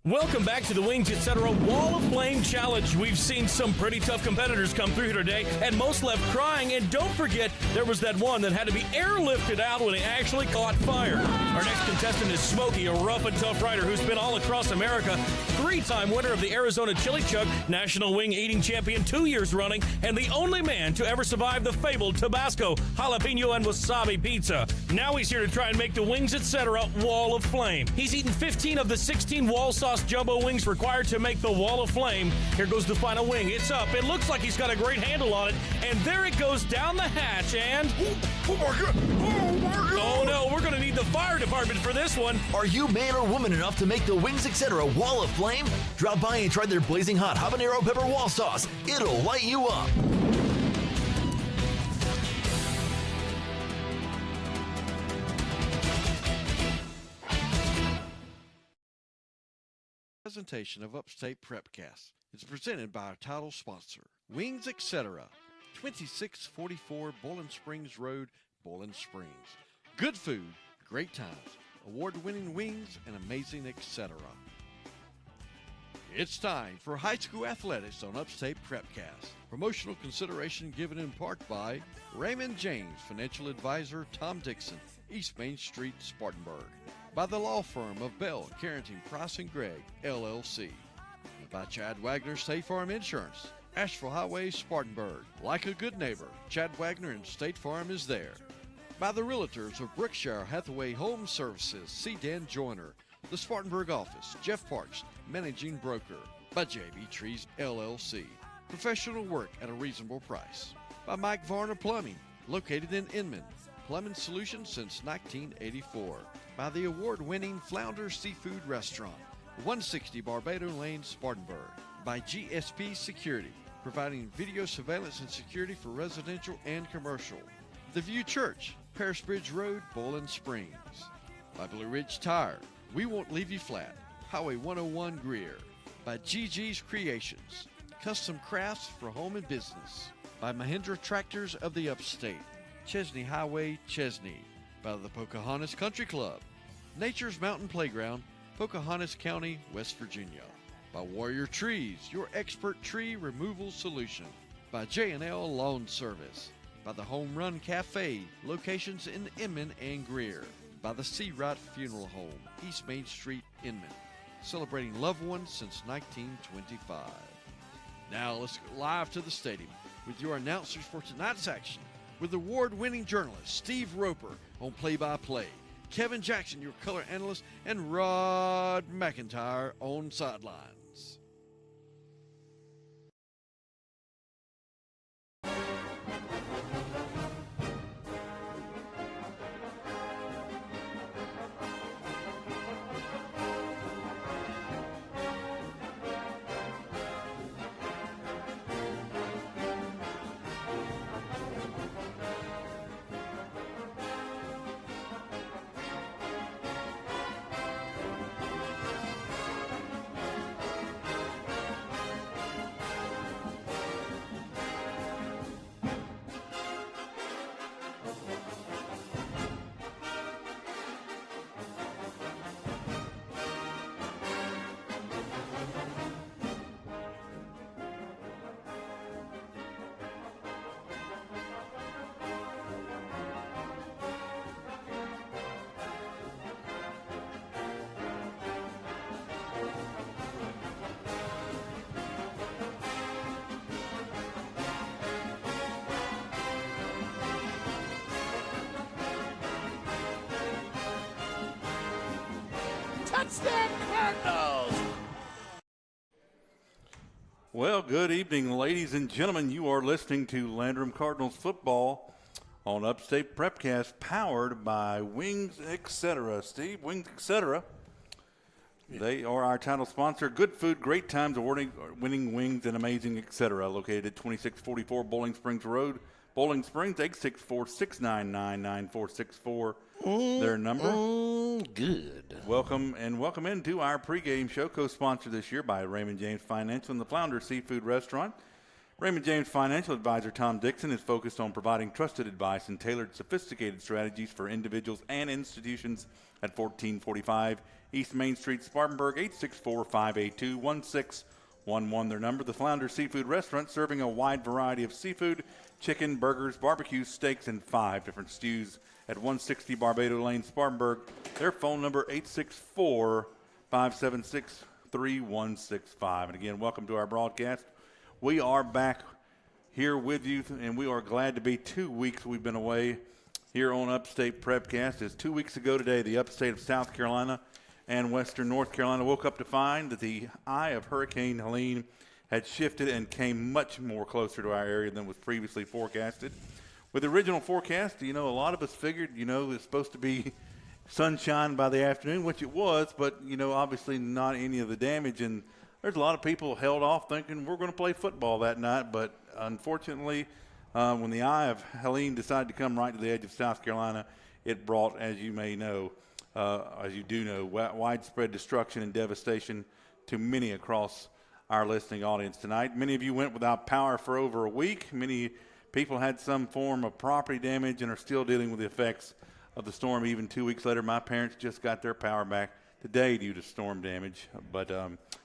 Welcome back to the Wings Etc. Wall of Flame Challenge. We've seen some pretty tough competitors come through here today, and most left crying. And don't forget, there was that one that had to be airlifted out when it actually caught fire. Our next contestant is Smokey, a rough and tough rider who's been all across America, 3-time winner of the Arizona Chili Chuck, National Wing Eating Champion 2 years running, and the only man to ever survive the fabled Tabasco, jalapeno, and wasabi pizza. Now he's here to try and make the Wings Etc. Wall of Flame. He's eaten 15 of the 16 wall sauce jumbo wings required to make the Wall of Flame. Here goes the final wing. It's up. It looks like he's got a great handle on it. And there it goes down the hatch and... Oh my God! Oh my God! Oh no, we're going to need the fire department for this one. Are you man or woman enough to make the Wings Etc. Wall of Flame? Drop by and try their blazing hot habanero pepper wall sauce. It'll light you up. Presentation of Upstate Prepcast is presented by our title sponsor, Wings Etc., 2644 Bowling Springs Road, Bowling Springs. Good food, great times, award-winning wings, and amazing etc. It's time for high school athletics on Upstate Prepcast. Promotional consideration given in part by Raymond James, financial advisor Tom Dixon, East Main Street, Spartanburg. By the law firm of Bell, Carrington, Price & Gregg, LLC. By Chad Wagner State Farm Insurance, Asheville Highway, Spartanburg. Like a good neighbor, Chad Wagner and State Farm is there. By the realtors of Brookshire Hathaway Home Services, C. Dan Joyner, the Spartanburg office, Jeff Parks, managing broker. By JB Trees, LLC. Professional work at a reasonable price. By Mike Varner Plumbing, located in Inman. Plumbing solutions since 1984. By the award-winning Flounder Seafood Restaurant, 160 Barbado Lane, Spartanburg. By GSP Security, providing video surveillance and security for residential and commercial. The View Church, Paris Bridge Road, Bowling Springs. By Blue Ridge Tire, we won't leave you flat, Highway 101 Greer. By GG's Creations, custom crafts for home and business. By Mahindra Tractors of the Upstate, Chesney Highway, Chesney. By the Pocahontas Country Club, Nature's Mountain Playground, Pocahontas County, West Virginia. By Warrior Trees, your expert tree removal solution. By J&L Lawn Service. By the Home Run Cafe, locations in Inman and Greer. By the Seawright Funeral Home, East Main Street, Inman. Celebrating loved ones since 1925. Now let's go live to the stadium with your announcers for tonight's action. With award-winning journalist Steve Roper on play-by-play, Kevin Jackson, your color analyst, and Rod McIntyre on sidelines. Touchdown Cardinals! Well, good evening, ladies and gentlemen. You are listening to Landrum Cardinals football on Upstate Prepcast, powered by Wings Etc. Steve, Wings Etc. Yeah. They are our title sponsor. Good food, great times, award-winning wings, and amazing etc. Located at 2644 Bowling Springs Road, Bowling Springs, 864-699-9464. Their number. Good. Welcome into our pregame show, co-sponsored this year by Raymond James Financial and the Flounder Seafood Restaurant. Raymond James Financial Advisor Tom Dixon is focused on providing trusted advice and tailored sophisticated strategies for individuals and institutions at 1445 East Main Street, Spartanburg, 864-582-1611. Their number. The Flounder Seafood Restaurant, serving a wide variety of seafood, chicken, burgers, barbecue, steaks, and 5 different stews at 160 Barbado Lane, Spartanburg. Their phone number, 864-576-3165. And again, welcome to our broadcast. We are back here with you, and we are glad to be. 2 weeks we've been away here on Upstate Prepcast. It's 2 weeks ago today, the upstate of South Carolina and western North Carolina woke up to find that the eye of Hurricane Helene had shifted and came much more closer to our area than was previously forecasted. With the original forecast, a lot of us figured, it's supposed to be sunshine by the afternoon, which it was, but, obviously not any of the damage. And there's a lot of people held off thinking we're going to play football that night. But unfortunately, when the eye of Helene decided to come right to the edge of South Carolina, it brought, as you do know, widespread destruction and devastation to many across our listening audience tonight. Many of you went without power for over a week. Many people had some form of property damage and are still dealing with the effects of the storm. Even 2 weeks later, my parents just got their power back today due to storm damage. But,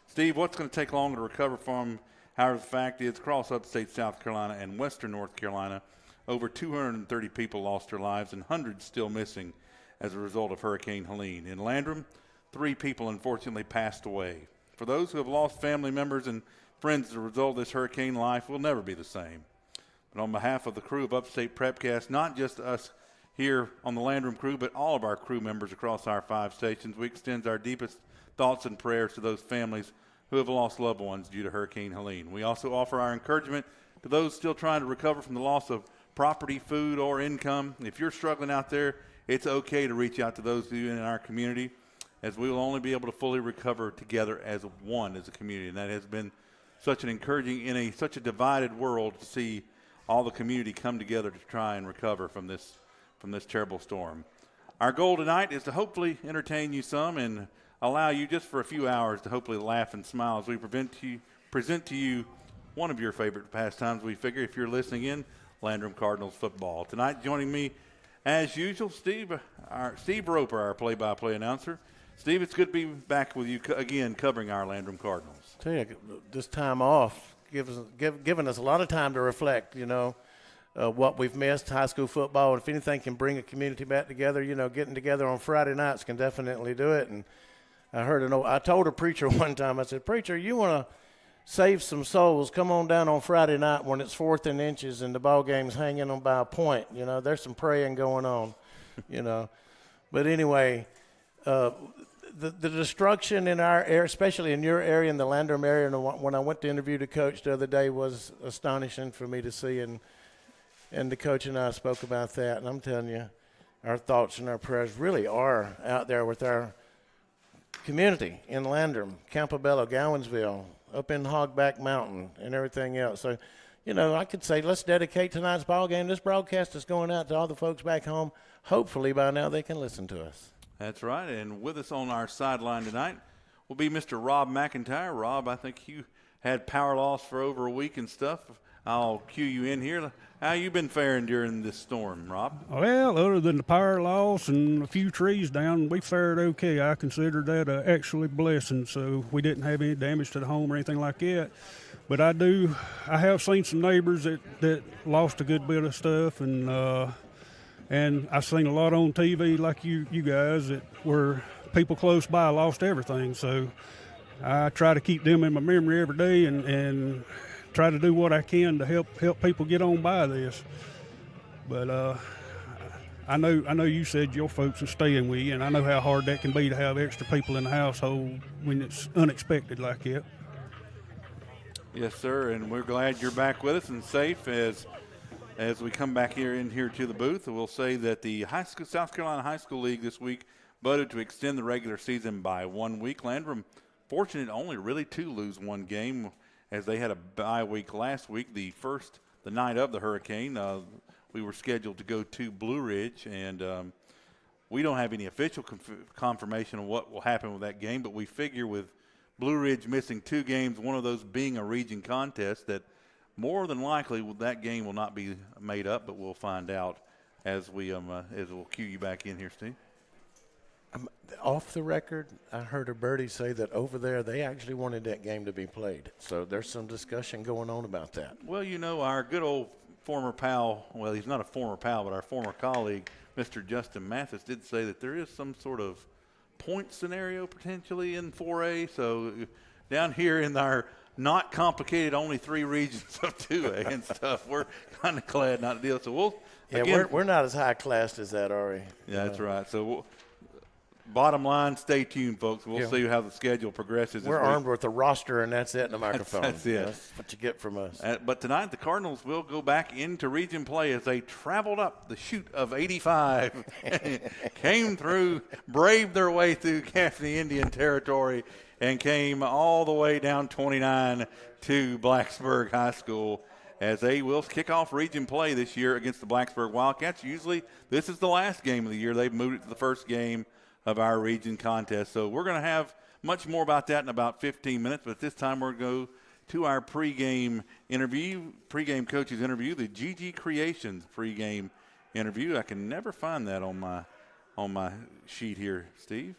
Steve, what's going to take longer to recover from? However, the fact is, across upstate South Carolina and western North Carolina, over 230 people lost their lives and hundreds still missing as a result of Hurricane Helene. In Landrum, 3 people unfortunately passed away. For those who have lost family members and friends as a result of this hurricane, life will never be the same. But on behalf of the crew of Upstate Prepcast, not just us here on the Landrum crew, but all of our crew members across our 5 stations, we extend our deepest thoughts and prayers to those families who have lost loved ones due to Hurricane Helene. We also offer our encouragement to those still trying to recover from the loss of property, food, or income. If you're struggling out there, it's okay to reach out to those of you in our community, as we will only be able to fully recover together as one, as a community. And that has been such an encouraging, in such a divided world, to see all the community come together to try and recover from this terrible storm. Our goal tonight is to hopefully entertain you some and allow you just for a few hours to hopefully laugh and smile as we present to you one of your favorite pastimes. We figure, if you're listening in, Landrum Cardinals football. Tonight, joining me, as usual, Steve Roper, our play-by-play announcer. Steve, it's good to be back with you again, covering our Landrum Cardinals. Tell you, this time off giving us a lot of time to reflect, what we've missed, high school football. If anything can bring a community back together, getting together on Friday nights can definitely do it. And I told a preacher one time, I said, "Preacher, you want to save some souls, come on down on Friday night when it's 4th and inches and the ball game's hanging on by a point. There's some praying going on, But anyway, the destruction in our area, especially in your area, in the Landrum area, and when I went to interview the coach the other day, was astonishing for me to see. And the coach and I spoke about that. And I'm telling you, our thoughts and our prayers really are out there with our community in Landrum, Campobello, Gowensville, up in Hogback Mountain, and everything else. So, I could say, let's dedicate tonight's ball game. This broadcast is going out to all the folks back home. Hopefully by now they can listen to us. That's right. And with us on our sideline tonight will be Mr. Rob McIntyre. Rob, I think you had power loss for over a week and stuff. I'll cue you in here. How you been faring during this storm, Rob? Well, other than the power loss and a few trees down, we fared okay. I consider that actually a blessing. So we didn't have any damage to the home or anything like that. But I have seen some neighbors that lost a good bit of stuff, and I've seen a lot on TV like you guys where people close by lost everything. So I try to keep them in my memory every day and try to do what I can to help people get on by this. But I know you said your folks are staying with you, and I know how hard that can be to have extra people in the household when it's unexpected like that. Yes, sir, and we're glad you're back with us and safe as we come back here to the booth. We'll say that the South Carolina High School League this week voted to extend the regular season by 1 week. Landrum fortunate only really to lose one game, as they had a bye week last week, the night of the hurricane. We were scheduled to go to Blue Ridge, and we don't have any official confirmation of what will happen with that game, but we figure with Blue Ridge missing 2 games, one of those being a region contest, that more than likely that game will not be made up, but we'll find out as we'll cue you back in here, Steve. Off the record, I heard a birdie say that over there they actually wanted that game to be played. So there's some discussion going on about that. Well, our good old former pal, well, he's not a former pal, but our former colleague, Mr. Justin Mathis, did say that there is some sort of point scenario potentially in 4A. So down here in our not complicated, only 3 regions of 2A and stuff, we're kind of glad not to deal. So we're not as high classed as that, are we? Yeah, that's right. So bottom line, stay tuned, folks. We'll see how the schedule progresses. We're armed with a roster, and that's it, and a microphone. That's it. That's what you get from us. But tonight, the Cardinals will go back into region play as they traveled up the chute of 85, came through, braved their way through Gaffney Indian territory, and came all the way down 29 to Blacksburg High School, as they will kick off region play this year against the Blacksburg Wildcats. Usually, this is the last game of the year. They've moved it to the first game of our region contest. So we're going to have much more about that in about 15 minutes, but at this time we're going to go to our pregame coaches interview, the GG Creations pregame interview. I can never find that on my sheet here, Steve,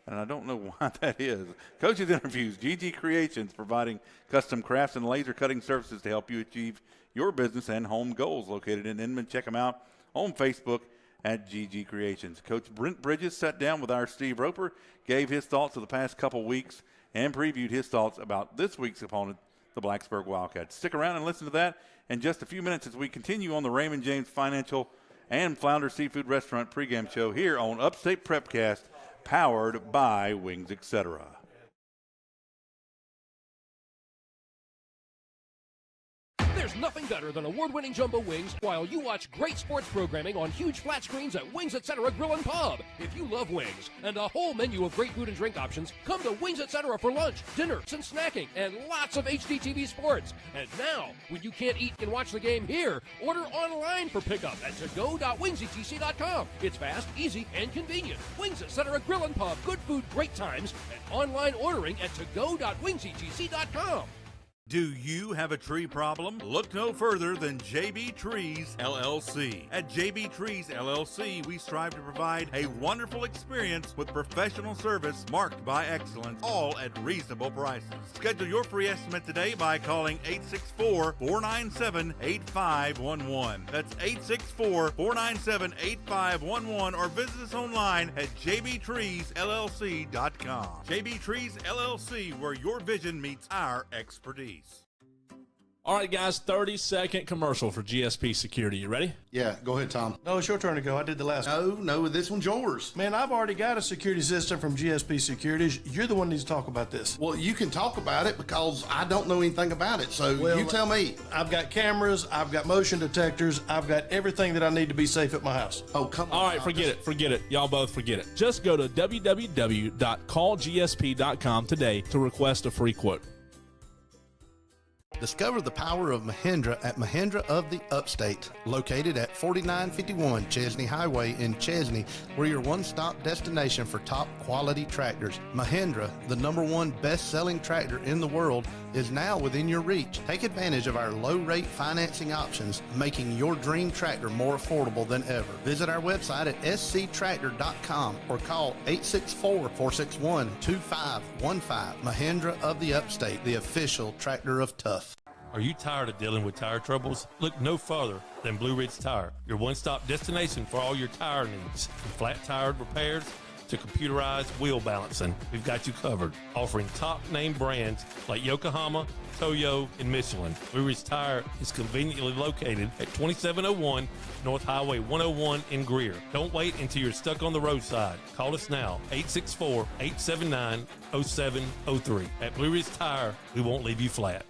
and I don't know why that is. Coaches interviews, GG Creations, providing custom crafts and laser cutting services to help you achieve your business and home goals. Located in Inman. Check them out on Facebook at GG Creations. Coach Brent Bridges sat down with our Steve Roper, gave his thoughts of the past couple weeks, and previewed his thoughts about this week's opponent, the Blacksburg Wildcats. Stick around and listen to that in just a few minutes as we continue on the Raymond James Financial and Flounder Seafood Restaurant pregame show here on Upstate Prepcast, powered by Wings Etc. There's nothing better than award-winning jumbo wings while you watch great sports programming on huge flat screens at Wings Etc. Grill and Pub. If you love wings and a whole menu of great food and drink options, come to Wings Etc. for lunch, dinner, and snacking, and lots of HDTV sports. And now, when you can't eat and watch the game here, order online for pickup at togo.wingsetc.com. It's fast, easy, and convenient. Wings Etc. Grill and Pub, good food, great times, and online ordering at togo.wingsetc.com. Do you have a tree problem? Look no further than JB Trees LLC. At JB Trees LLC, we strive to provide a wonderful experience with professional service marked by excellence, all at reasonable prices. Schedule your free estimate today by calling 864-497-8511. That's 864-497-8511, or visit us online at jbtreesllc.com. JB Trees LLC, where your vision meets our expertise. All right, guys, 30-second commercial for GSP Security. You ready? Yeah, go ahead, Tom. No, it's your turn to go. I did the last one. No, this one's yours. Man, I've already got a security system from GSP Securities. You're the one who needs to talk about this. Well, you can talk about it because I don't know anything about it, so you tell me. I've got cameras, I've got motion detectors, I've got everything that I need to be safe at my house. Oh, come on. All right, forget it. Y'all both forget it. Just go to www.callgsp.com today to request a free quote. Discover the power of Mahindra at Mahindra of the Upstate, located at 4951 Chesney Highway in Chesney. We're your one-stop destination for top quality tractors. Mahindra, the #1 best-selling tractor in the world, is now within your reach. Take advantage of our low-rate financing options, making your dream tractor more affordable than ever. Visit our website at sctractor.com or call 864-461-2515. Mahindra of the Upstate, the official tractor of tough. Are you tired of dealing with tire troubles? Look no further than Blue Ridge Tire, your one-stop destination for all your tire needs. From flat tire repairs to computerized wheel balancing, we've got you covered. Offering top-name brands like Yokohama, Toyo, and Michelin. Blue Ridge Tire is conveniently located at 2701 North Highway 101 in Greer. Don't wait until you're stuck on the roadside. Call us now, 864-879-0703. At Blue Ridge Tire, we won't leave you flat.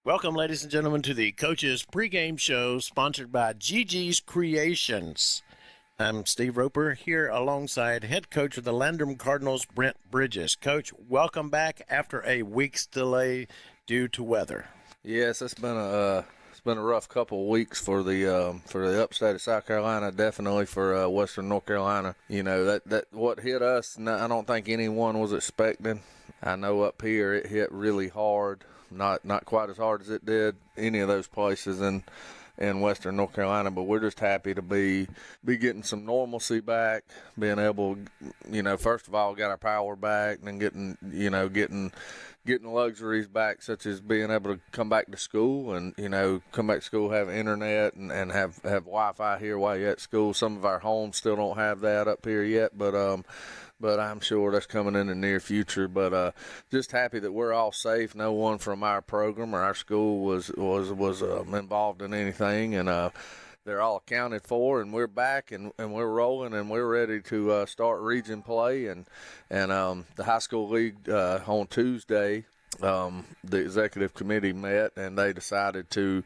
Welcome, ladies and gentlemen, to the Coaches Pregame Show, sponsored by GG's Creations. I'm Steve Roper here alongside head coach of the Landrum Cardinals, Brent Bridges. Coach, welcome back after a week's delay due to weather. Yes, it's been a rough couple of weeks for the upstate of South Carolina, definitely for Western North Carolina. You know, that what hit us, I don't think anyone was expecting. I know up here it hit really hard. Not quite as hard as it did any of those places in in Western North Carolina. But we're just happy to be getting some normalcy back, being able, first of all, got our power back, and then getting luxuries back, such as being able to come back to school and, come back to school, have internet and have Wi-Fi here while you're at school. Some of our homes still don't have that up here yet, but I'm sure that's coming in the near future. But just happy that we're all safe. No one from our program or our school was involved in anything, and they're all accounted for, and we're back and we're rolling, and we're ready to start region play. And the high school league on Tuesday, the executive committee met, and they decided to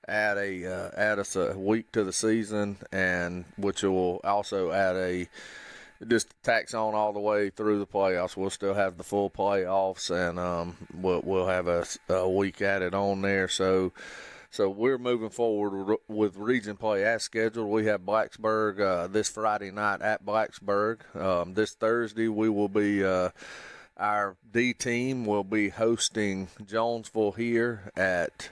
add us a week to the season, and which will also add just tax on all the way through the playoffs. We'll still have the full playoffs, and we'll have a week added on there. So we're moving forward with region play as scheduled. We have Blacksburg this Friday night at Blacksburg. This Thursday we will be our D team will be hosting Jonesville here at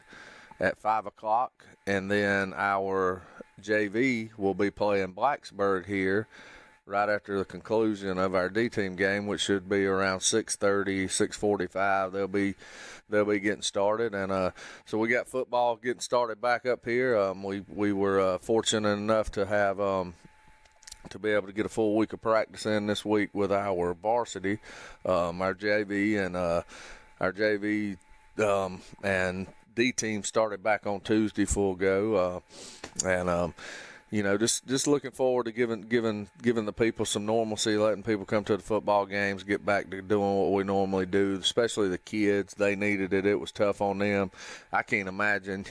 5 o'clock, and then our JV will be playing Blacksburg here right after the conclusion of our D team game, which should be around 6:30, 6:45. They'll be getting started, and so we got football getting started back up here. We were fortunate enough to have to be able to get a full week of practice in this week with our varsity, our JV, and D team started back on Tuesday full go, just looking forward to giving the people some normalcy, letting people come to the football games, get back to doing what we normally do, especially the kids. They needed it. It was tough on them. I can't imagine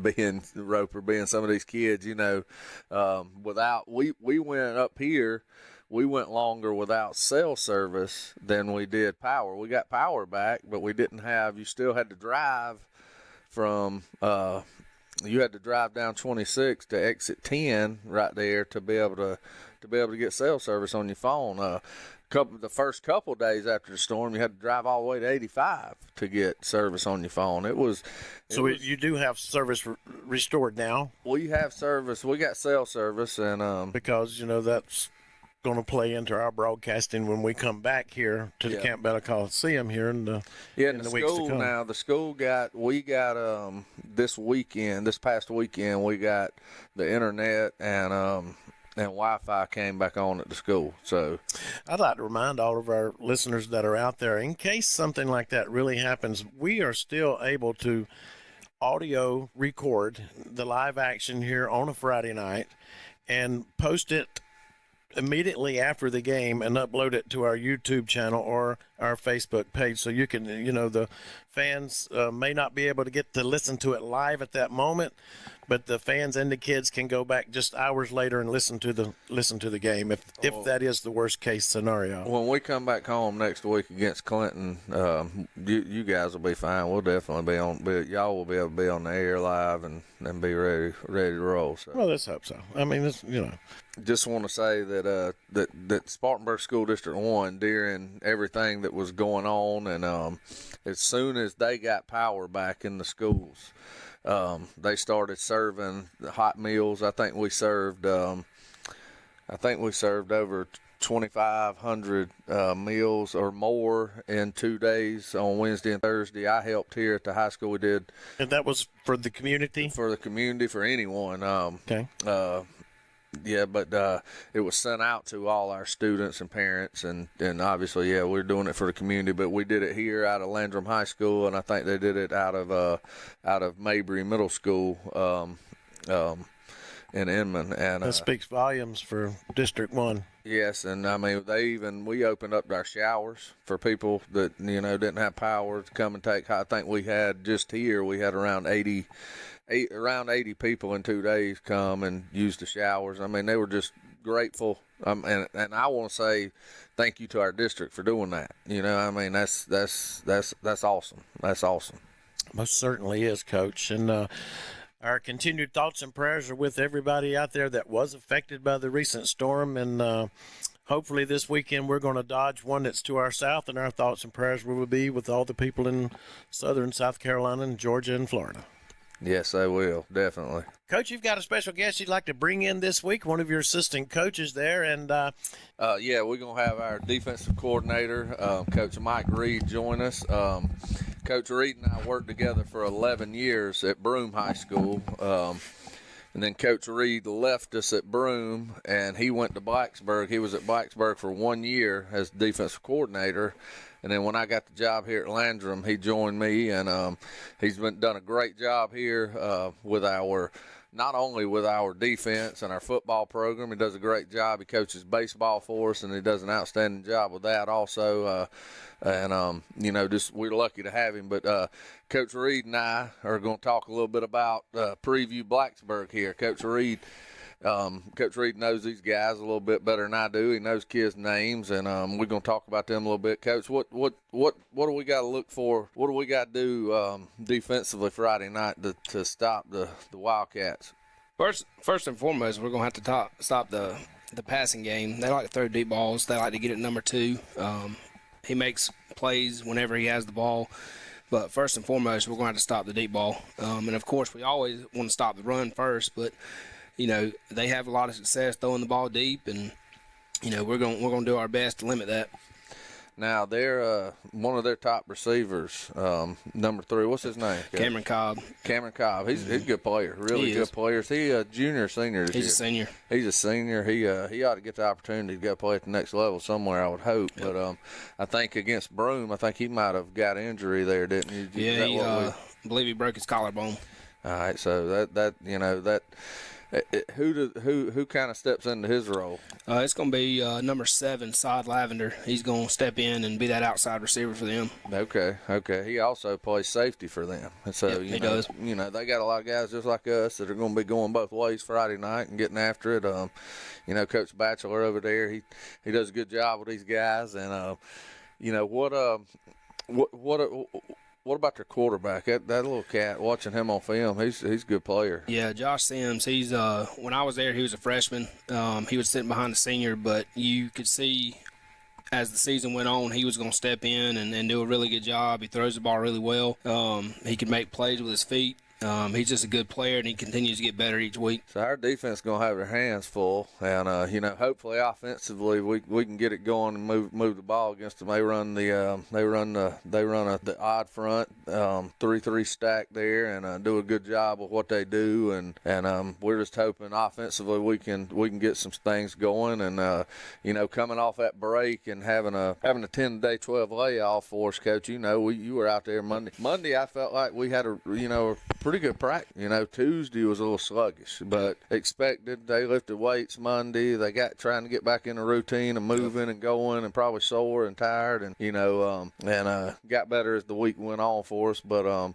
being Roper, being some of these kids, without, we went up here, we went longer without cell service than we did power. We got power back, but we didn't have, you still had to drive from, you had to drive down 26 to exit 10 right there to be able to get cell service on your phone. The first couple days after the storm, you had to drive all the way to 85 to get service on your phone. You do have service restored now? We have service. We got cell service, and because that's going to play into our broadcasting when we come back here to the Campbell Coliseum here in the weeks to come. Now the school got this past weekend we got the internet and Wi-Fi came back on at the school. So I'd like to remind all of our listeners that are out there, in case something like that really happens, we are still able to audio record the live action here on a Friday night and post it immediately after the game and upload it to our YouTube channel or our Facebook page, so you can, the fans may not be able to get to listen to it live at that moment, but the fans and the kids can go back just hours later and listen to the game if that is the worst case scenario. When we come back home next week against Clinton, you guys will be fine. We'll definitely be on. Y'all will be able to be on the air live and be ready to roll. So. Well, let's hope so. I mean, Just want to say that Spartanburg School District 1, during everything that was going on, and as soon as they got power back in the schools, they started serving the hot meals. I think we served over 2,500 meals or more in 2 days on Wednesday and Thursday. I helped here at the high school. We did, and that was for the community. For the community, for anyone. Okay. Yeah, but it was sent out to all our students and parents, and obviously, we're doing it for the community. But we did it here out of Landrum High School, and I think they did it out of Mabry Middle School in Inman. And that speaks volumes for District 1. Yes, and I mean we opened up our showers for people that didn't have power to come and take. I think we had around 80 people in 2 days come and use the showers. I mean, they were just grateful. And I want to say thank you to our district for doing that. I mean, that's awesome. That's awesome. Most certainly is, Coach. And our continued thoughts and prayers are with everybody out there that was affected by the recent storm. And hopefully this weekend we're going to dodge one that's to our south, and our thoughts and prayers will be with all the people in southern South Carolina and Georgia and Florida. Yes, they will, definitely. Coach, you've got a special guest you'd like to bring in this week, one of your assistant coaches there. And yeah, we're going to have our defensive coordinator, Coach Mike Reed, join us. Coach Reed and I worked together for 11 years at Broome High School. And then Coach Reed left us at Broome, and he went to Blacksburg. He was at Blacksburg for 1 year as defensive coordinator. And then when I got the job here at Landrum, he joined me, and he's done a great job here with not only with our defense and our football program. He does a great job. He coaches baseball for us, and he does an outstanding job with that also. Just we're lucky to have him. But Coach Reed and I are going to talk a little bit about preview Blacksburg here. Coach Reed knows these guys a little bit better than I do. He knows kids' names, and we're going to talk about them a little bit. Coach, what do we got to look for? What do we got to do defensively Friday night to stop the Wildcats? First and foremost, we're going to have to stop the passing game. They like to throw deep balls. They like to get it number 2. He makes plays whenever he has the ball. But first and foremost, we're going to have to stop the deep ball. And, of course, we always want to stop the run first. But, they have a lot of success throwing the ball deep. And, we're going to do our best to limit that. Now, they're one of their top receivers, number 3. What's his name? Cameron Cobb. Cameron Cobb. He's a good player, really good player. Is he a junior or senior this year? He's a senior. He's a senior. He ought to get the opportunity to go play at the next level somewhere, I would hope. Yep. But I think against Broome, I think he might have got an injury there, didn't he? Yeah, I believe he broke his collarbone. All right, so who kind of steps into his role? It's going to be number 7, Sod Lavender. He's going to step in and be that outside receiver for them. Okay. He also plays safety for them. And so, he does. They got a lot of guys just like us that are going to be going both ways Friday night and getting after it. Coach Batchelor over there, he does a good job with these guys. And, what about their quarterback? That little cat, watching him on film, he's a good player. Yeah, Josh Sims. He's when I was there, he was a freshman. He was sitting behind the senior, but you could see as the season went on, he was going to step in and do a really good job. He throws the ball really well. He can make plays with his feet. He's just a good player, and he continues to get better each week. So our defense is going to have their hands full, and hopefully offensively we can get it going and move the ball against them. They run the odd front 3-3 stack there, and do a good job with what they do, and we're just hoping offensively we can get some things going, and coming off that break and having a 10-day 12 layoff for us, Coach. You were out there Monday. Monday I felt like we had a pretty good practice. Tuesday was a little sluggish, but expected. They lifted weights Monday. They got trying to get back in the routine and moving and going, and probably sore and tired, and got better as the week went on for us. But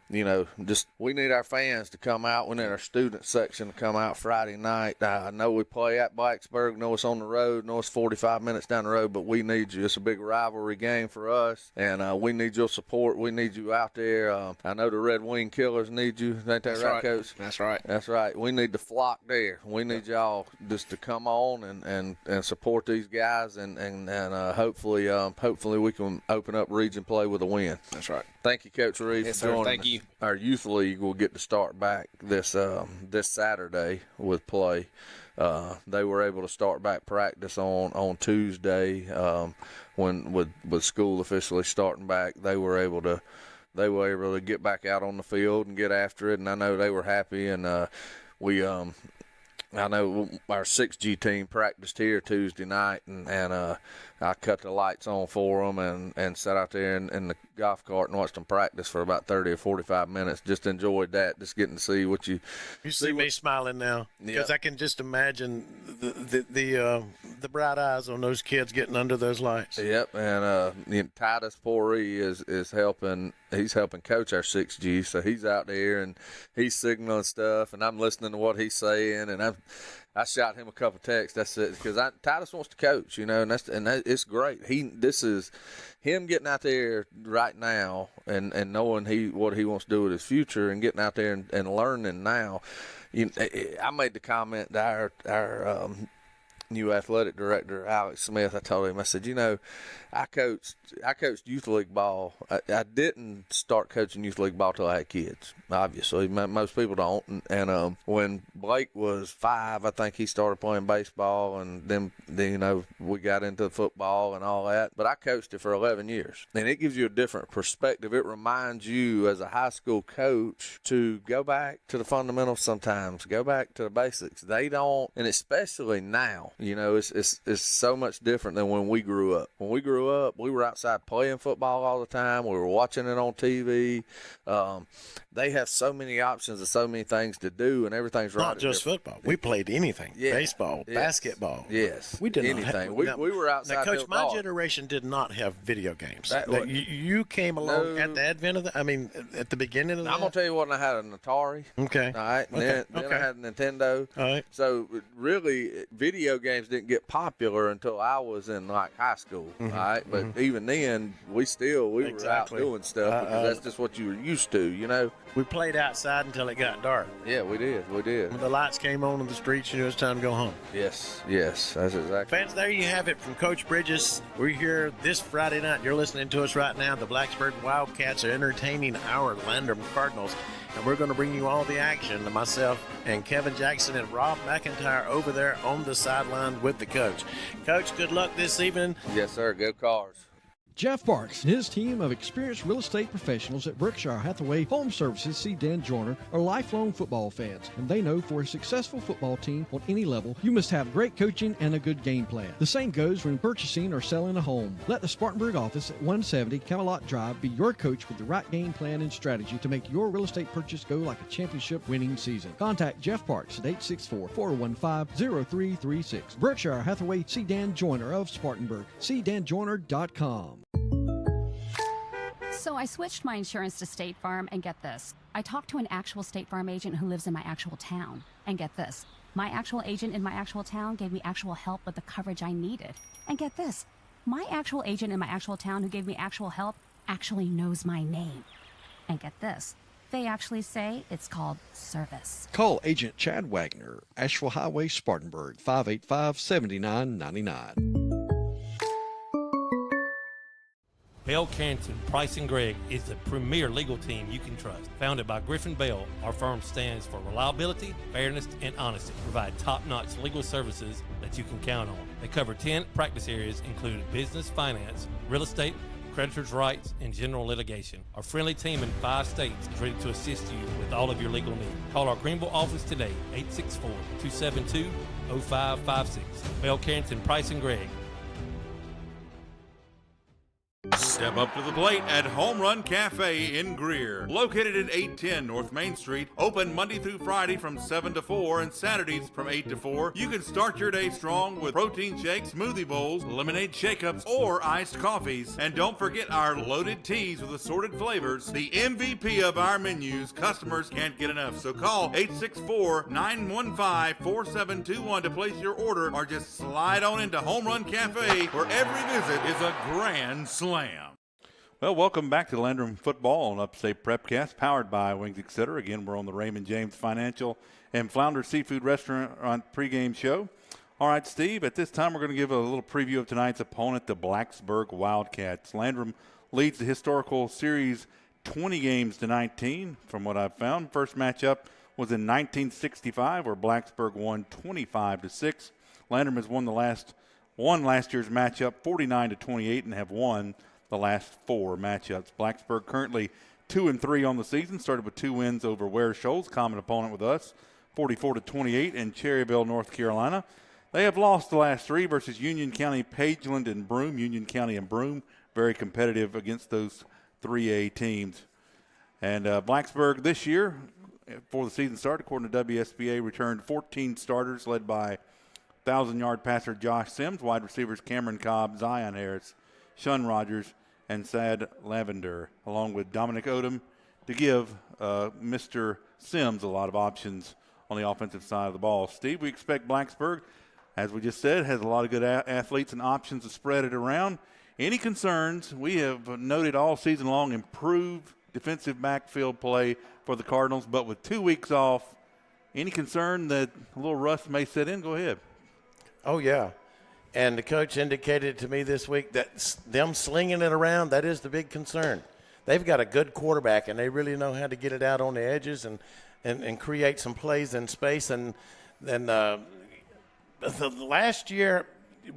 just we need our fans to come out. We need our student section to come out Friday night. I know we play at Blacksburg. Know it's on the road. Know it's 45 minutes down the road, but we need you. It's a big rivalry game for us, and we need your support. We need you out there. I know the Red Wing Killers need you. Ain't that right, Coach? That's right. That's right. We need to flock there. We need y'all just to come on and support these guys, and hopefully we can open up region play with a win. That's right. Thank you, Coach Reed, yes, for joining Thank us. you. Our youth league will get to start back this Saturday with play. They were able to start back practice on Tuesday when with school officially starting back. They were able to get back out on the field and get after it, and I know they were happy. And I know our 6G team practiced here Tuesday night, and I cut the lights on for them and sat out there in the golf cart and watched them practice for about 30 or 45 minutes. Just enjoyed that, just getting to see what you see me smiling now, because I can just imagine the bright eyes on those kids getting under those lights. Yep, and Titus Poree is helping. He's helping coach our 6G, so he's out there and he's signaling stuff, and I'm listening to what he's saying, and I shot him a couple texts. That's it, because Titus wants to coach, and it's great. This is him getting out there right now and knowing what he wants to do with his future, and getting out there and learning now. I made the comment that new athletic director, Alex Smith, I told him, I said, I coached youth league ball. I didn't start coaching youth league ball till I had kids. Obviously, most people don't. And when Blake was 5, I think he started playing baseball, and then we got into football and all that. But I coached it for 11 years, and it gives you a different perspective. It reminds you as a high school coach to go back to the fundamentals sometimes, go back to the basics. They don't, and especially now, it's so much different than when we grew up. When we grew up, we were outside playing football all the time. We were watching it on TV. They have so many options and so many things to do, and everything's right. Not just football. We played anything. Yeah. Baseball, basketball. Yes. We did anything. Not have, we were outside. Now, Coach, my generation did not have video games. You came along at the advent of at the beginning of that? I'm going to tell you what, I had an Atari. Okay. All right. Then I had a Nintendo. All right. So, really, video games didn't get popular until I was in, high school. All right. But even then, we were out doing stuff because that's just what you were used to, We played outside until it got dark. Yeah, we did. When the lights came on in the streets, it was time to go home. Yes, that's exactly. Fans, there you have it from Coach Bridges. We're here this Friday night. You're listening to us right now. The Blacksburg Wildcats are entertaining our Landrum Cardinals, and we're going to bring you all the action. Myself and Kevin Jackson and Rob McIntyre over there on the sideline with the coach. Coach, good luck this evening. Yes, sir. Go Cars. Jeff Parks and his team of experienced real estate professionals at Berkshire Hathaway Home Services see Dan Joyner are lifelong football fans, and they know for a successful football team on any level, you must have great coaching and a good game plan. The same goes when purchasing or selling a home. Let the Spartanburg office at 170 Camelot Drive be your coach with the right game plan and strategy to make your real estate purchase go like a championship winning season. Contact Jeff Parks at 864-415-0336. Berkshire Hathaway, see Dan Joyner of Spartanburg. See danjoyner.com. So I switched my insurance to State Farm, and get this. I talked to an actual State Farm agent who lives in my actual town. And get this. My actual agent in my actual town gave me actual help with the coverage I needed. And get this. My actual agent in my actual town who gave me actual help actually knows my name. And get this. They actually say it's called service. Call Agent Chad Wagner, Asheville Highway, Spartanburg, 585-7999. Bell Carrington, Price & Gregg is the premier legal team you can trust. Founded by Griffin Bell, our firm stands for reliability, fairness, and honesty. Provide top-notch legal services that you can count on. They cover 10 practice areas, including business, finance, real estate, creditors' rights, and general litigation. Our friendly team in 5 states is ready to assist you with all of your legal needs. Call our Greenville office today, 864-272-0556. Bell Carrington, Price & Gregg. Step up to the plate at Home Run Cafe in Greer. Located at 810 North Main Street. Open Monday through Friday from 7 to 4 and Saturdays from 8 to 4. You can start your day strong with protein shakes, smoothie bowls, lemonade shake-ups, or iced coffees. And don't forget our loaded teas with assorted flavors. The MVP of our menus. Customers can't get enough. So call 864-915-4721 to place your order, or just slide on into Home Run Cafe, where every visit is a grand slam. Well, welcome back to Landrum Football on Upstate Prepcast, powered by Wings Etc. Again, we're on the Raymond James Financial and Flounder Seafood Restaurant pregame show. All right, Steve, at this time we're going to give a little preview of tonight's opponent, the Blacksburg Wildcats. Landrum leads the historical series 20 games to 19, from what I've found. First matchup was in 1965, where Blacksburg won 25-6. Landrum has won last year's matchup 49-28 and have won the last 4 matchups. Blacksburg currently 2-3 on the season. Started with 2 wins over Ware Shoals, common opponent with us, 44-28 in Cherryville, North Carolina. They have lost the last 3 versus Union County, Pageland, and Broome. Union County and Broome very competitive against those 3A teams. And Blacksburg this year, before the season started, according to WSBA, returned 14 starters led by 1,000-yard passer Josh Sims, wide receivers Cameron Cobb, Zion Harris, Shun Rogers, and Sad Lavender, along with Dominic Odom, to give Mr. Sims a lot of options on the offensive side of the ball. Steve, we expect Blacksburg, as we just said, has a lot of good athletes and options to spread it around. Any concerns? We have noted all season long improved defensive backfield play for the Cardinals, but with 2 weeks off, any concern that a little rust may set in? Go ahead. Oh, yeah. And the coach indicated to me this week that them slinging it around, that is the big concern. They've got a good quarterback, and they really know how to get it out on the edges and create some plays in space. And then the last year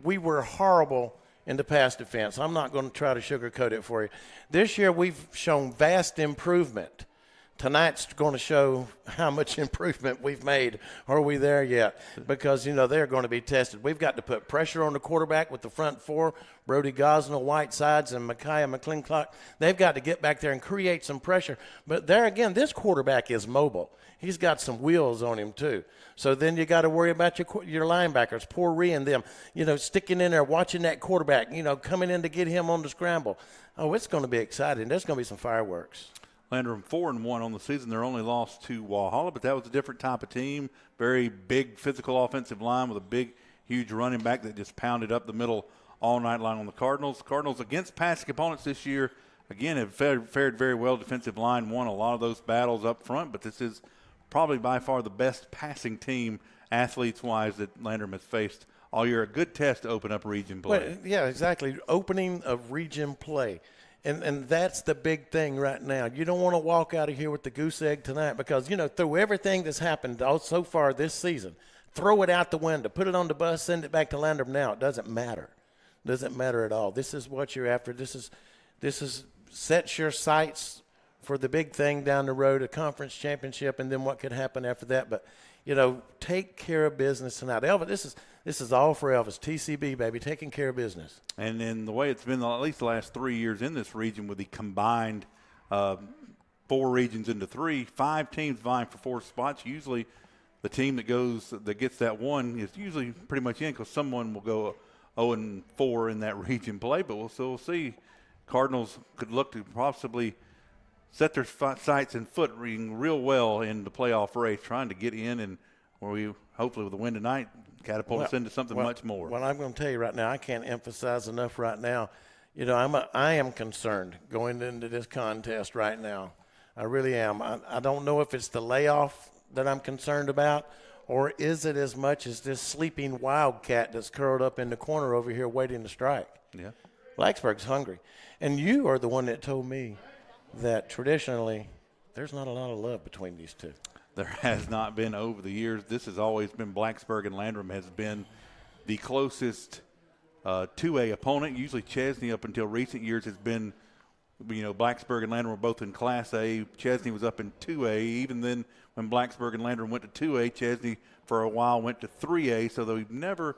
we were horrible in the pass defense. I'm not going to try to sugarcoat it for you. This year we've shown vast improvement. Tonight's going to show how much improvement we've made. Are we there yet? Because, they're going to be tested. We've got to put pressure on the quarterback with the front four, Brody Gosnell, Whitesides, and Micaiah McClintock. They've got to get back there and create some pressure. But there again, this quarterback is mobile. He's got some wheels on him too. So then you got to worry about your linebackers, Poirier and them, sticking in there, watching that quarterback, coming in to get him on the scramble. Oh, it's going to be exciting. There's going to be some fireworks. Landrum 4-1 on the season. They're only lost to Walhalla, but that was a different type of team. Very big physical offensive line with a big, huge running back that just pounded up the middle all night long on the Cardinals. Cardinals against passing opponents this year, again, have fared very well. Defensive line won a lot of those battles up front, but this is probably by far the best passing team athletes-wise that Landrum has faced all year. A good test to open up region play. Well, yeah, exactly. Opening of region play. And that's the big thing right now. You don't want to walk out of here with the goose egg tonight because, through everything that's happened so far this season, throw it out the window, put it on the bus, send it back to Landrum now. It doesn't matter. It doesn't matter at all. This is what you're after. This is set your sights for the big thing down the road, a conference championship, and then what could happen after that. But, take care of business tonight. Elvis, this is all for Elvis. TCB, baby, taking care of business. And in the way it's been at least the last 3 years in this region with the combined 4 regions into 3, 5 teams vying for 4 spots. Usually the team that gets that one is usually pretty much in because someone will go 0-4 in that region play. But we'll see. Cardinals could look to possibly set their sights and foot real well in the playoff race, trying to get in and where we hopefully with a win tonight catapult us into something much more. Well, I'm going to tell you right now, I can't emphasize enough right now. I am concerned going into this contest right now. I really am. I don't know if it's the layoff that I'm concerned about, or is it as much as this sleeping Wildcat that's curled up in the corner over here waiting to strike? Yeah. Blacksburg's hungry. And you are the one that told me that traditionally there's not a lot of love between these two. There has not been over the years. This has always been Blacksburg and Landrum has been the closest 2A opponent. Usually Chesney up until recent years has been, Blacksburg and Landrum were both in Class A. Chesney was up in 2A. Even then when Blacksburg and Landrum went to 2A, Chesney for a while went to 3A. So we've never,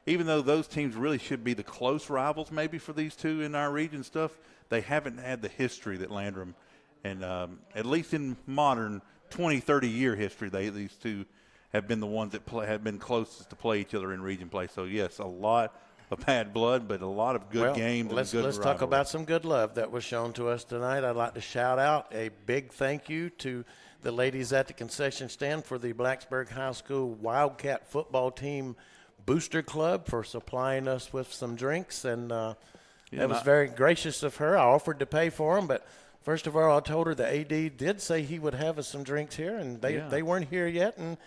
even though those teams really should be the close rivals maybe for these two in our region stuff, they haven't had the history that Landrum and at least in modern 20, 30-year history, these two have been the ones that have been closest to play each other in region play. So, yes, a lot of bad blood, but a lot of good games. Let's talk about some good love that was shown to us tonight. I'd like to shout out a big thank you to the ladies at the concession stand for the Blacksburg High School Wildcat football team booster club for supplying us with some drinks. And it was very gracious of her. I offered to pay for them, but – first of all, I told her the AD did say he would have us some drinks here, and they weren't here yet, and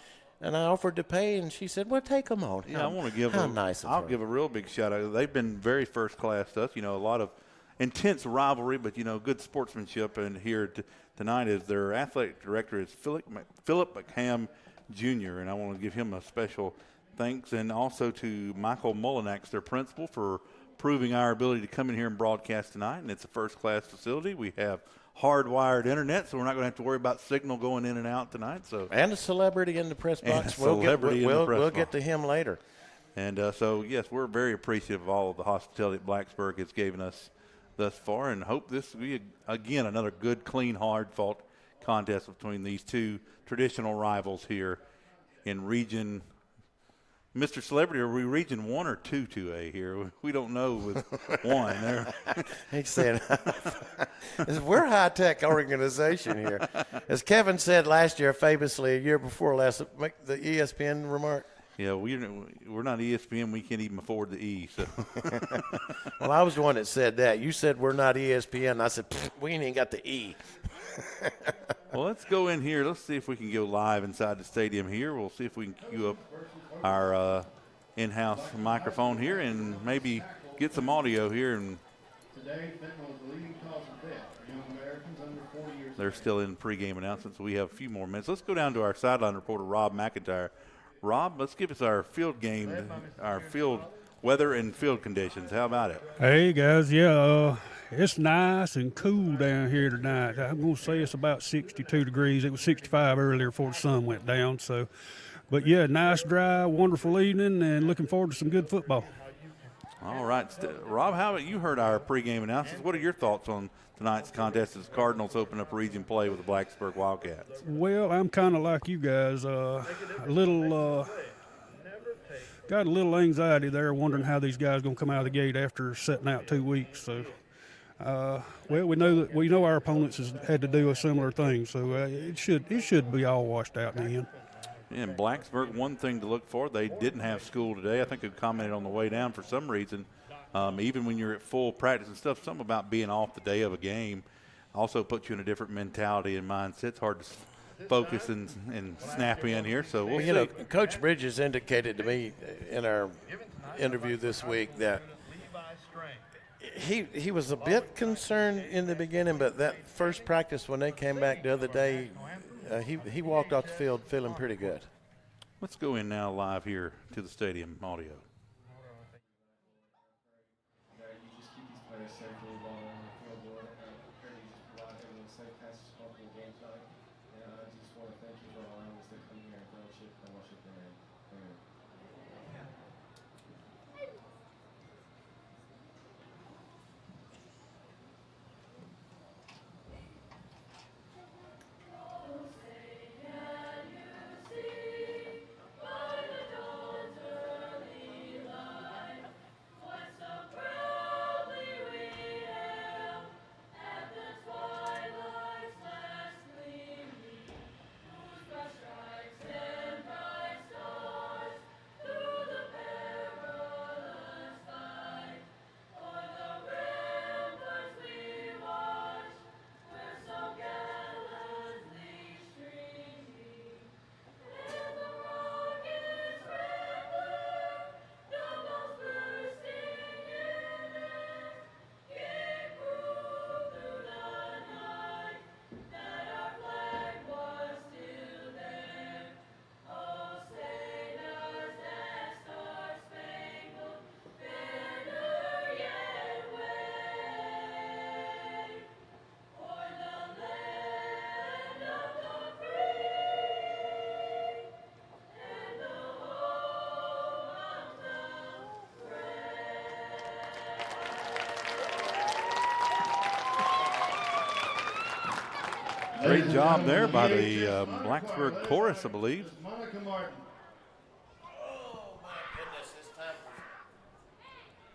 I offered to pay, and she said, well, take them on. Yeah, I want to give I'll give a real big shout-out. They've been very first-class to us. A lot of intense rivalry, but, good sportsmanship. And here tonight is their athletic director is Philip McHam Jr., and I want to give him a special thanks. And also to Michael Mullinax, their principal, for proving our ability to come in here and broadcast tonight. And it's a first-class facility. We have hardwired internet, so we're not going to have to worry about signal going in and out tonight. And a celebrity in the press box. We'll get to him later. And so, yes, we're very appreciative of all of the hospitality that Blacksburg has given us thus far, and hope this will be, again, another good, clean, hard-fought contest between these two traditional rivals here in Region Mr. Celebrity, are we Region 1 or 2 2A here? We don't know with 1. He's saying, we're a high-tech organization here. As Kevin said last year, famously, a year before last, make the ESPN remark. Yeah, we're not ESPN. We can't even afford the E. So. Well, I was the one that said that. You said we're not ESPN. I said, we ain't even got the E. Well, let's go in here. Let's see if we can go live inside the stadium here. We'll see if we can queue up our in-house microphone here and maybe get some audio here. And Today, fentanyl is the leading cause of death for young Americans under 40 years. they're still in pregame announcements, so we have a few more minutes. Let's go down to our sideline reporter, Rob McIntyre. Rob, let's give us our field game, our field weather and field conditions. How about it? Hey, guys, it's nice and cool down here tonight. I'm going to say it's about 62 degrees. It was 65 earlier before the sun went down. So, but, yeah, nice, dry, wonderful evening, and looking forward to some good football. All right. Rob, how about you heard our pregame announcements? What are your thoughts on tonight's contest as Cardinals open up region play with the Blacksburg Wildcats? Well, I'm kind of like you guys, got a little anxiety there, wondering how these guys going to come out of the gate after sitting out 2 weeks. So, well, we know our opponents has had to do a similar thing, so it should be all washed out in the end. In Blacksburg, one thing to look for, they didn't have school today. I think we commented on the way down for some reason. Even when you're at full practice and stuff, something about being off the day of a game also puts you in a different mentality and mindset. It's hard to focus and snap in here. So we'll see. Coach Bridges indicated to me in our interview this week that he was a bit concerned in the beginning, but that first practice when they came back the other day, he walked off the field feeling pretty good. Let's go in now live here to the stadium audio. Great job there by the Blacksburg chorus, I believe.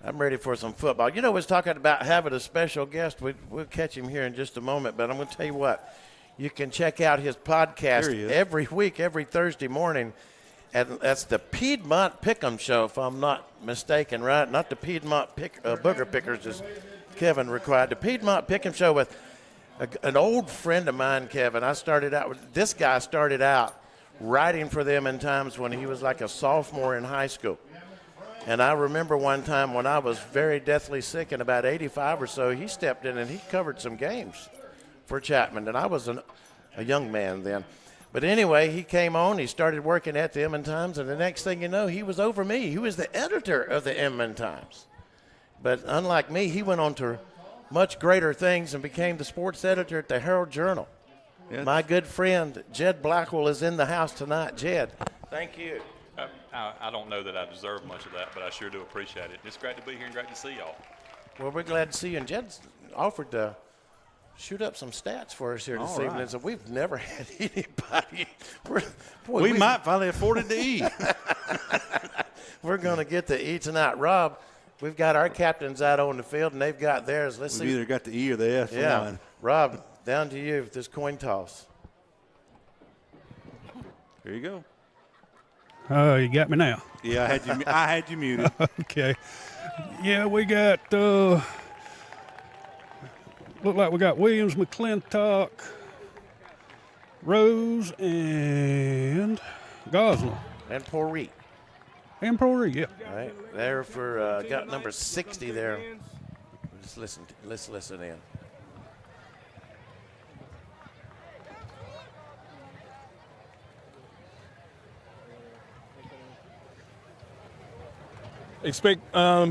I'm ready for some football. You know, we was talking about having a special guest. We'll catch him here in just a moment, but I'm going to tell you what. You can check out his podcast every week, every Thursday morning. And that's the Piedmont Pick'em Show, if I'm not mistaken, right? Not the Piedmont Booger Pickers, as Kevin required. The Piedmont Pick'em Show with an old friend of mine, Kevin. This guy started out writing for them in times when he was like a sophomore in high school. And I remember one time when I was very deathly sick and about 85 or so, he stepped in and he covered some games for Chapman. And I was a young man then. But anyway, he came on, he started working at the Inman Times, and the next thing you know, he was over me. He was the editor of the Inman Times. But unlike me, he went on to much greater things and became the sports editor at the Herald Journal. Yes. My good friend, Jed Blackwell, is in the house tonight. Jed, thank you. I don't know that I deserve much of that, but I sure do appreciate it. It's great to be here and great to see y'all. Well, we're glad to see you. And Jed's offered to shoot up some stats for us here this evening. So we've never had anybody. We might finally afford it to eat. We're going to get to eat tonight. Rob, we've got our captains out on the field, and they've got theirs. Let's see. We've either got the E or the F. Yeah. Line. Rob, down to you with this coin toss. There you go. Oh, you got me now. Yeah, I had you muted. Okay. Yeah, we got look like we got Williams, McClintock, Rose, and Gosling. And Poree. And Prairie, yeah. All right, there for got number 60 there. Just let's listen in. Expect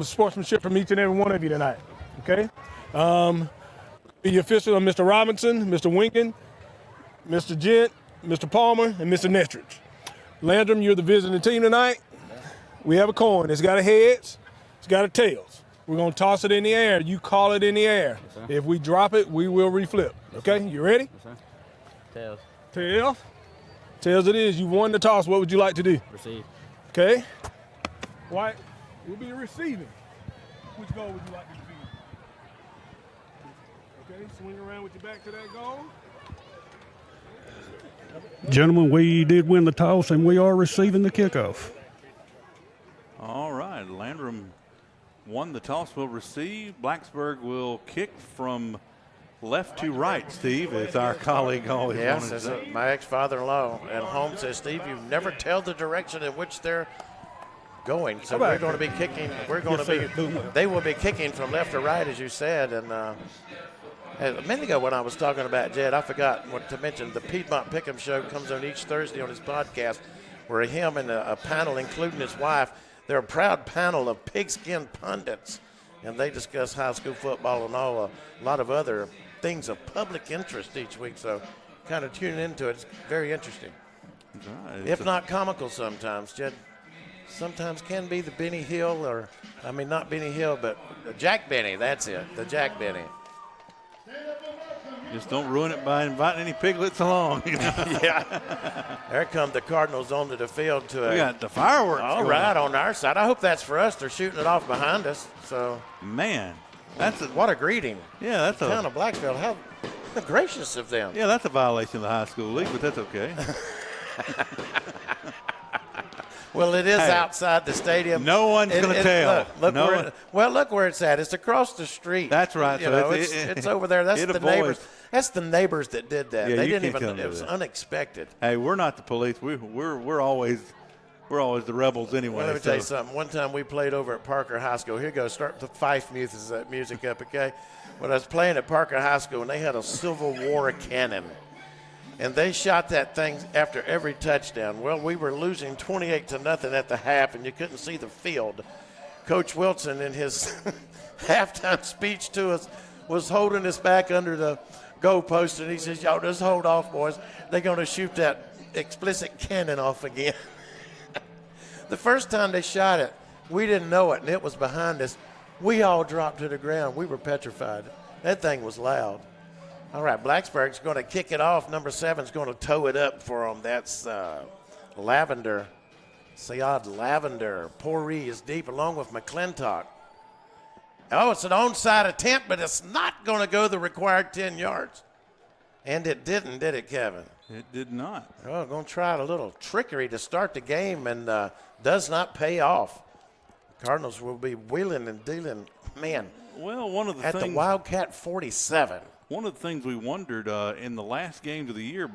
sportsmanship from each and every one of you tonight, okay? The officials are Mr. Robinson, Mr. Winkin, Mr. Gent, Mr. Palmer, and Mr. Nestrich. Landrum, you're the visiting team tonight. We have a coin. It's got a heads, it's got a tails. We're going to toss it in the air. You call it in the air. Yes, if we drop it, we will reflip, okay? You ready? Yes, sir. Tails. Tails. Tails it is. You won the toss. What would you like to do? Receive. Okay. White. You'll be receiving. Which goal would you like to defeat? Okay, swing around with your back to that goal. Gentlemen, we did win the toss, and we are receiving the kickoff. All right, Landrum won the toss, will receive. Blacksburg will kick from left to right, Steve, as our colleague always Yes, wanted to say. my ex-father-in-law at home says, Steve, you never tell the direction in which they're going. So we're going to be kicking. We're going to be. They will be kicking from left to right, as you said. And a minute ago, when I was talking about Jed, I forgot to mention the Piedmont Pick'em Show comes on each Thursday on his podcast, where him and a panel, including his wife, they're a proud panel of pigskin pundits, and they discuss high school football and a lot of other things of public interest each week. So, kind of tuning into it. It's very interesting, if not comical sometimes, Jed. Sometimes can be the Benny Hill, or, I mean, not Benny Hill, but Jack Benny. That's it, the Jack Benny. Just don't ruin it by inviting any piglets along. You know? Yeah. There come the Cardinals onto the field to We got the fireworks. All going right, on. on our side. I hope that's for us. They're shooting it off behind us. So, man, what a greeting. Yeah, that's a town of Blacksburg. How gracious of them. Yeah, that's a violation of the high school league, but that's okay. Well, it is outside the stadium. No one's going to tell. Look where it's at. It's across the street. That's right. You know, it's over there. That's the neighbors. That's the neighbors that did that. Yeah, they you didn't can't even. tell It was that. unexpected. Hey, we're not the police. We're always the rebels anyway. Well, let me tell you something. One time we played over at Parker High School. Here goes. Start the fife music up, okay? When I was playing at Parker High School, and they had a Civil War cannon. And they shot that thing after every touchdown. Well, we were losing 28-0 at the half, and you couldn't see the field. Coach Wilson, in his halftime speech to us, was holding us back under the goalpost, and he says, y'all just hold off, boys. They're going to shoot that explicit cannon off again. The first time they shot it, we didn't know it, and it was behind us. We all dropped to the ground. We were petrified. That thing was loud. All right, Blacksburg's going to kick it off. Number 7's going to tow it up for them. That's Lavender. Sayad Lavender. Pori is deep along with McClintock. Oh, it's an onside attempt, but it's not going to go the required 10 yards. And it didn't, did it, Kevin? It did not. Oh, going to try a little trickery to start the game, and does not pay off. Cardinals will be wheeling and dealing. Man, well, one of the at things, the Wildcat 47. One of the things we wondered in the last games of the year,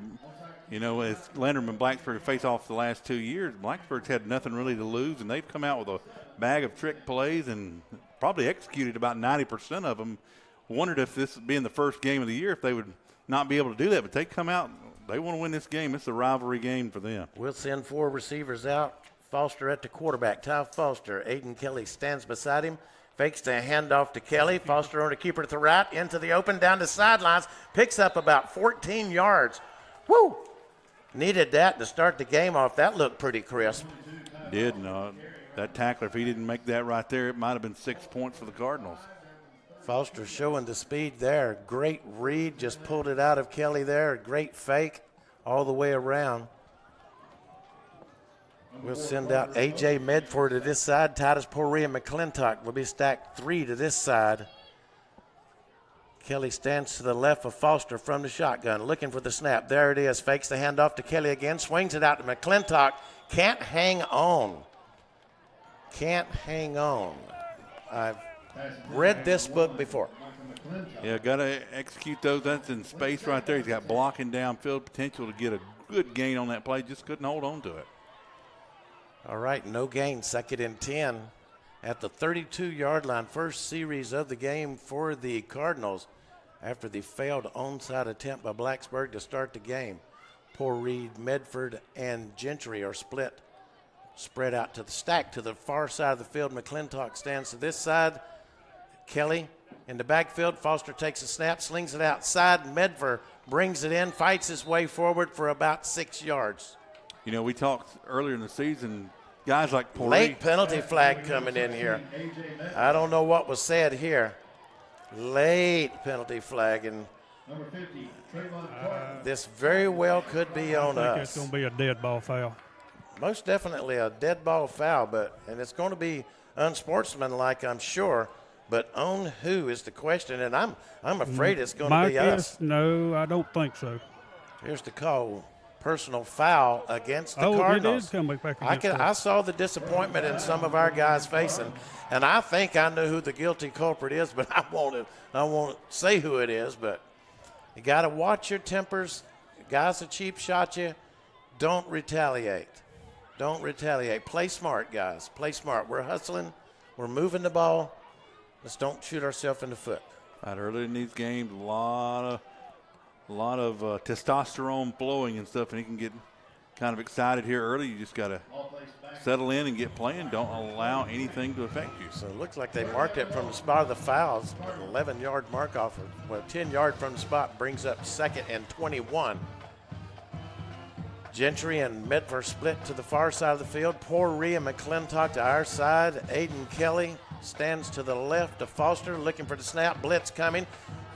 you know, as Landrum and Blacksburg face off the last 2 years, Blacksburg's had nothing really to lose, and they've come out with a bag of trick plays and probably executed about 90% of them. Wondered if this being the first game of the year, if they would not be able to do that, but they come out, they want to win this game. It's a rivalry game for them. We'll send 4 receivers out. Foster at the quarterback. Ty Foster. Aiden Kelly stands beside him. Fakes the handoff to Kelly. Foster on the keeper to the right. Into the open, down the sidelines. Picks up about 14 yards. Woo! Needed that to start the game off. That looked pretty crisp. Did not. That tackler, if he didn't make that right there, it might have been 6 points for the Cardinals. Foster showing the speed there. Great read. Just pulled it out of Kelly there. Great fake all the way around. We'll send out A.J. Medford to this side. Titus Poree and McClintock will be stacked 3 to this side. Kelly stands to the left of Foster from the shotgun, looking for the snap. There it is. Fakes the handoff to Kelly again. Swings it out to McClintock. Can't hang on. Can't hang on. I've read this book before. Yeah, got to execute those. That's in space right there. He's got blocking downfield potential to get a good gain on that play. Just couldn't hold on to it. All right, no gain, 2nd and 10 at the 32-yard line. First series of the game for the Cardinals after the failed onside attempt by Blacksburg to start the game. Poor Reed, Medford, and Gentry are spread out to the stack to the far side of the field. McClintock stands to this side. Kelly in the backfield. Foster takes a snap, slings it outside. Medford brings it in, fights his way forward for about 6 yards. You know, we talked earlier in the season, guys like Poree. Late penalty flag coming in here. I don't know what was said here. Late penalty flag, and this very well could be on I think us. it's going to be a dead ball foul. Most definitely a dead ball foul, and it's going to be unsportsmanlike, I'm sure. But on who is the question, and I'm afraid it's going to be us. No, I don't think so. Here's the call. Personal foul against the It Cardinals. did come back against us. I saw the disappointment in some of our guys facing, and I think I know who the guilty culprit is, but I won't say who it is. But you got to watch your tempers. Guys that cheap shot you, don't retaliate. Don't retaliate. Play smart, guys. Play smart. We're hustling. We're moving the ball. Let's don't shoot ourselves in the foot. Right, earlier in these games, a lot of testosterone flowing and stuff, and he can get kind of excited here early. You just got to settle in and get playing. Don't allow anything to affect you. So it looks like they marked it from the spot of the fouls. 11-yard mark off of, 10-yard from the spot brings up 2nd and 21. Gentry and Medford split to the far side of the field. Poree and McClintock to our side. Aiden Kelly stands to the left of Foster, looking for the snap. Blitz coming.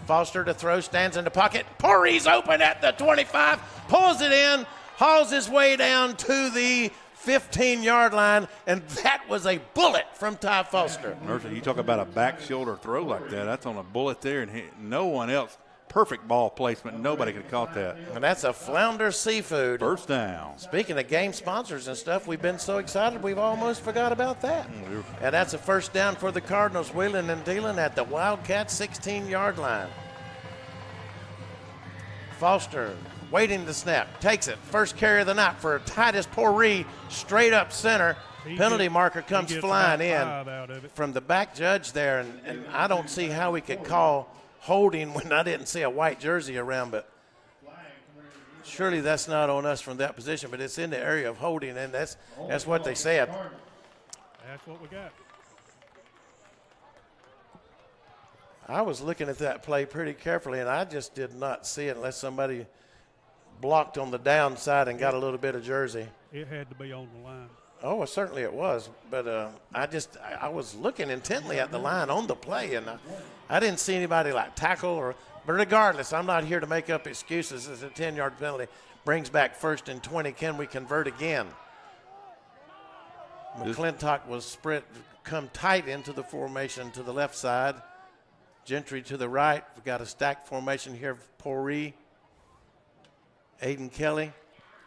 Foster to throw, stands in the pocket. Poree's open at the 25, pulls it in, hauls his way down to the 15-yard line, and that was a bullet from Ty Foster. You talk about a back shoulder throw like that. That's on a bullet there, and no one else. Perfect ball placement. Nobody could have caught that. And that's a Flounder Seafood. First down. Speaking of game sponsors and stuff, we've been so excited we've almost forgot about that. And that's a first down for the Cardinals, wheeling and dealing at the Wildcats 16-yard line. Foster waiting to snap, takes it. First carry of the night for Titus Poree, straight up center. Penalty marker comes flying in from the back judge there, and I don't see how we could call holding when I didn't see a white jersey around, but surely that's not on us from that position, but it's in the area of holding, and that's what they said. That's what we got. I was looking at that play pretty carefully, and I just did not see it unless somebody blocked on the downside and got a little bit of jersey. It had to be on the line. Oh, certainly it was, but I was looking intently at the line on the play, and I didn't see anybody like tackle but regardless, I'm not here to make up excuses. It's a 10-yard penalty. Brings back 1st and 20. Can we convert again? McClintock was come tight into the formation to the left side. Gentry to the right. We've got a stacked formation here. Poree, Aiden Kelly.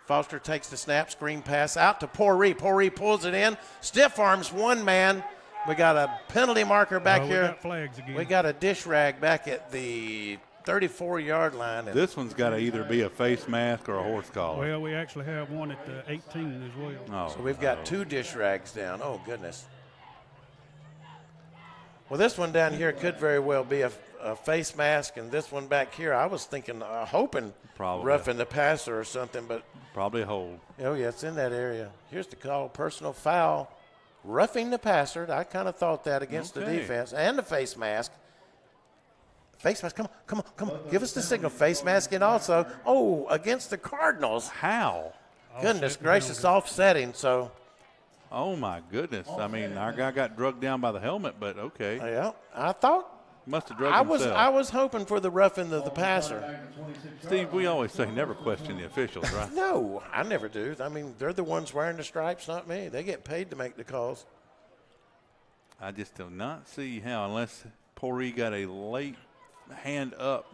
Foster takes the snap, screen pass out to Poree. Poree pulls it in, stiff arms one man. We got a penalty marker back here. We got flags again. We got a dish rag back at the 34-yard line. This one's got to either be a face mask or a horse collar. Well, we actually have one at the 18 as well. So we've got 2 dish rags down. Oh, goodness. Well, this one down here could very well be a face mask, and this one back here, I was thinking, hoping roughing the passer or something, but probably a hold. Oh, yeah, it's in that area. Here's the call, personal foul, roughing the passer. I kind of thought that against the defense, and the face mask. Face mask, come on. Give us the signal. Face mask, and also, against the Cardinals. How? Goodness gracious, offsetting, so. Oh, my goodness. I mean, our guy got drugged down by the helmet, but okay. Yeah, I thought. Must have drugged himself. I was hoping for the roughing of the passer. Steve, we always say never question the officials, right? No, I never do. I mean, they're the ones wearing the stripes, not me. They get paid to make the calls. I just do not see how, unless Poree got a late hand up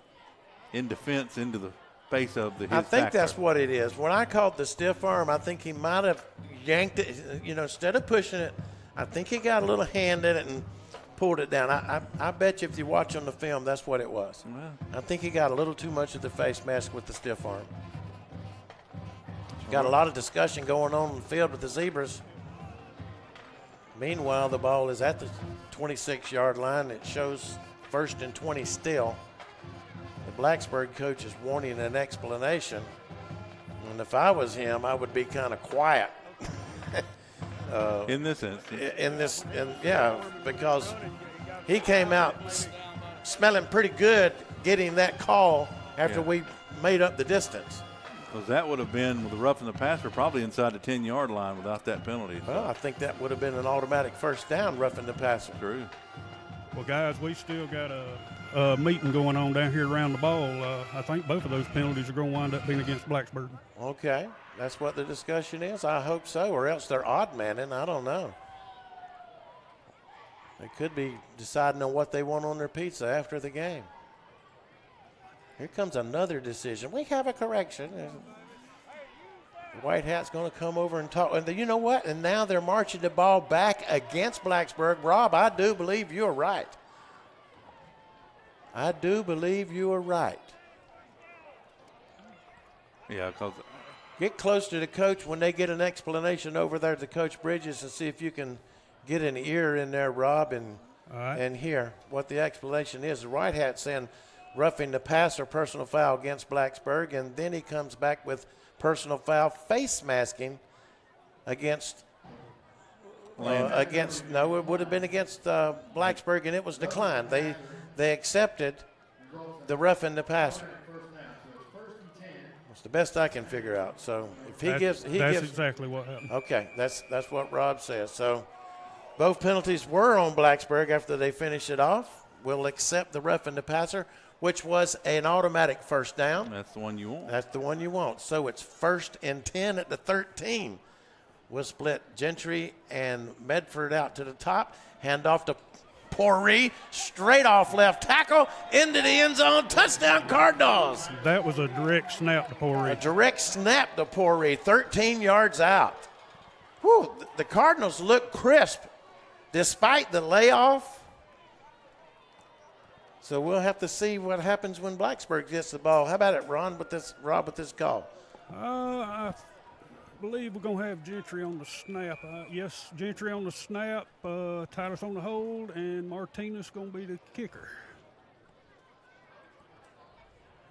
in defense into the face of his I think backer. that's what it is. When I called the stiff arm, I think he might have yanked it. Instead of pushing it, I think he got a little hand in it and pulled it down. I bet you if you watch on the film, that's what it was. Well, I think he got a little too much of the face mask with the stiff arm. Got a lot of discussion going on in the field with the Zebras. Meanwhile, the ball is at the 26-yard line. It shows 1st and 20 still. The Blacksburg coach is wanting an explanation. And if I was him, I would be kind of quiet. In this instance. Because he came out smelling pretty good getting that call after we made up the distance. Because that would have been, with the roughing the passer, probably inside the 10-yard line without that penalty. Well, I think that would have been an automatic first down, roughing the passer. True. Well, guys, we still got a meeting going on down here around the ball. I think both of those penalties are going to wind up being against Blacksburg. Okay, that's what the discussion is. I hope so, or else they're odd manning. I don't know. They could be deciding on what they want on their pizza after the game. Here comes another decision. We have a correction. The White Hat's going to come over and talk. And you know what? And now they're marching the ball back against Blacksburg. Rob, I do believe you're right. I do believe you are right. Yeah, because get close to the coach when they get an explanation over there to Coach Bridges and see if you can get an ear in there, Rob, and hear what the explanation is. The White Hat saying roughing the passer, personal foul against Blacksburg, and then he comes back with personal foul, face masking against it would have been against Blacksburg, and it was declined. They accepted the roughing the passer. It's the best I can figure out. So if he gives exactly what happened. Okay, that's what Rob says. So both penalties were on Blacksburg after they finished it off. We'll accept the roughing the passer, which was an automatic first down. That's the one you want. That's the one you want. So it's 1st and 10 at the 13. We'll split Gentry and Medford out to the top. Hand off to Poree, straight off left tackle into the end zone. Touchdown, Cardinals. That was a direct snap to Poree. A direct snap to Poree, 13 yards out. Whew, the Cardinals look crisp despite the layoff. So we'll have to see what happens when Blacksburg gets the ball. How about it, Rob, with this call? I believe we're going to have Gentry on the snap. Yes, Gentry on the snap, Tyler's on the hold, and Martinez going to be the kicker.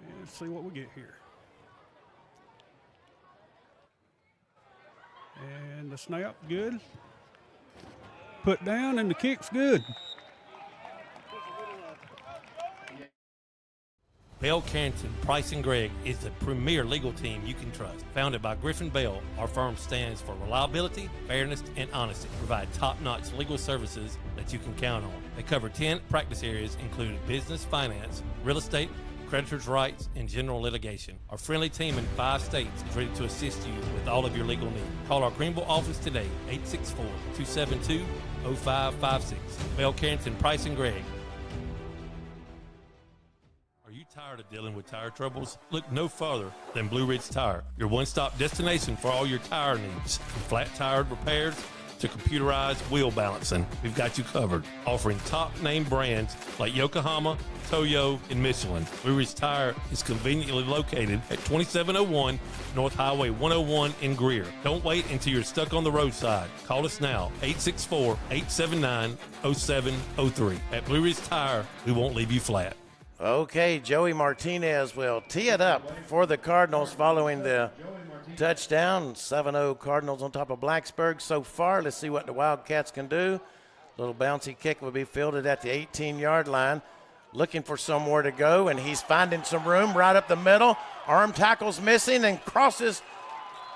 And let's see what we get here. And the snap, good. Put down, and the kick's good. Bell Carrington, Price & Gregg is the premier legal team you can trust. Founded by Griffin Bell, our firm stands for reliability, fairness, and honesty. Provide top-notch legal services that you can count on. They cover 10 practice areas, including business, finance, real estate, creditors' rights, and general litigation. Our friendly team in 5 states is ready to assist you with all of your legal needs. Call our Greenville office today, 864-272-0556. Bell Carrington, Price & Gregg. Tired of dealing with tire troubles? Look no further than Blue Ridge Tire, your one-stop destination for all your tire needs. From flat tire repairs to computerized wheel balancing, we've got you covered. Offering top-name brands like Yokohama, Toyo, and Michelin. Blue Ridge Tire is conveniently located at 2701 North Highway 101 in Greer. Don't wait until you're stuck on the roadside. Call us now, 864-879-0703. At Blue Ridge Tire, we won't leave you flat. Okay, Joey Martinez will tee it up for the Cardinals following the touchdown. 7-0 Cardinals on top of Blacksburg so far. Let's see what the Wildcats can do. Little bouncy kick will be fielded at the 18-yard line. Looking for somewhere to go, and he's finding some room right up the middle. Arm tackle's missing and crosses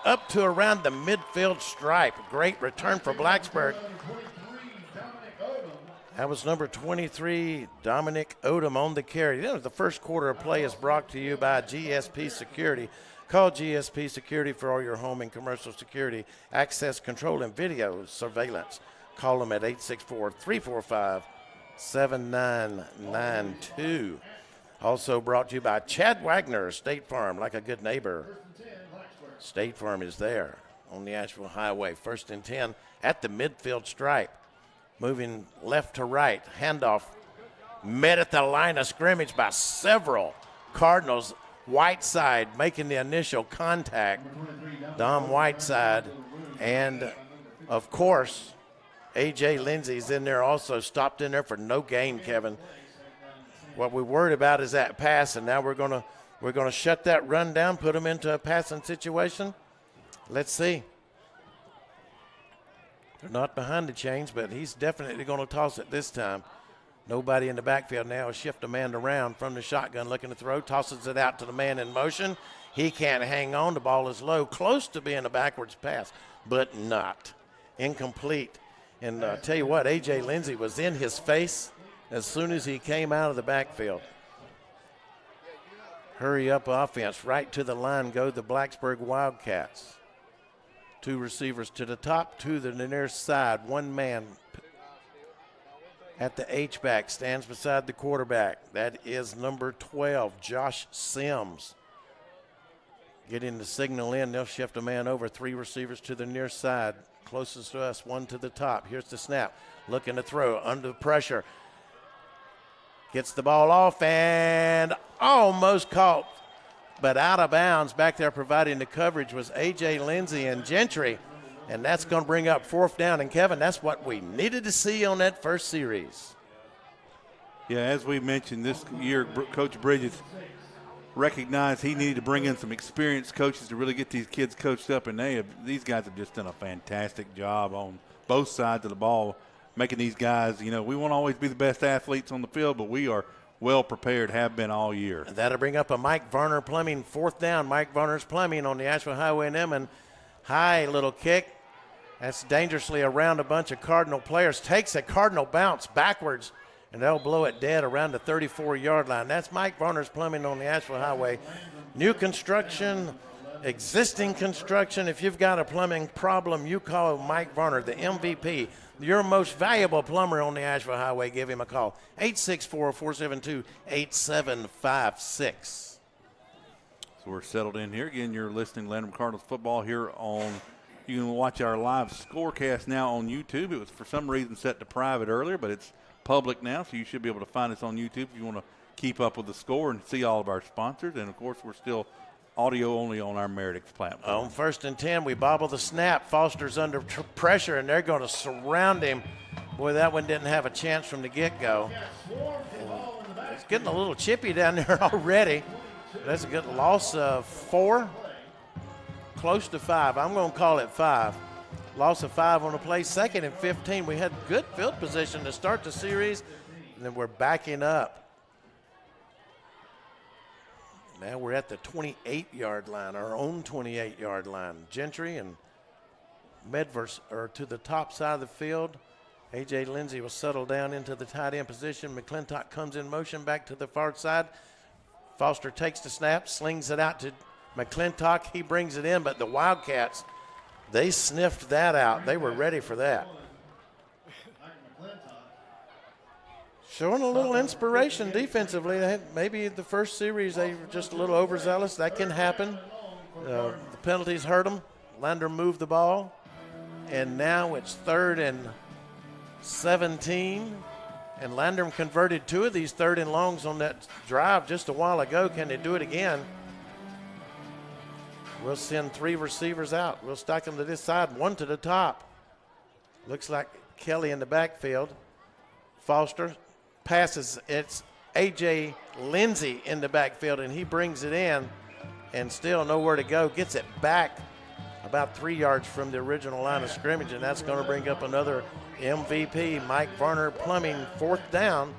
up to around the midfield stripe. Great return for Blacksburg. That was number 23, Dominic Odom on the carry. The first quarter of play is brought to you by GSP Security. Call GSP Security for all your home and commercial security, access control, and video surveillance. Call them at 864-345-7992. Also brought to you by Chad Wagner, State Farm, like a good neighbor. State Farm is there on the Asheville Highway. 1st and 10 at the midfield stripe. Moving left to right, handoff met at the line of scrimmage by several Cardinals. Whiteside making the initial contact. Dom Whiteside, and of course, A.J. Lindsey's in there also, stopped in there for no gain, Kevin. What we're worried about is that pass, and now we're gonna shut that run down, put him into a passing situation. Let's see. They're not behind the chains, but he's definitely going to toss it this time. Nobody in the backfield now. Shift a man around from the shotgun looking to throw. Tosses it out to the man in motion. He can't hang on. The ball is low. Close to being a backwards pass, but not. Incomplete. And tell you what, A.J. Lindsey was in his face as soon as he came out of the backfield. Hurry up offense. Right to the line go the Blacksburg Wildcats. 2 receivers to the top, 2 to the near side. 1 man at the H-back stands beside the quarterback. That is number 12, Josh Sims. Getting the signal in, they'll shift a man over. 3 receivers to the near side. Closest to us, 1 to the top. Here's the snap. Looking to throw under pressure. Gets the ball off and almost caught, but out of bounds. Back there providing the coverage was A.J. Lindsey and Gentry, and that's going to bring up 4th down. And, Kevin, that's what we needed to see on that first series. Yeah, as we mentioned, this year Coach Bridges recognized he needed to bring in some experienced coaches to really get these kids coached up, and these guys have just done a fantastic job on both sides of the ball, making these guys, we won't always be the best athletes on the field, but we are well prepared, have been all year. And that'll bring up a Mike Varner Plumbing 4th down. Mike Varner's Plumbing on the Asheville Highway and Emmons. High little kick. That's dangerously around a bunch of Cardinal players. Takes a Cardinal bounce backwards, and they'll blow it dead around the 34-yard line. That's Mike Varner's Plumbing on the Asheville Highway. New construction, existing construction. If you've got a plumbing problem, you call Mike Varner, the MVP. Your most valuable plumber on the Asheville Highway. Give him a call. 864-472-8756. So we're settled in here. Again, you're listening to Landrum Cardinals football here on – you can watch our live scorecast now on YouTube. It was for some reason set to private earlier, but it's public now, so you should be able to find us on YouTube if you want to keep up with the score and see all of our sponsors. And, of course, we're still – audio only on our Meritix platform. On 1st and 10, we bobble the snap. Foster's under pressure, and they're going to surround him. Boy, that one didn't have a chance from the get-go. It's getting a little chippy down there already. That's a good loss of 4, close to 5. I'm going to call it 5. Loss of 5 on the play. 2nd and 15. We had good field position to start the series, and then we're backing up. Now we're at the 28-yard line, our own 28-yard line. Gentry and Medvers are to the top side of the field. A.J. Lindsey will settle down into the tight end position. McClintock comes in motion back to the far side. Foster takes the snap, slings it out to McClintock. He brings it in, but the Wildcats, they sniffed that out. They were ready for that. Showing a little inspiration defensively. Maybe the first series they were just a little overzealous. That can happen. The penalties hurt them. Landrum moved the ball. And now it's 3rd and 17. And Landrum converted 2 of these 3rd and longs on that drive just a while ago. Can they do it again? We'll send 3 receivers out. We'll stack them to this side, 1 to the top. Looks like Kelly in the backfield. Foster passes. It's A.J. Lindsey in the backfield, and he brings it in and still nowhere to go. Gets it back about 3 yards from the original line of scrimmage, and that's going to bring up another MVP, Mike Varner Plumbing, 4th down.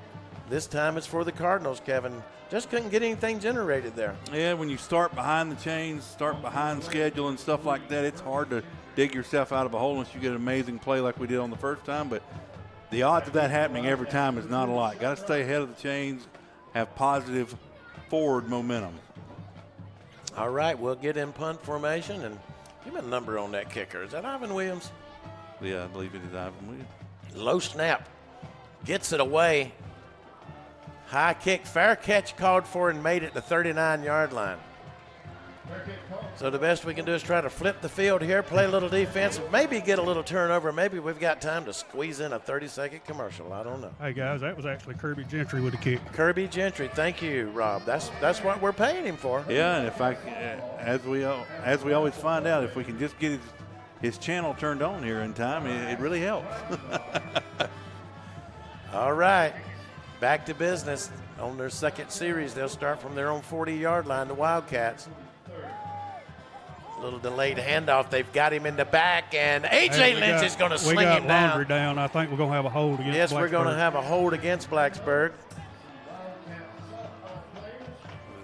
This time it's for the Cardinals, Kevin. Just couldn't get anything generated there. Yeah, when you start behind the chains, start behind schedule and stuff like that, it's hard to dig yourself out of a hole unless you get an amazing play like we did on the first time, but the odds of that happening every time is not a lot. Got to stay ahead of the chains, have positive forward momentum. All right, we'll get in punt formation and give me a number on that kicker. Is that Ivan Williams? Yeah, I believe it is Ivan Williams. Low snap. Gets it away. High kick. Fair catch called for and made it to the 39-yard line. So the best we can do is try to flip the field here, play a little defense, maybe get a little turnover. Maybe we've got time to squeeze in a 30-second commercial. I don't know. Hey, guys, that was actually Kirby Gentry with a kick. Kirby Gentry. Thank you, Rob. That's what we're paying him for. Yeah, and if as we always find out, if we can just get his channel turned on here in time, it really helps. All right, back to business. On their second series, they'll start from their own 40-yard line, the Wildcats. A little delayed handoff. They've got him in the back, and A.J. Lynch is going to sling him down. We got Laundry down. I think we're going to have a hold against Blacksburg. Yes, we're going to have a hold against Blacksburg.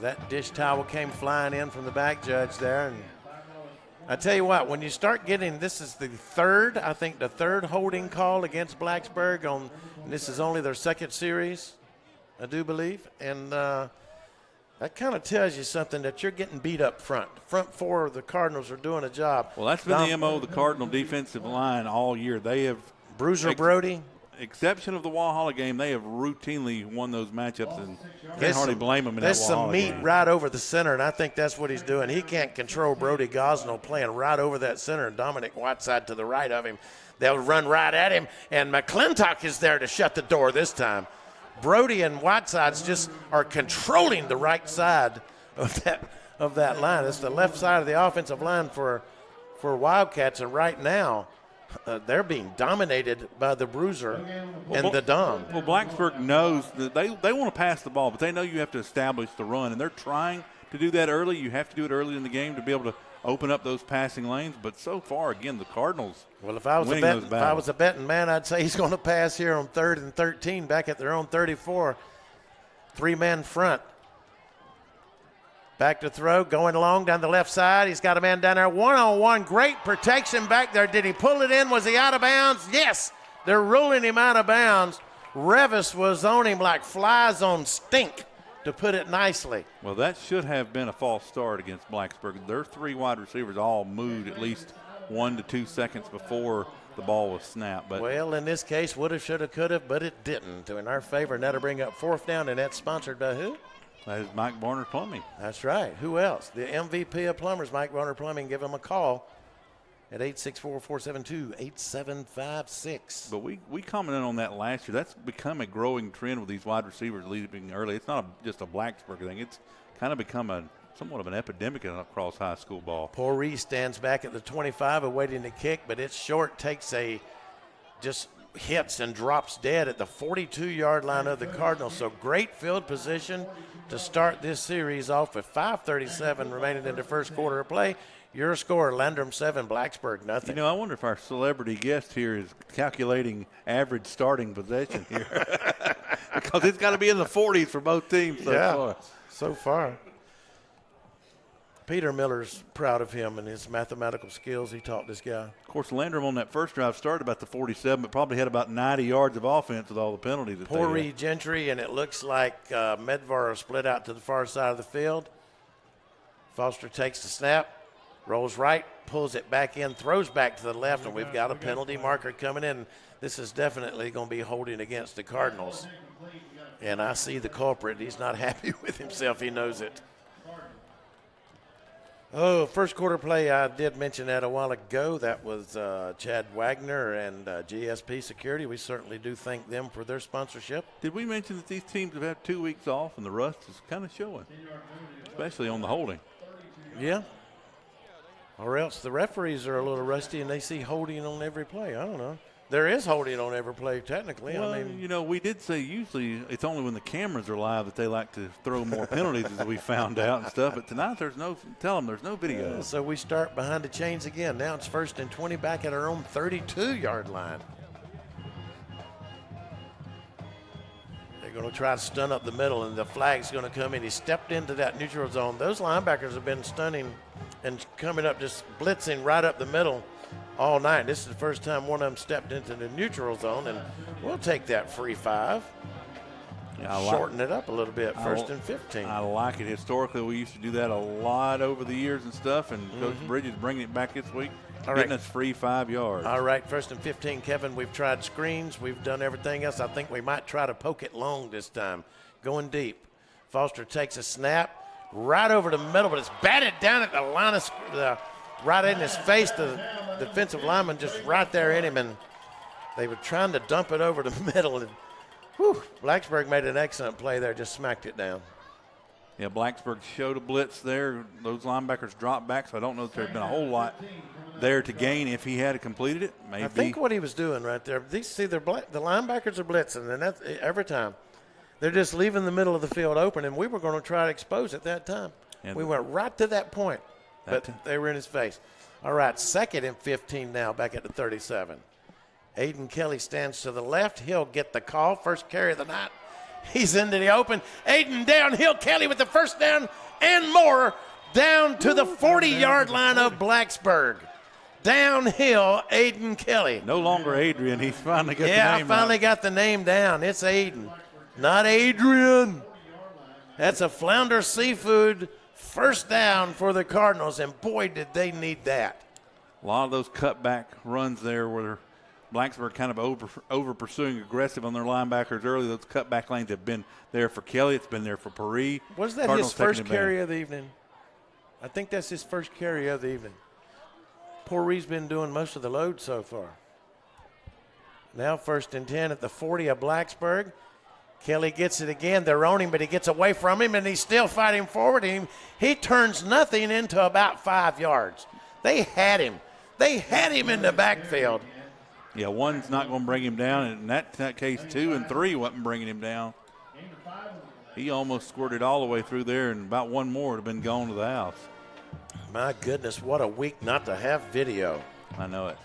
That dish towel came flying in from the back judge there. And I tell you what, when you start getting, this is the third holding call against Blacksburg. This is only their second series, I do believe. And that kind of tells you something, that you're getting beat up front. Front four of the Cardinals are doing a job. Well, that's been the MO of the Cardinal defensive line all year. They have Bruiser Brody. Exception of the Walhalla game, they have routinely won those matchups, and can't hardly blame them in that There's some Walhalla meat game. right over the center, and I think that's what he's doing. He can't control Brody Gosnell playing right over that center, and Dominic Whiteside to the right of him. They'll run right at him, and McClintock is there to shut the door this time. Brody and Whitesides just are controlling the right side of that line. It's the left side of the offensive line for Wildcats, and right now they're being dominated by the Bruiser and the Dom. Well, Blacksburg knows that they want to pass the ball, but they know you have to establish the run, and they're trying to do that early. You have to do it early in the game to be able to open up those passing lanes. But so far, again, the Cardinals. Well, if I was a betting man, I'd say he's going to pass here on 3rd and 13 back at their own 34. 3-man front. Back to throw, going along down the left side. He's got a man down there, one-on-one. Great protection back there. Did he pull it in? Was he out of bounds? Yes, they're ruling him out of bounds. Revis was on him like flies on stink, to put it nicely. Well, that should have been a false start against Blacksburg. Their 3 wide receivers all moved at least 1 to 2 seconds before the ball was snapped. But well, in this case, would have, should have, could have, but it didn't. In our favor, and that'll bring up 4th down, and that's sponsored by who? That is Mike Barner Plumbing. That's right. Who else? The MVP of plumbers, Mike Barner Plumbing. Give him a call at 864-472-8756. But we commented on that last year. That's become a growing trend with these wide receivers leaving early. It's not just a Blacksburg thing. It's kind of become somewhat of an epidemic across high school ball. Pouree stands back at the 25 awaiting the kick, but it's short, just hits and drops dead at the 42-yard line of the Cardinals. So great field position to start this series off with 5:37 remaining in the first quarter of play. Your score, Landrum 7, Blacksburg nothing. I wonder if our celebrity guest here is calculating average starting possession here. Because it's got to be in the 40s for both teams so far. Peter Miller's proud of him and his mathematical skills he taught this guy. Of course, Landrum on that first drive started about the 47, but probably had about 90 yards of offense with all the penalties that Pouree, Gentry, and it looks like Medvar are split out to the far side of the field. Foster takes the snap, rolls right, pulls it back in, throws back to the left, and we've got a penalty marker coming in. This is definitely going to be holding against the Cardinals. And I see the culprit. He's not happy with himself. He knows it. Oh, first quarter play, I did mention that a while ago. That was Chad Wagner and GSP Security. We certainly do thank them for their sponsorship. Did we mention that these teams have had 2 weeks off and the rust is kind of showing, especially on the holding? Yeah. Or else the referees are a little rusty and they see holding on every play. I don't know. There is holding on every play, technically. Well, I mean, we did say usually it's only when the cameras are live that they like to throw more penalties, as we found out and stuff. But tonight there's no video. So we start behind the chains again. Now it's 1st and 20 back at our own 32-yard line. They're going to try to stun up the middle, and the flag's going to come in. He stepped into that neutral zone. Those linebackers have been stunning and coming up, just blitzing right up the middle all night. This is the first time one of them stepped into the neutral zone, and we'll take that free 5. Shorten it up a little bit, 1st and 15. I like it. Historically, we used to do that a lot over the years and stuff, and Coach Bridges bringing it back this week, getting us free 5 yards. All right, 1st and 15, Kevin. We've tried screens. We've done everything else. I think we might try to poke it long this time, going deep. Foster takes a snap right over the middle, but it's batted down at the line of right in his face. The defensive lineman just right there in him, and they were trying to dump it over the middle. And Blacksburg made an excellent play there, just smacked it down. Yeah, Blacksburg showed a blitz there. Those linebackers dropped back, so I don't know if there's been a whole lot there to gain if he had completed it. Maybe. I think what he was doing right there, the linebackers are blitzing, and that's every time. They're just leaving the middle of the field open, and we were going to try to expose at that time. And we went right to that point, but they were in his face. All right, 2nd and 15 now, back at the 37. Aiden Kelly stands to the left. He'll get the call. First carry of the night. He's into the open. Aiden downhill. Kelly with the first down and more down to the 40-yard line of Blacksburg. Downhill, Aiden Kelly. No longer Adrian. He's finally got the name Yeah, I finally got the name down. It's Aiden, not Adrian. That's a Flounder Seafood first down for the Cardinals, and boy, did they need that. A lot of those cutback runs there where Blacksburg kind of over pursuing aggressive on their linebackers early. Those cutback lanes have been there for Kelly. It's been there for Paris. Was that his first carry of the evening? I think that's his first carry of the evening. Paris been doing most of the load so far. Now 1st and 10 at the 40 of Blacksburg. Kelly gets it again. They're on him, but he gets away from him, and he's still fighting forward. He turns nothing into about 5 yards. They had him. They had him in the backfield. Yeah, one's not going to bring him down. And in that case, 2 and 3 wasn't bringing him down. He almost squirted all the way through there, and about one more would have been gone to the house. My goodness, what a week not to have video. I know it.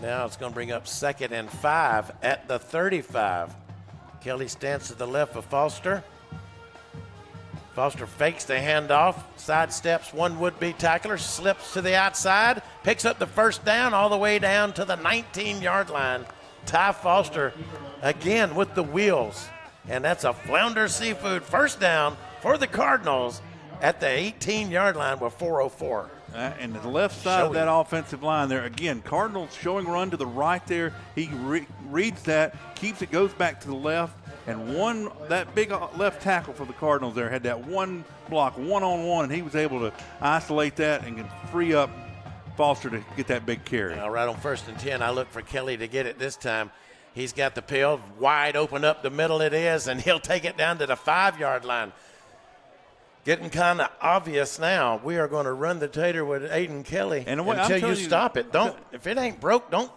Now it's going to bring up 2nd and 5 at the 35. Kelly stands to the left of Foster. Foster fakes the handoff, sidesteps one would-be tackler, slips to the outside, picks up the first down all the way down to the 19-yard line. Ty Foster again with the wheels, and that's a Flounder Seafood first down for the Cardinals at the 18-yard line with 4:04. And the left side of that offensive line there, again, Cardinals showing run to the right there. He reads that, keeps it, goes back to the left, and that big left tackle for the Cardinals there had that one block, one-on-one, and he was able to isolate that and can free up Foster to get that big carry. All right, on 1st and 10, I look for Kelly to get it this time. He's got the peel, wide open up the middle it is, and he'll take it down to the 5-yard line. Getting kind of obvious now. We are going to run the tater with Aiden Kelly until you stop it. Don't, if it ain't broke, don't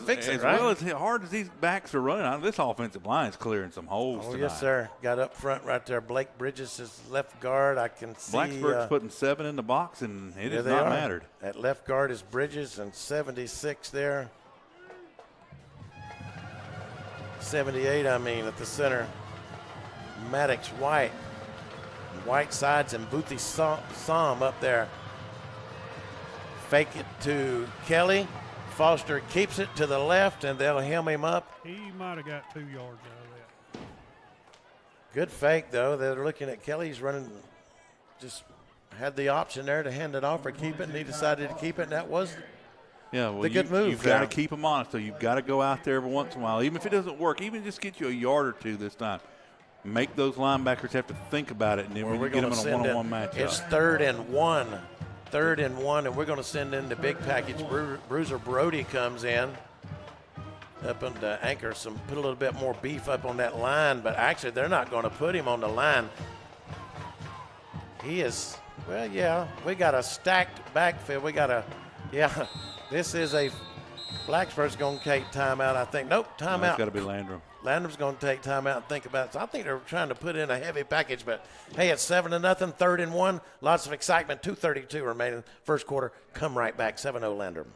fix it, right? Well, as hard as these backs are running, this offensive line is clearing some holes tonight. Yes, sir. Got up front right there. Blake Bridges is left guard. I can see. Blacksburg's putting 7 in the box, and it has not mattered. At left guard is Bridges, and 76 there. 78, at the center. Maddox White. Whitesides and Boothie Som up there. Fake it to Kelly. Foster keeps it to the left, and they'll hem him up. He might have got 2 yards out of that. Good fake, though. They're looking at Kelly. He's running, just had the option there to hand it off or keep it, and he decided to keep it, and that was the good move. You've got to keep them honest, so you've got to go out there every once in a while. Even if it doesn't work, even just get you a yard or two this time. Make those linebackers have to think about it, and then we're going to get them in a one-on-one matchup. It's 3rd and 1. 3rd and 1, and we're going to send in the big package. Bruiser Brody comes in up on the anchor, put a little bit more beef up on that line, but actually they're not going to put him on the line. He is, well, yeah, we got a stacked backfield. This is a Blacksburg's going to take timeout, I think. Nope, timeout. No, it's got to be Landrum. Landrum's going to take timeout and think about it. So I think they're trying to put in a heavy package, but hey, it's 7-0, 3rd and 1. Lots of excitement. 2:32 remaining first quarter. Come right back. 7-0 Landrum.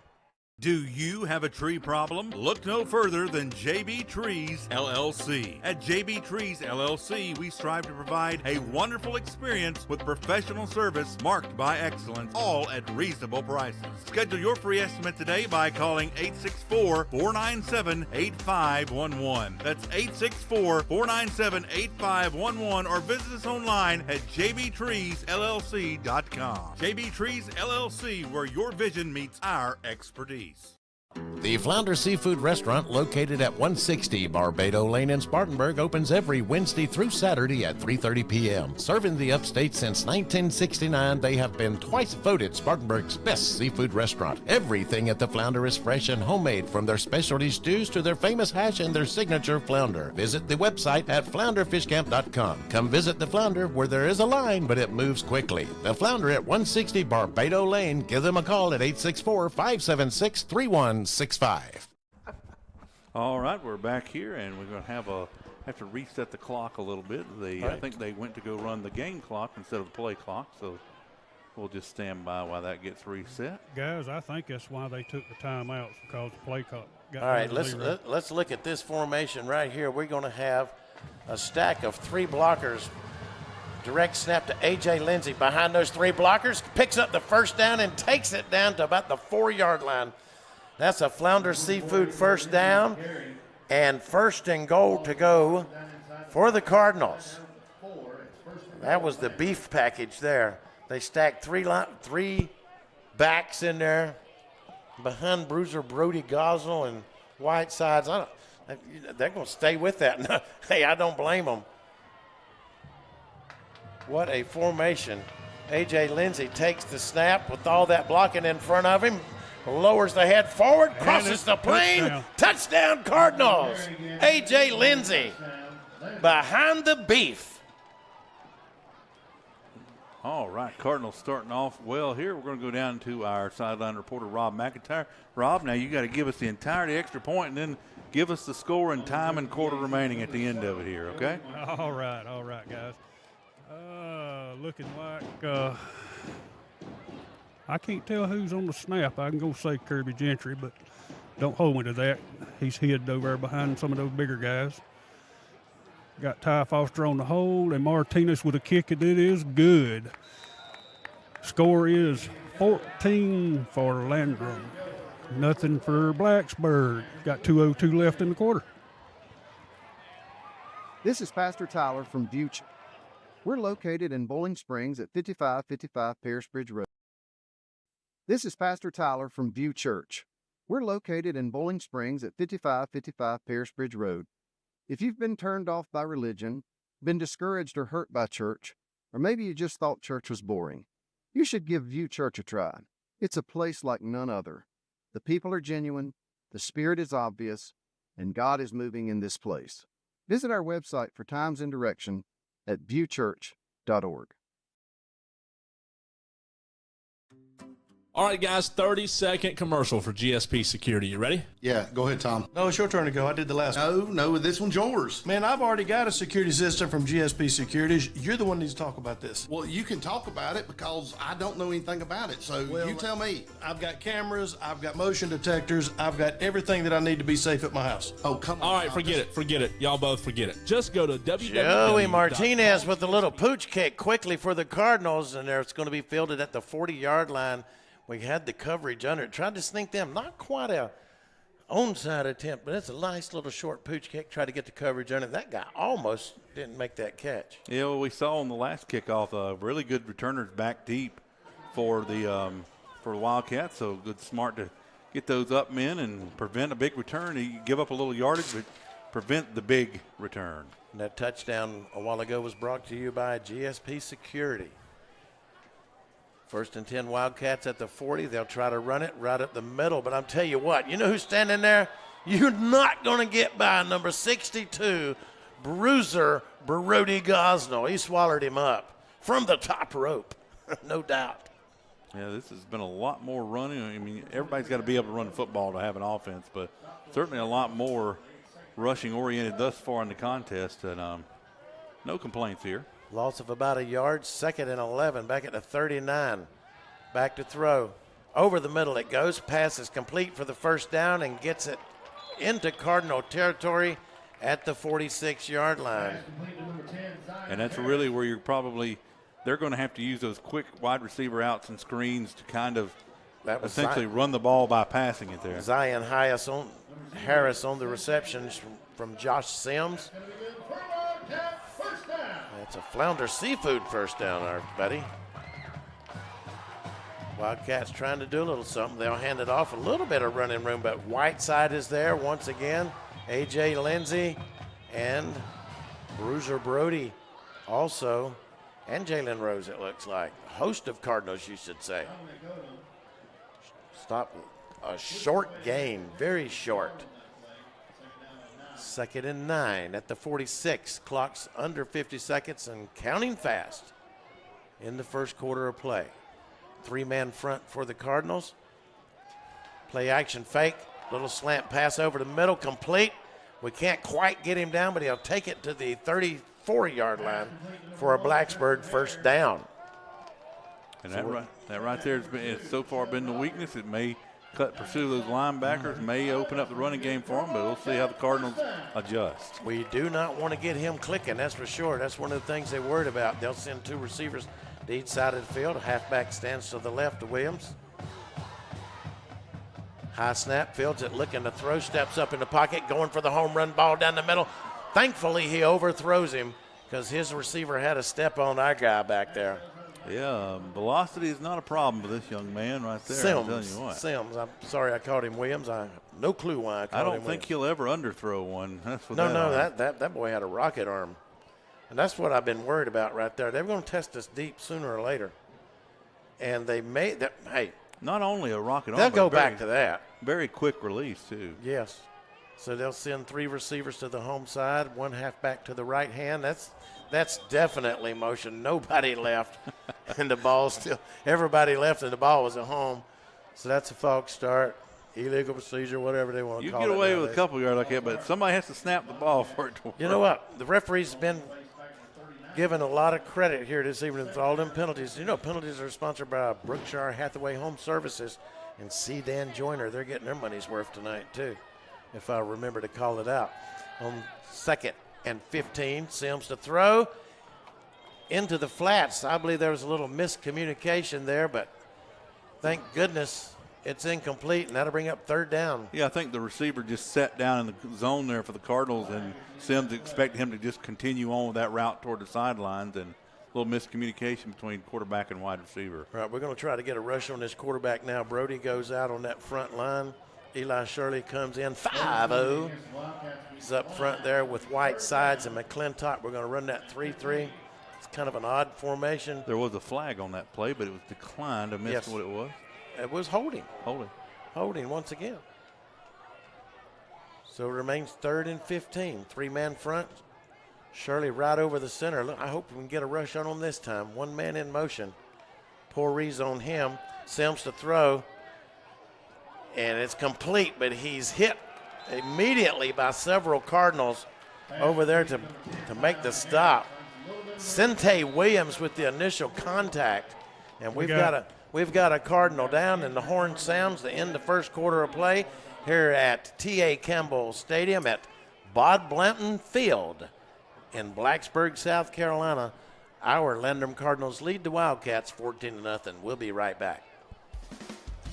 Do you have a tree problem? Look no further than JB Trees LLC. At JB Trees LLC, we strive to provide a wonderful experience with professional service marked by excellence, all at reasonable prices. Schedule your free estimate today by calling 864-497-8511. That's 864-497-8511, or visit us online at jbtreesllc.com. JB Trees LLC, where your vision meets our expertise. The Flounder Seafood Restaurant, located at 160 Barbado Lane in Spartanburg, opens every Wednesday through Saturday at 3:30 p.m. Serving the Upstate since 1969, they have been twice voted Spartanburg's best seafood restaurant. Everything at the Flounder is fresh and homemade, from their specialty stews to their famous hash and their signature flounder. Visit the website at flounderfishcamp.com. Come visit the Flounder, where there is a line, but it moves quickly. The Flounder at 160 Barbado Lane. Give them a call at 864-576-3165. All right, we're back here, and we're going to have to reset the clock a little bit. I think they went to go run the game clock instead of the play clock, so we'll just stand by while that gets reset. Guys, I think that's why they took the timeouts, because the play clock got all right, let's look at this formation right here. We're going to have a stack of 3 blockers. Direct snap to A.J. Lindsey behind those 3 blockers, picks up the first down and takes it down to about the 4-yard line. That's a Flounder Seafood first down, and 1st and goal to go for the Cardinals. That was the beef package there. They stacked 3 backs in there behind Bruiser, Brody Gosnell, and Whitesides. They're going to stay with that. Hey, I don't blame them. What a formation. A.J. Lindsey takes the snap with all that blocking in front of him. Lowers the head forward, crosses the plane. Touchdown Cardinals. A.J. Lindsey behind the beef. All right, Cardinals starting off well here. We're going to go down to our sideline reporter, Rob McIntyre. Rob, now you got to give us the entirety extra point and then give us the score and time and quarter remaining at the end of it here, okay? All right, guys. Looking like I can't tell who's on the snap. I can go say Kirby Gentry, but don't hold me to that. He's hid over there behind some of those bigger guys. Got Ty Foster on the hold, and Martinez with a kick, and it is good. Score is 14 for Landrum. Nothing for Blacksburg. Got 2:02 left in the quarter. This is Pastor Tyler from Butte. We're located in Bowling Springs at 5555 Pierce Bridge Road. This is Pastor Tyler from View Church. We're located in Bowling Springs at 5555 Pierce Bridge Road. If you've been turned off by religion, been discouraged or hurt by church, or maybe you just thought church was boring, you should give View Church a try. It's a place like none other. The people are genuine, the Spirit is obvious, and God is moving in this place. Visit our website for times and direction at viewchurch.org. All right, guys, 30-second commercial for GSP Security. You ready? Yeah, go ahead, Tom. No, it's your turn to go. I did the last one. No, this one's yours. Man, I've already got a security system from GSP Securities. You're the one who needs to talk about this. Well, you can talk about it because I don't know anything about it, so you tell me. I've got cameras, I've got motion detectors, I've got everything that I need to be safe at my house. Oh, come on. All right, forget it. Y'all both forget it. Just go to Joey Martinez with a little pooch kick quickly for the Cardinals, and it's going to be fielded at the 40-yard line. We had the coverage under it. Tried to sneak them. Not quite a onside attempt, but it's a nice little short pooch kick. Tried to get the coverage under it. That guy almost didn't make that catch. Yeah, well, we saw on the last kickoff really good returners back deep for the Wildcats. So good, smart to get those up men and prevent a big return. You give up a little yardage, but prevent the big return. And that touchdown a while ago was brought to you by GSP Security. 1st and 10 Wildcats at the 40. They'll try to run it right up the middle. But I'm tell you what, you know who's standing there? You're not going to get by number 62, Bruiser Brody Gosnell. He swallowed him up from the top rope, no doubt. Yeah, this has been a lot more running. I mean, everybody's got to be able to run football to have an offense, but certainly a lot more rushing oriented thus far in the contest. And no complaints here. Loss of about a yard, 2nd and 11, back at the 39. Back to throw. Over the middle it goes. Pass is complete for the first down and gets it into Cardinal territory at the 46-yard line. And that's really where they're going to have to use those quick wide receiver outs and screens to kind of essentially run the ball by passing it there. Zion Harris on the receptions from Josh Sims. It's a Flounder Seafood first down, everybody. Wildcats trying to do a little something. They'll hand it off, a little bit of running room, but Whiteside is there once again. A.J. Lindsey and Bruiser Brody also, and Jalen Rose, it looks like. A host of Cardinals, you should say. Stop. A short game, very short. 2nd and 9 at the 46. Clock's under 50 seconds and counting fast in the first quarter of play. 3-man front for the Cardinals. Play action fake. Little slant pass over the middle, complete. We can't quite get him down, but he'll take it to the 34-yard line for a Blacksburg first down. And that right there has so far been the weakness. It may pursue those linebackers, may open up the running game for them, but we'll see how the Cardinals adjust. We do not want to get him clicking, that's for sure. That's one of the things they're worried about. They'll send 2 receivers to each side of the field. A halfback stands to the left of Williams. High snap, fields it, looking to throw, steps up in the pocket, going for the home run, ball down the middle. Thankfully, he overthrows him because his receiver had a step on our guy back there. Yeah, velocity is not a problem for this young man right there. I'm telling you what. Sims, I'm sorry I called him Williams. I no clue why I called him I don't think he'll ever underthrow one. That's what that boy had a rocket arm. And that's what I've been worried about right there. They're going to test us deep sooner or later. And they made that, hey. Not only a rocket arm, they'll go back to that. Very quick release, too. Yes. So they'll send 3 receivers to the home side, 1 halfback to the right hand. That's definitely motion. Nobody left, and the ball still. Everybody left, and the ball was at home. So that's a false start, illegal procedure, whatever they want to call it. You get away nowadays. with a couple yards like that, but somebody has to snap the ball for it to work. You know what? The referee's been given a lot of credit here this evening with all them penalties. You know, penalties are sponsored by Brookshire Hathaway Home Services and C. Dan Joyner. They're getting their money's worth tonight, too, if I remember to call it out. On 2nd and 15, Sims to throw into the flats. I believe there was a little miscommunication there, but thank goodness it's incomplete, and that'll bring up 3rd down. Yeah, I think the receiver just sat down in the zone there for the Cardinals, and Sims expected him to just continue on with that route toward the sidelines, and a little miscommunication between quarterback and wide receiver. All right, we're going to try to get a rush on this quarterback now. Brody goes out on that front line. Eli Shirley comes in 5-0. He's up front there with Whitesides and McClintock. We're going to run that 3-3. It's kind of an odd formation. There was a flag on that play, but it was declined. I missed what it was. It was holding. Holding once again. So it remains 3rd and 15. 3-man front. Shirley right over the center. Look, I hope we can get a rush on him this time. 1 man in motion. Poiri's on him. Sims to throw. And it's complete, but he's hit immediately by several Cardinals over there to make the stop. Sente Williams with the initial contact. And we've got a Cardinal down, and the horn sounds to end the first quarter of play here at T.A. Campbell Stadium at Bod Blanton Field in Blacksburg, South Carolina. Our Landrum Cardinals lead the Wildcats 14-0. We'll be right back.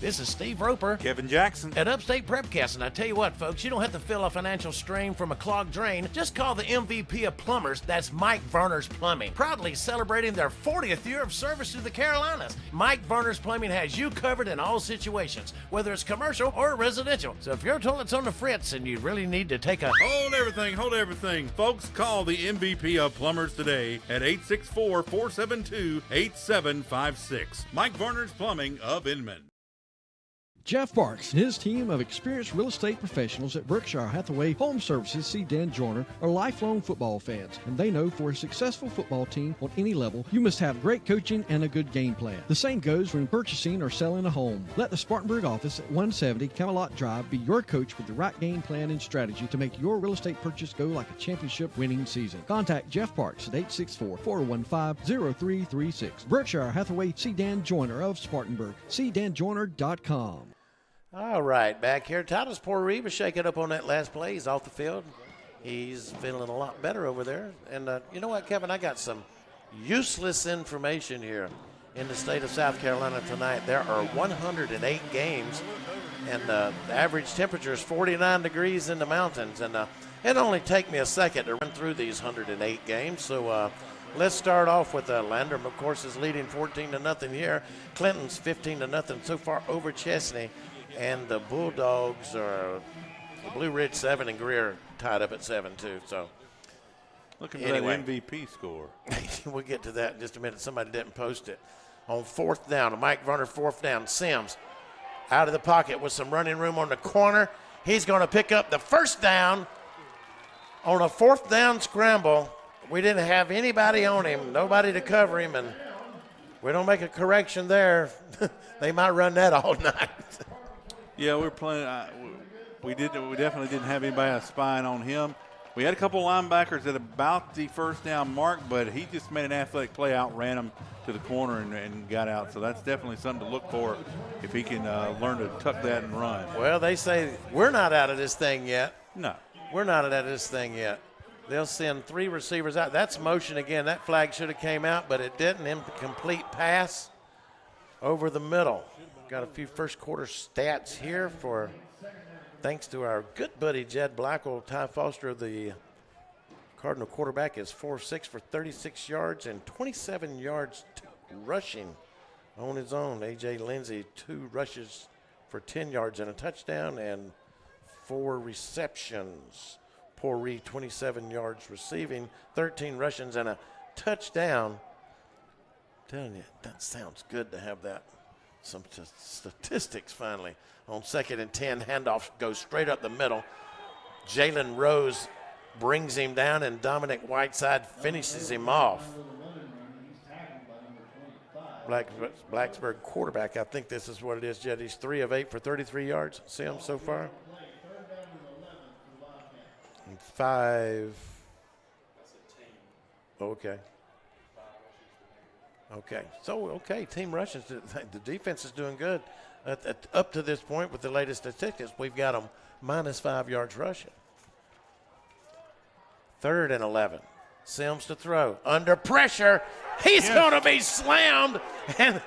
This is Steve Roper, Kevin Jackson at Upstate Prepcast, and I tell you what, folks, you don't have to feel a financial strain from a clogged drain. Just call the MVP of plumbers. That's Mike Verner's Plumbing, proudly celebrating their 40th year of service to the Carolinas. Mike Verner's Plumbing has you covered in all situations, whether it's commercial or residential. So if your toilet's on the fritz and you really need to take a Hold everything. Folks, call the MVP of plumbers today at 864-472-8756. Mike Verner's Plumbing of Inman. Jeff Parks and his team of experienced real estate professionals at Brookshire Hathaway Home Services C. Dan Joyner are lifelong football fans, and they know for a successful football team on any level, you must have great coaching and a good game plan. The same goes when purchasing or selling a home. Let the Spartanburg office at 170 Camelot Drive be your coach with the right game plan and strategy to make your real estate purchase go like a championship winning season. Contact Jeff Parks at 864-415-0336. Brookshire Hathaway C. Dan Joyner of Spartanburg. cdanjoyner.com. All right, back here. Titus Poirier was shaken up on that last play. He's off the field. He's feeling a lot better over there. And you know what, Kevin? I got some useless information here in the state of South Carolina tonight. There are 108 games, and the average temperature is 49 degrees in the mountains. And it'll only take me a second to run through these 108 games. So Let's start off with Landrum, of course, is leading 14-0 here. Clinton's 15-0 so far over Chesney. And the Bulldogs are Blue Ridge 7 and Greer tied up at 7 too. So looking for that MVP score. We'll get to that in just a minute. Somebody didn't post it. On 4th down, Mike Werner 4th down. Sims out of the pocket with some running room on the corner. He's going to pick up the 1st down on a 4th down scramble. We didn't have anybody on him, nobody to cover him, and we don't make a correction there. They might run that all night. Yeah, we're playing. We definitely didn't have anybody spying on him. We had a couple linebackers at about the 1st down mark, but he just made an athletic play, outran him to the corner and got out. So that's definitely something to look for if he can learn to tuck that and run. Well, they say we're not out of this thing yet. No. We're not out of this thing yet. They'll send 3 receivers out. That's motion again. That flag should have came out, but it didn't. Incomplete pass over the middle. Got a few first quarter stats here for thanks to our good buddy Jed Blackwell. Ty Foster, the Cardinal quarterback, is 4'6" for 36 yards and 27 yards rushing on his own. A.J. Lindsey, 2 rushes for 10 yards and a touchdown and 4 receptions. Paul Reed, 27 yards receiving, 13 rushings and a touchdown. I'm telling you, that sounds good to have that. Some statistics finally. On 2nd and 10, handoff goes straight up the middle. Jalen Rose brings him down, and Dominic Whiteside finishes him off. Blacksburg quarterback, I think this is what it is, Jed. He's 3 of 8 for 33 yards. Sims so far. And 5. Okay. Okay. So, okay, team rushes. The defense is doing good. Up to this point with the latest statistics, we've got them -5 yards rushing. 3rd and 11. Sims to throw. Under pressure. He's going to be slammed. And,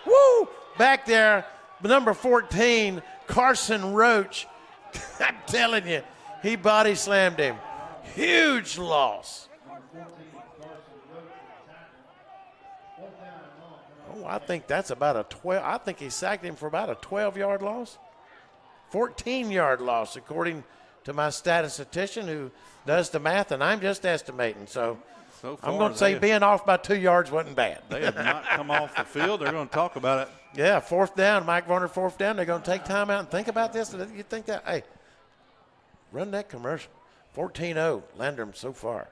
woo, back there, number 14, Carson Roach. I'm telling you, he body slammed him. Huge loss. Oh, I think that's about a 12. I think he sacked him for about a 12-yard loss. 14-yard loss, according to my statistician who does the math, and I'm just estimating. So I'm going to say being off by 2 yards wasn't bad. They have not come off the field. They're going to talk about it. Yeah, 4th down. Mike Warner, 4th down. They're going to take time out and think about this. You think that, hey, run that commercial. 14-0, Landrum so far.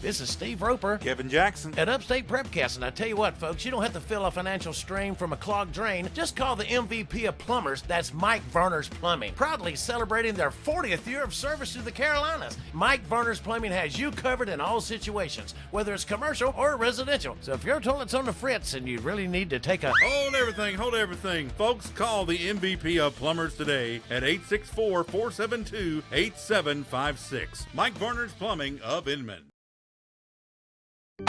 This is Steve Roper. Kevin Jackson. At Upstate Prepcast. And I tell you what, folks, you don't have to feel a financial strain from a clogged drain. Just call the MVP of plumbers. That's Mike Varner's Plumbing. Proudly celebrating their 40th year of service to the Carolinas. Mike Varner's Plumbing has you covered in all situations, whether it's commercial or residential. So if your toilet's on the fritz and you really need to take a... Hold everything. Folks, call the MVP of plumbers today at 864-472-8756. Mike Varner's Plumbing of Inman.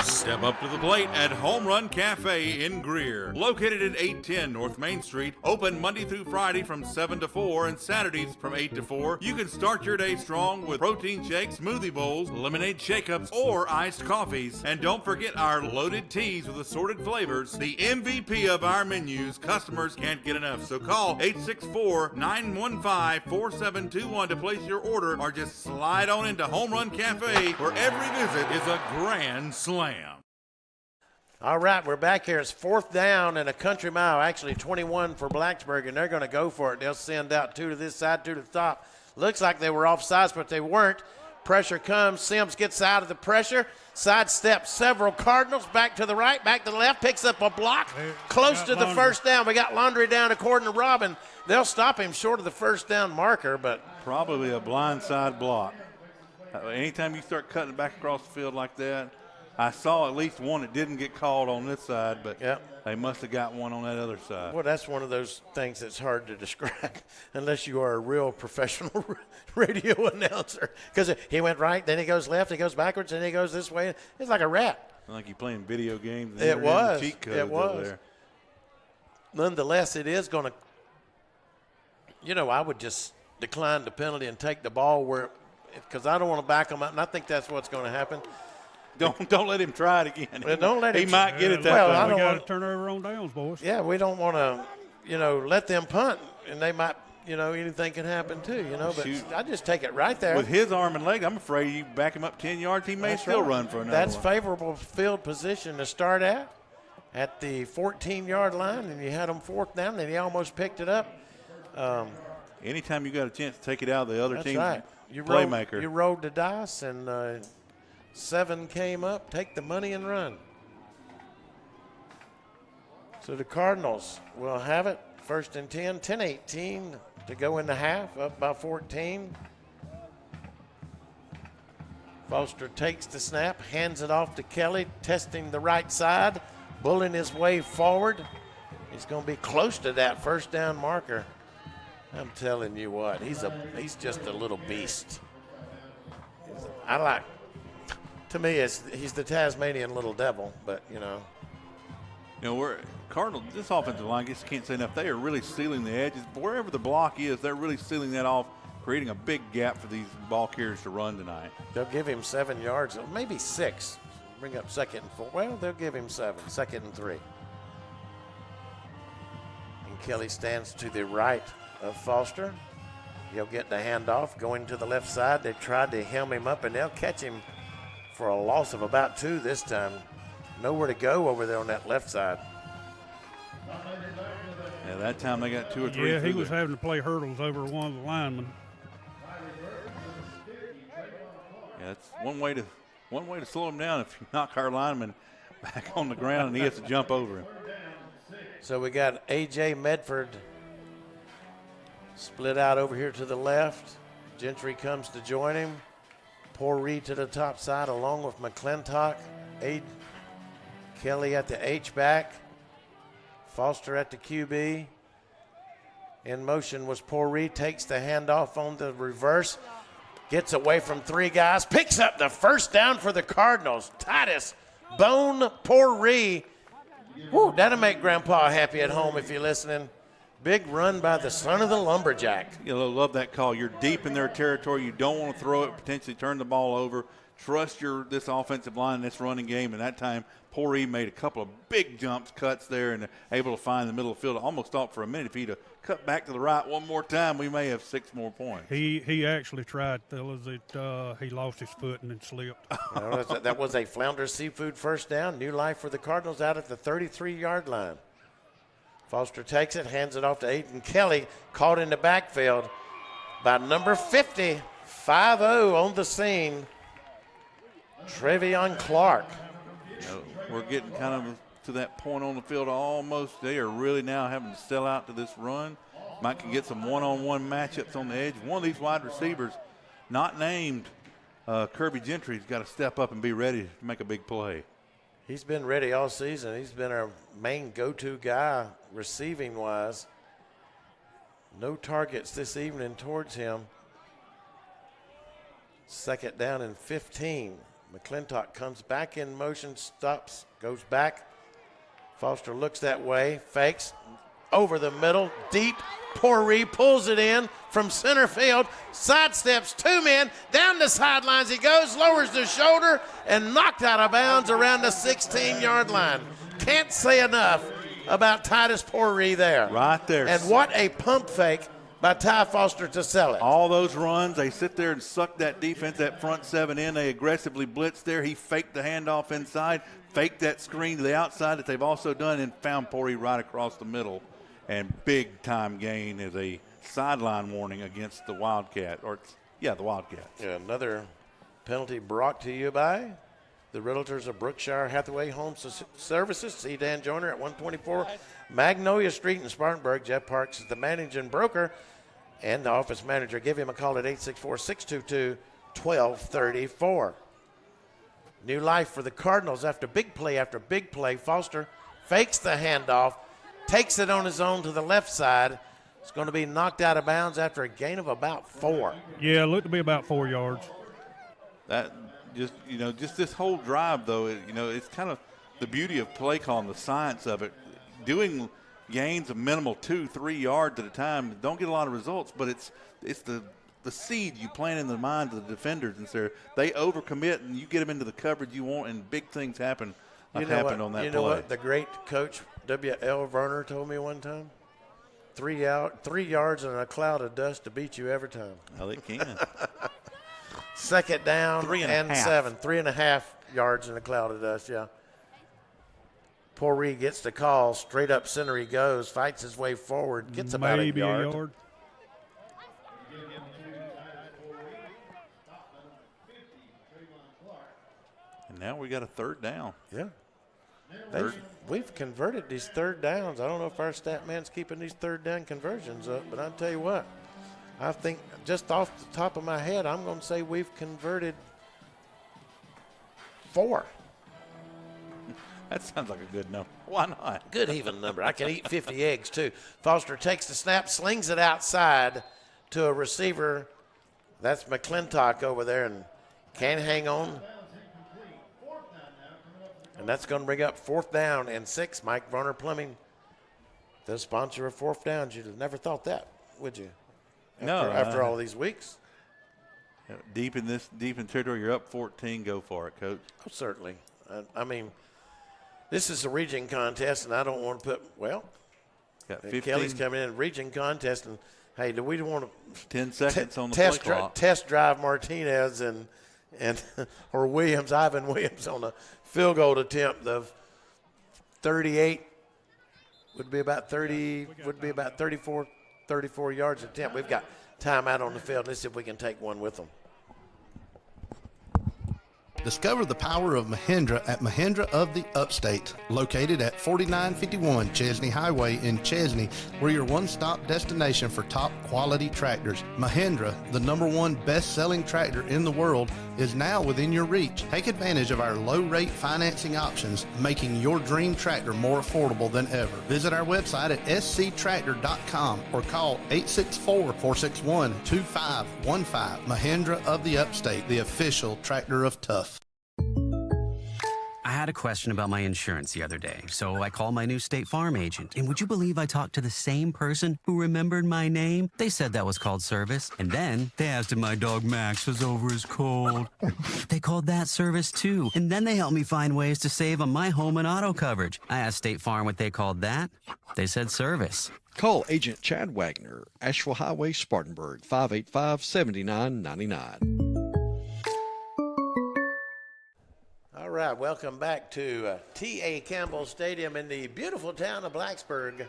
Step up to the plate at Home Run Cafe in Greer. Located at 810 North Main Street. Open Monday through Friday from 7 to 4 and Saturdays from 8 to 4. You can start your day strong with protein shakes, smoothie bowls, lemonade shake-ups, or iced coffees. And don't forget our loaded teas with assorted flavors. The MVP of our menus. Customers can't get enough. So call 864-915-4721 to place your order, or just slide on into Home Run Cafe, where every visit is a grand slam. All right, we're back here. It's 4th down and a country mile, actually 21 for Blacksburg, and they're going to go for it. They'll send out 2 to this side, 2 to the top. Looks like they were offsides, but they weren't. Pressure comes. Sims gets out of the pressure, sidesteps several Cardinals, back to the right, back to the left, picks up a block, close to the 1st down. We got Laundry down according to Robin. They'll stop him short of the 1st down marker, but probably a blindside block. Anytime you start cutting it back across the field like that, I saw at least one that didn't get called on this side, but they must have got one on that other side. Well, that's one of those things that's hard to describe unless you are a real professional radio announcer. Because he went right, then he goes left, he goes backwards, and he goes this way. It's like a rat. Like you're playing video games. It was. Cheat codes It was. over there. Nonetheless, it is going to, I would just decline the penalty and take the ball because I don't want to back them up, and I think that's what's going to happen. Don't let him try it again. Well, don't let he him. might get it that well, time. We got to turn over on downs, boys. Yeah, we don't want to, let them punt, and they might, anything can happen too, But Shoot. I just take it right there. With his arm and leg, I'm afraid you back him up 10 yards, he may That's still right. run for another That's one. favorable field position to start at the 14-yard line, and you had them fourth down, and he almost picked it up. Anytime you got a chance to take it out of the other That's team's right. playmaker. You rolled the dice, and 7 came up. Take the money and run. So the Cardinals will have it. First and 10, 10-18 to go in the half, up by 14. Foster takes the snap, hands it off to Kelly, testing the right side, bulling his way forward. He's going to be close to that first down marker. I'm telling you what, he's just a little beast. To me, he's the Tasmanian little devil, but we're Cardinals. This offensive line, I guess you can't say enough. They are really sealing the edges. Wherever the block is, they're really sealing that off, creating a big gap for these ball carriers to run tonight. They'll give him 7 yards, maybe 6. Bring up 2nd and 4. Well, they'll give him 7, 2nd and 3. And Kelly stands to the right of Foster. He'll get the handoff going to the left side. They tried to hem him up, and they'll catch him for a loss of about 2 this time. Nowhere to go over there on that left side. Yeah, that time they got 2 or 3. Yeah, he was having to play hurdles over one of the linemen. Yeah, that's one way to slow him down if you knock our lineman back on the ground and he has to jump over him. So we got A.J. Medford split out over here to the left. Gentry comes to join him. Pouree to the top side along with McClintock. Kelly at the H-back. Foster at the QB. In motion was Pouree. Takes the handoff on the reverse. Gets away from 3 guys. Picks up the first down for the Cardinals. Titus Bone Pouree. Woo, that'll make Grandpa happy at home if you're listening. Big run by the son of the lumberjack. You'll love that call. You're deep in their territory. You don't want to throw it, potentially turn the ball over. Trust this offensive line, this running game. And that time, Pouree made a couple of big cuts there, and able to find the middle of the field. I almost thought for a minute if he'd have cut back to the right one more time, we may have 6 more points. He actually tried, fellas. He lost his foot and then slipped. That was a Flounder Seafood first down. New life for the Cardinals out at the 33-yard line. Foster takes it, hands it off to Aiden Kelly, caught in the backfield by number 50, 5-0 on the scene, Trevion Clark. We're getting kind of to that point on the field almost. They are really now having to sell out to this run. Might can get some one-on-one matchups on the edge. One of these wide receivers, not named Kirby Gentry, has got to step up and be ready to make a big play. He's been ready all season. He's been our main go-to guy receiving-wise. No targets this evening towards him. 2nd down and 15. McClintock comes back in motion, stops, goes back. Foster looks that way, fakes, over the middle, deep. Pouree pulls it in from center field, sidesteps 2 men, down the sidelines he goes, lowers the shoulder, and knocked out of bounds around the 16-yard line. Can't say enough about Titus Pouree there. Right there. And what a pump fake by Ty Foster to sell it. All those runs, they sit there and suck that defense, that front 7 in. They aggressively blitz there. He faked the handoff inside, faked that screen to the outside that they've also done, and found Pouree right across the middle. And big-time gain is a sideline warning against the Wildcat. The Wildcats. Yeah, another penalty brought to you by the Realtors of Brookshire Hathaway Home Services. See Dan Joyner at 124 Magnolia Street in Spartanburg. Jeff Parks is the managing broker and the office manager. Give him a call at 864-622-1234. New life for the Cardinals after big play. Foster fakes the handoff, takes it on his own to the left side. It's going to be knocked out of bounds after a gain of about 4. Yeah, it looked to be about 4 yards. That just this whole drive, though, it's kind of the beauty of play calling, the science of it. Doing gains of minimal 2-3 yards at a time, don't get a lot of results, but it's the the seed you plant in the minds of the defenders, and so they overcommit, and you get them into the coverage you want, and big things happen. Happened on that play. You know what the great coach W.L. Verner told me one time? 3 yards and a cloud of dust to beat you every time. Well, it can. Second down 3.5. and 7. 3.5 yards in a cloud of dust, yeah. Poor Reed gets the call. Straight up center he goes. Fights his way forward. Gets about Maybe a a yard. yard. And now we got a third down. Yeah. We've converted these third downs. I don't know if our stat man's keeping these third down conversions up, but I'll tell you what. I think just off the top of my head, I'm going to say we've converted 4. That sounds like a good number. Why not? Good even number. I can eat 50 eggs, too. Foster takes the snap, slings it outside to a receiver. That's McClintock over there, and can't hang on. And that's going to bring up 4th down and 6. Mike Varner Plumbing, the sponsor of 4th downs. You'd have never thought that, would you? After all these weeks. Deep in territory, you're up 14. Go for it, Coach. Oh, certainly. I mean, this is a region contest, and I don't want to put, Kelly's coming in region contest, and hey, do we want to 10 seconds on the play clock. Test drive Martinez and or Williams, Ivan Williams on a field goal attempt of 38 would be about 34 yards attempt. We've got time out on the field. Let's see if we can take one with them. Discover the power of Mahindra at Mahindra of the Upstate, located at 4951 Chesney Highway in Chesney. We're your one-stop destination for top quality tractors. Mahindra, the #1 best-selling tractor in the world, is now within your reach. Take advantage of our low-rate financing options, making your dream tractor more affordable than ever. Visit our website at sctractor.com or call 864-461-2515. Mahindra of the Upstate, the official tractor of Tough. I had a question about my insurance the other day, so I called my new State Farm agent. And would you believe I talked to the same person who remembered my name? They said that was called service. And then they asked if my dog Max was over his cold. They called that service too. And then they helped me find ways to save on my home and auto coverage. I asked State Farm what they called that. They said service. Call Agent Chad Wagner, Asheville Highway, Spartanburg, 585-7999. All right, welcome back to T.A. Campbell Stadium in the beautiful town of Blacksburg,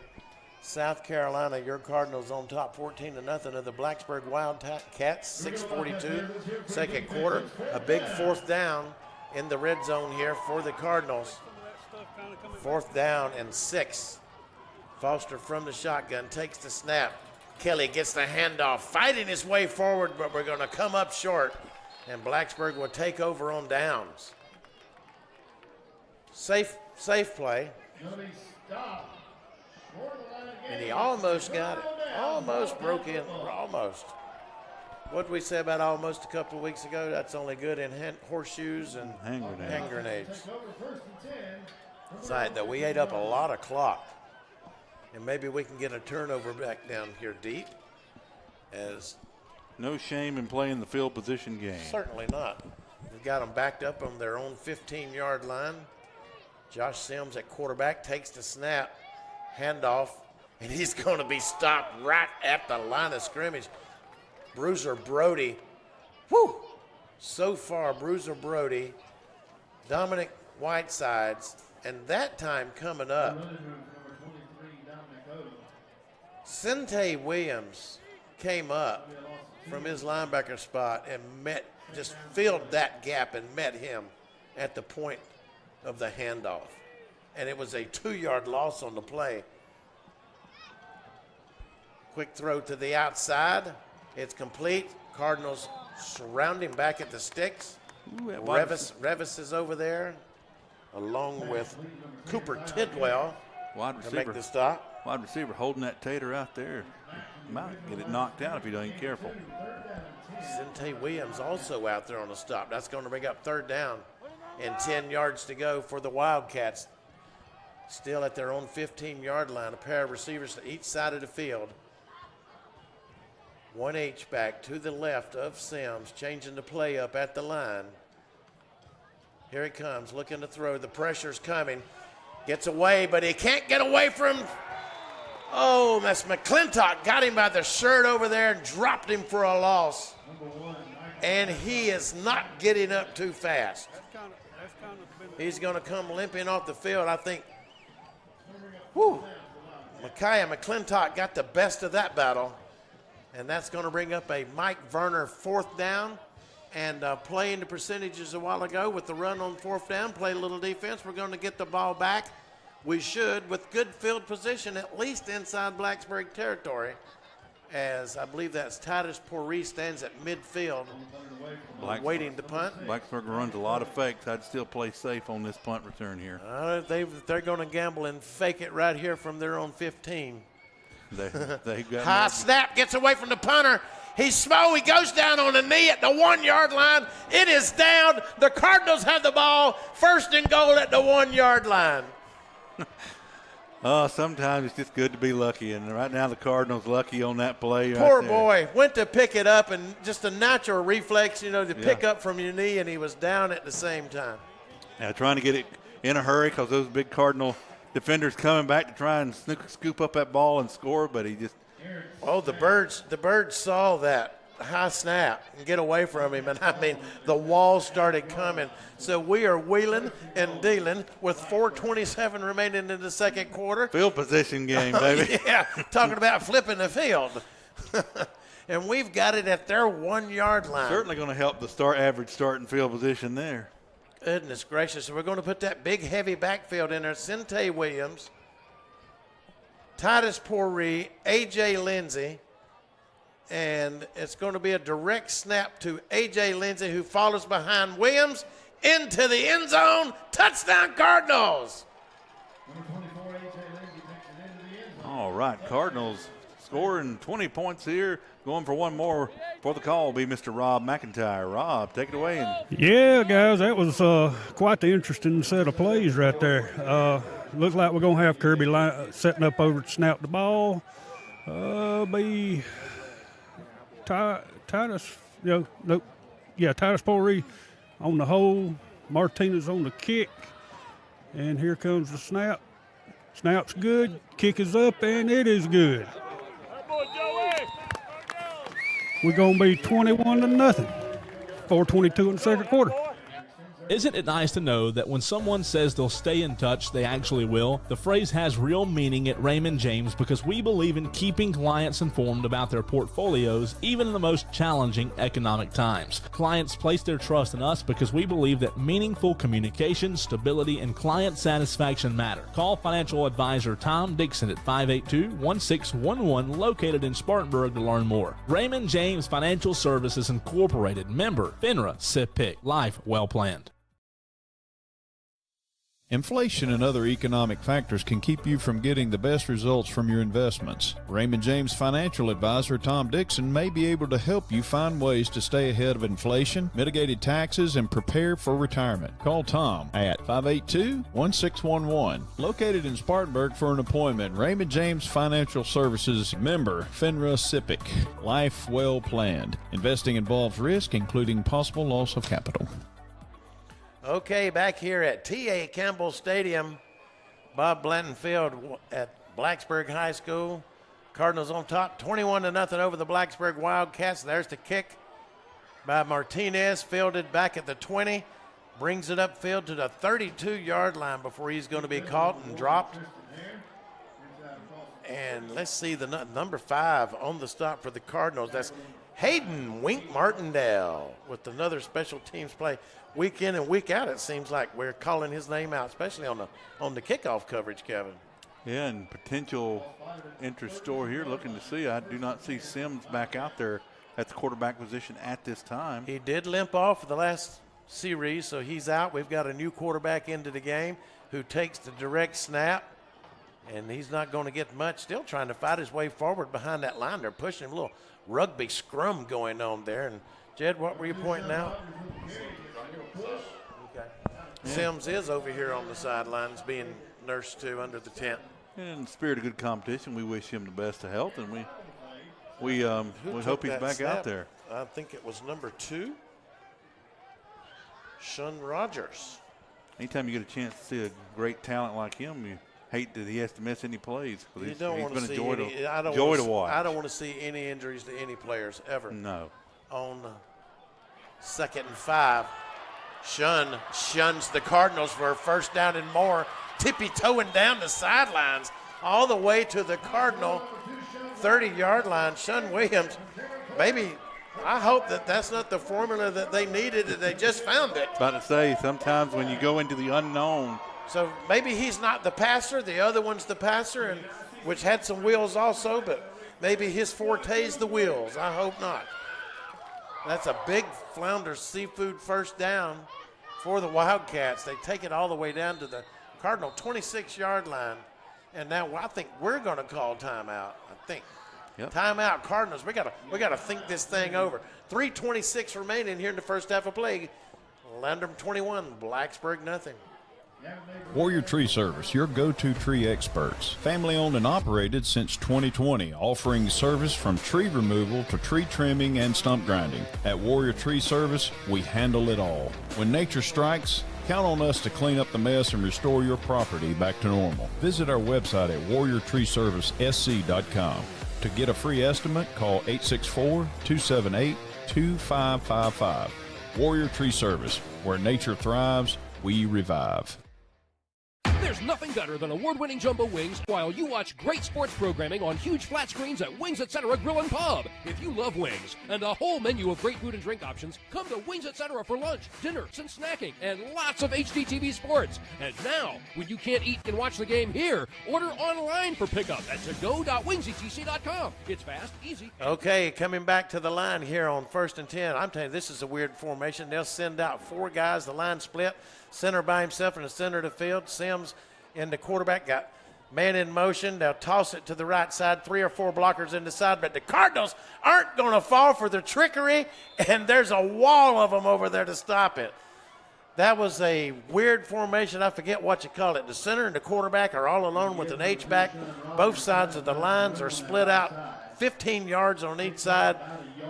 South Carolina. Your Cardinals on top 14-0 of the Blacksburg Wildcats, 6:42, second quarter. A big 4th down in the red zone here for the Cardinals. 4th down and 6. Foster from the shotgun takes the snap. Kelly gets the handoff, fighting his way forward, but we're going to come up short, and Blacksburg will take over on downs. Safe play. And he almost got it. Almost broke in. Almost. What did we say about almost a couple of weeks ago? That's only good in horseshoes and hand grenades. Side, though, we ate up a lot of clock. And maybe we can get a turnover back down here deep. As no shame in playing the field position game. Certainly not. We've got them backed up on their own 15-yard line. Josh Sims at quarterback takes the snap, handoff, and he's going to be stopped right at the line of scrimmage. Bruiser Brody, so far Bruiser Brody, Dominic Whitesides, and that time coming up, Sente Williams came up from his linebacker spot and just filled that gap and met him at the point of the handoff. And it was a 2-yard loss on the play. Quick throw to the outside. It's complete. Cardinals surround him back at the sticks. Revis is over there, along with Cooper Tidwell to make the stop. Wide receiver holding that tater out there. Might get it knocked out if he ain't careful. Sente Williams also out there on the stop. That's going to bring up 3rd down and 10 yards to go for the Wildcats. Still at their own 15-yard line. A pair of receivers to each side of the field. One H-back to the left of Sims, changing the play up at the line. Here he comes, looking to throw. The pressure's coming. Gets away, but he can't get away from. Oh, that's McClintock. Got him by the shirt over there and dropped him for a loss. And he is not getting up too fast. He's going to come limping off the field, I think. Whew. Micaiah McClintock got the best of that battle. And that's going to bring up a Mike Werner 4th down. And playing the percentages a while ago with the run on 4th down, play a little defense. We're going to get the ball back. We should, with good field position, at least inside Blacksburg territory, as I believe that's Titus Poree stands at midfield waiting to punt. Blacksburg runs a lot of fakes. I'd still play safe on this punt return here. They're going to gamble and fake it right here from their own 15. They got high snap, gets away from the punter. He's slow. He goes down on the knee at the 1 yard line. It is down. The Cardinals have the ball. 1st and goal at the 1 yard line. Sometimes it's just good to be lucky, and right now the Cardinals lucky on that play. Poor right boy went to pick it up, and just a natural reflex, to pick up from your knee, and he was down at the same time. Yeah, trying to get it in a hurry because those big Cardinal defenders coming back to try and scoop up that ball and score, but he just. Oh, the birds saw that high snap and get away from him, and I mean the wall started coming. So we are wheeling and dealing with 4:27 remaining in the second quarter. Field position game, baby. Yeah, talking about flipping the field. And we've got it at their 1 yard line. Certainly going to help the average starting field position there. Goodness gracious. So we're going to put that big heavy backfield in there. Sente Williams, Titus Poree, A.J. Lindsey, and it's going to be a direct snap to A.J. Lindsey, who follows behind Williams into the end zone. Touchdown, Cardinals. All right, Cardinals scoring 20 points here. Going for one more for the call will be Mr. Rob McIntyre. Rob, take it away. Yeah, guys, that was quite the interesting set of plays right there. Looks like we're going to have Kirby setting up over to snap the ball. Be Titus, Titus Poree on the hole. Martinez on the kick. And here comes the snap. Snap's good. Kick is up, and it is good. We're going to be 21-0. 4:22 in the second quarter. Isn't it nice to know that when someone says they'll stay in touch, they actually will? The phrase has real meaning at Raymond James because we believe in keeping clients informed about their portfolios, even in the most challenging economic times. Clients place their trust in us because we believe that meaningful communication, stability, and client satisfaction matter. Call financial advisor Tom Dixon at 582-1611, located in Spartanburg, to learn more. Raymond James Financial Services Incorporated, member FINRA SIPC. Life well planned. Inflation and other economic factors can keep you from getting the best results from your investments. Raymond James financial advisor Tom Dixon may be able to help you find ways to stay ahead of inflation, mitigated taxes, and prepare for retirement. Call Tom at 582-1611. Located in Spartanburg for an appointment. Raymond James Financial Services, member FINRA SIPC. Life well planned. Investing involves risk, including possible loss of capital. Okay, back here at T.A. Campbell Stadium, Bob Blanton Field at Blacksburg High School. Cardinals on top, 21-0 over the Blacksburg Wildcats. There's the kick by Martinez, fielded back at the 20. Brings it upfield to the 32-yard line before he's going to be caught and dropped. And let's see the number 5 on the stop for the Cardinals. That's Hayden Wink Martindale with another special teams play. Week in and week out, it seems like we're calling his name out, especially on the kickoff coverage, Kevin. Yeah, and potential interest store here looking to see. I do not see Sims back out there at the quarterback position at this time. He did limp off for the last series, so he's out. We've got a new quarterback into the game who takes the direct snap, and he's not going to get much. Still trying to fight his way forward behind that line. They're pushing him, a little rugby scrum going on there. And, Jed, what were you pointing out? Okay. Yeah. Sims is over here on the sidelines being nursed to under the tent. In the spirit of good competition, we wish him the best of health, and we We hope he's back out there. I think it was number 2, Shun Rogers. Anytime you get a chance to see a great talent like him, you hate that he has to miss any plays. You don't want to see joy to watch. I don't want to see any injuries to any players ever. No. On 2nd and 5, Shun shuns the Cardinals for a first down and more, tippy-toeing down the sidelines all the way to the Cardinal 30-yard line. Shun Williams, maybe, I hope that that's not the formula that they needed and they just found it. About to say, sometimes when you go into the unknown. So maybe he's not the passer, the other one's the passer, and which had some wheels also, but maybe his forte is the wheels. I hope not. That's a big Flounder Seafood first down for the Wildcats. They take it all the way down to the Cardinal 26-yard line. And now I think we're going to call timeout. I think. Yep. Timeout, Cardinals. We got to think this thing over. 3:26 remaining here in the first half of play. Landrum 21, Blacksburg nothing. Warrior Tree Service, your go-to tree experts. Family owned and operated since 2020, offering service from tree removal to tree trimming and stump grinding. At Warrior Tree Service, we handle it all. When nature strikes, count on us to clean up the mess and restore your property back to normal. Visit our website at warriortreeservicesc.com. To get a free estimate, call 864-278-2555. Warrior Tree Service, where nature thrives, we revive. There's nothing better than award-winning jumbo wings while you watch great sports programming on huge flat screens at Wings Etc. Grill and Pub. If you love wings and a whole menu of great food and drink options, come to Wings Etc. for lunch, dinners, and snacking, and lots of HDTV sports. And now, when you can't eat and watch the game here, order online for pickup at togo.wingsetc.com. It's fast, easy. Okay, coming back to the line here on 1st and 10. I'm telling you, this is a weird formation. They'll send out 4 guys. The line split. Center by himself in the center of the field. Sims in the quarterback, got man in motion. They'll toss it to the right side, 3 or 4 blockers in the side, but the Cardinals aren't going to fall for the trickery, and there's a wall of them over there to stop it. That was a weird formation. I forget what you call it. The center and the quarterback are all alone with an H-back. Both sides of the lines are split out 15 yards on each side.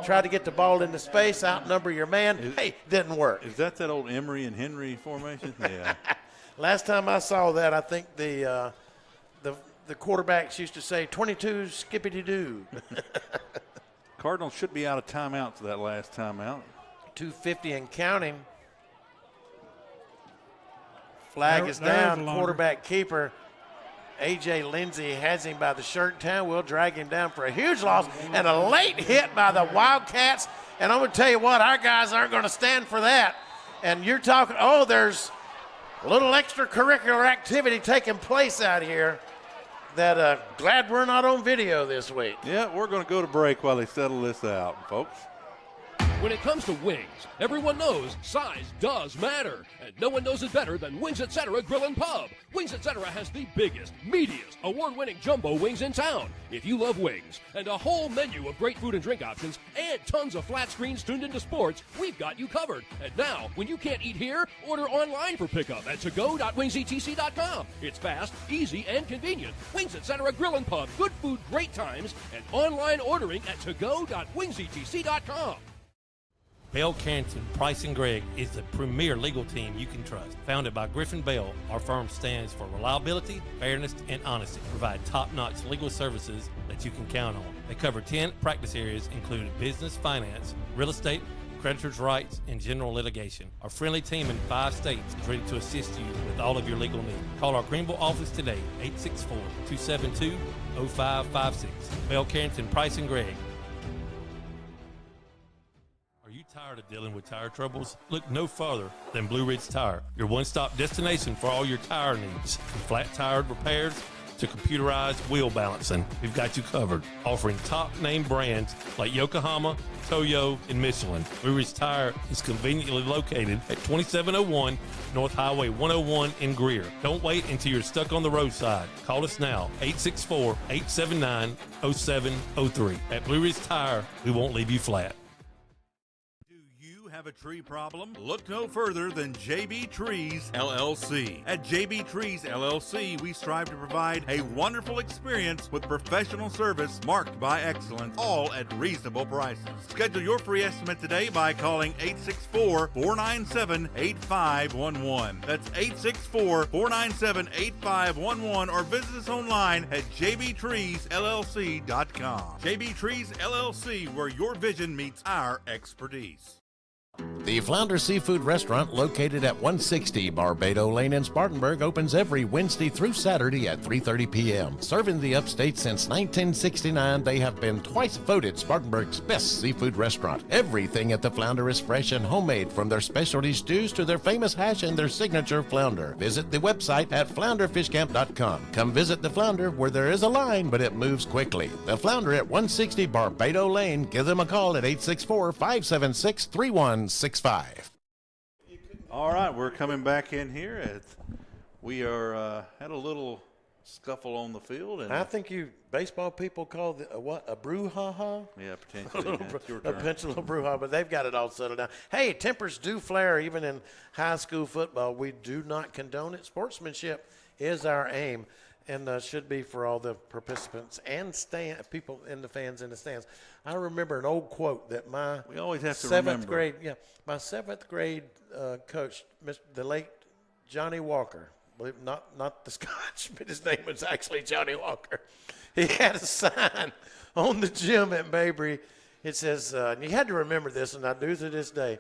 Try to get the ball into space, outnumber your man. Didn't work. Is that old Emery and Henry formation? Yeah. Last time I saw that, I think the quarterbacks used to say 22 skippity-doo. Cardinals should be out of timeout for that last timeout. 2:50 and counting. Flag is down. Quarterback keeper A.J. Lindsey has him by the shirt tail. We'll drag him down for a huge loss and a late hit by the Wildcats. And I'm going to tell you what, our guys aren't going to stand for that. And you're talking, there's a little extracurricular activity taking place out here that glad we're not on video this week. Yeah, we're going to go to break while they settle this out, folks. When it comes to wings, everyone knows size does matter, and no one knows it better than Wings Etc. Grill and Pub. Wings Etc. has the biggest, meatiest, award-winning jumbo wings in town. If you love wings and a whole menu of great food and drink options and tons of flat screens tuned into sports, we've got you covered. And now, when you can't eat here, order online for pickup at togo.wingsetc.com. It's fast, easy, and convenient. Wings Etc. Grill and Pub, good food, great times, and online ordering at togo.wingsetc.com. Bell Carrington, Price & Gregg is the premier legal team you can trust. Founded by Griffin Bell, our firm stands for reliability, fairness, and honesty. Provide top-notch legal services that you can count on. They cover 10 practice areas, including business, finance, real estate, creditors' rights, and general litigation. Our friendly team in 5 states is ready to assist you with all of your legal needs. Call our Greenville office today, 864-272-0556. Bell Carrington, Price & Gregg. Tired of dealing with tire troubles? Look no further than Blue Ridge Tire, your one-stop destination for all your tire needs. From flat-tired repairs to computerized wheel balancing, we've got you covered. Offering top-name brands like Yokohama, Toyo, and Michelin. Blue Ridge Tire is conveniently located at 2701 North Highway 101 in Greer. Don't wait until you're stuck on the roadside. Call us now, 864-879-0703. At Blue Ridge Tire, we won't leave you flat. have a tree problem? Look no further than JB Trees LLC. At JB Trees LLC, we strive to provide a wonderful experience with professional service marked by excellence, all at reasonable prices. Schedule your free estimate today by calling 864-497-8511. That's 864-497-8511, or visit us online at jbtreesllc.com. JB Trees LLC, where your vision meets our expertise. The Flounder Seafood Restaurant, located at 160 Barbado Lane in Spartanburg, opens every Wednesday through Saturday at 3:30 p.m. Serving the Upstate since 1969, they have been twice voted Spartanburg's best seafood restaurant. Everything at the Flounder is fresh and homemade, from their specialty stews to their famous hash and their signature flounder. Visit the website at flounderfishcamp.com. Come visit the Flounder, where there is a line, but it moves quickly. The Flounder at 160 Barbado Lane. Give them a call at 864-576-3165. All right, we're coming back in here. We are had a little scuffle on the field, and I think you baseball people call it a brouhaha. Yeah, potentially. A little brouhaha, but they've got it all settled down. Hey, tempers do flare even in high school football. We do not condone it. Sportsmanship is our aim, and should be for all the participants and people in the fans in the stands. I remember an old quote that my we always have to seventh remember. grade, my seventh grade coach, the late Johnny Walker, believe not the Scotch, but his name was actually Johnny Walker. He had a sign on the gym at Mabry. It says, and you had to remember this, and I do to this day: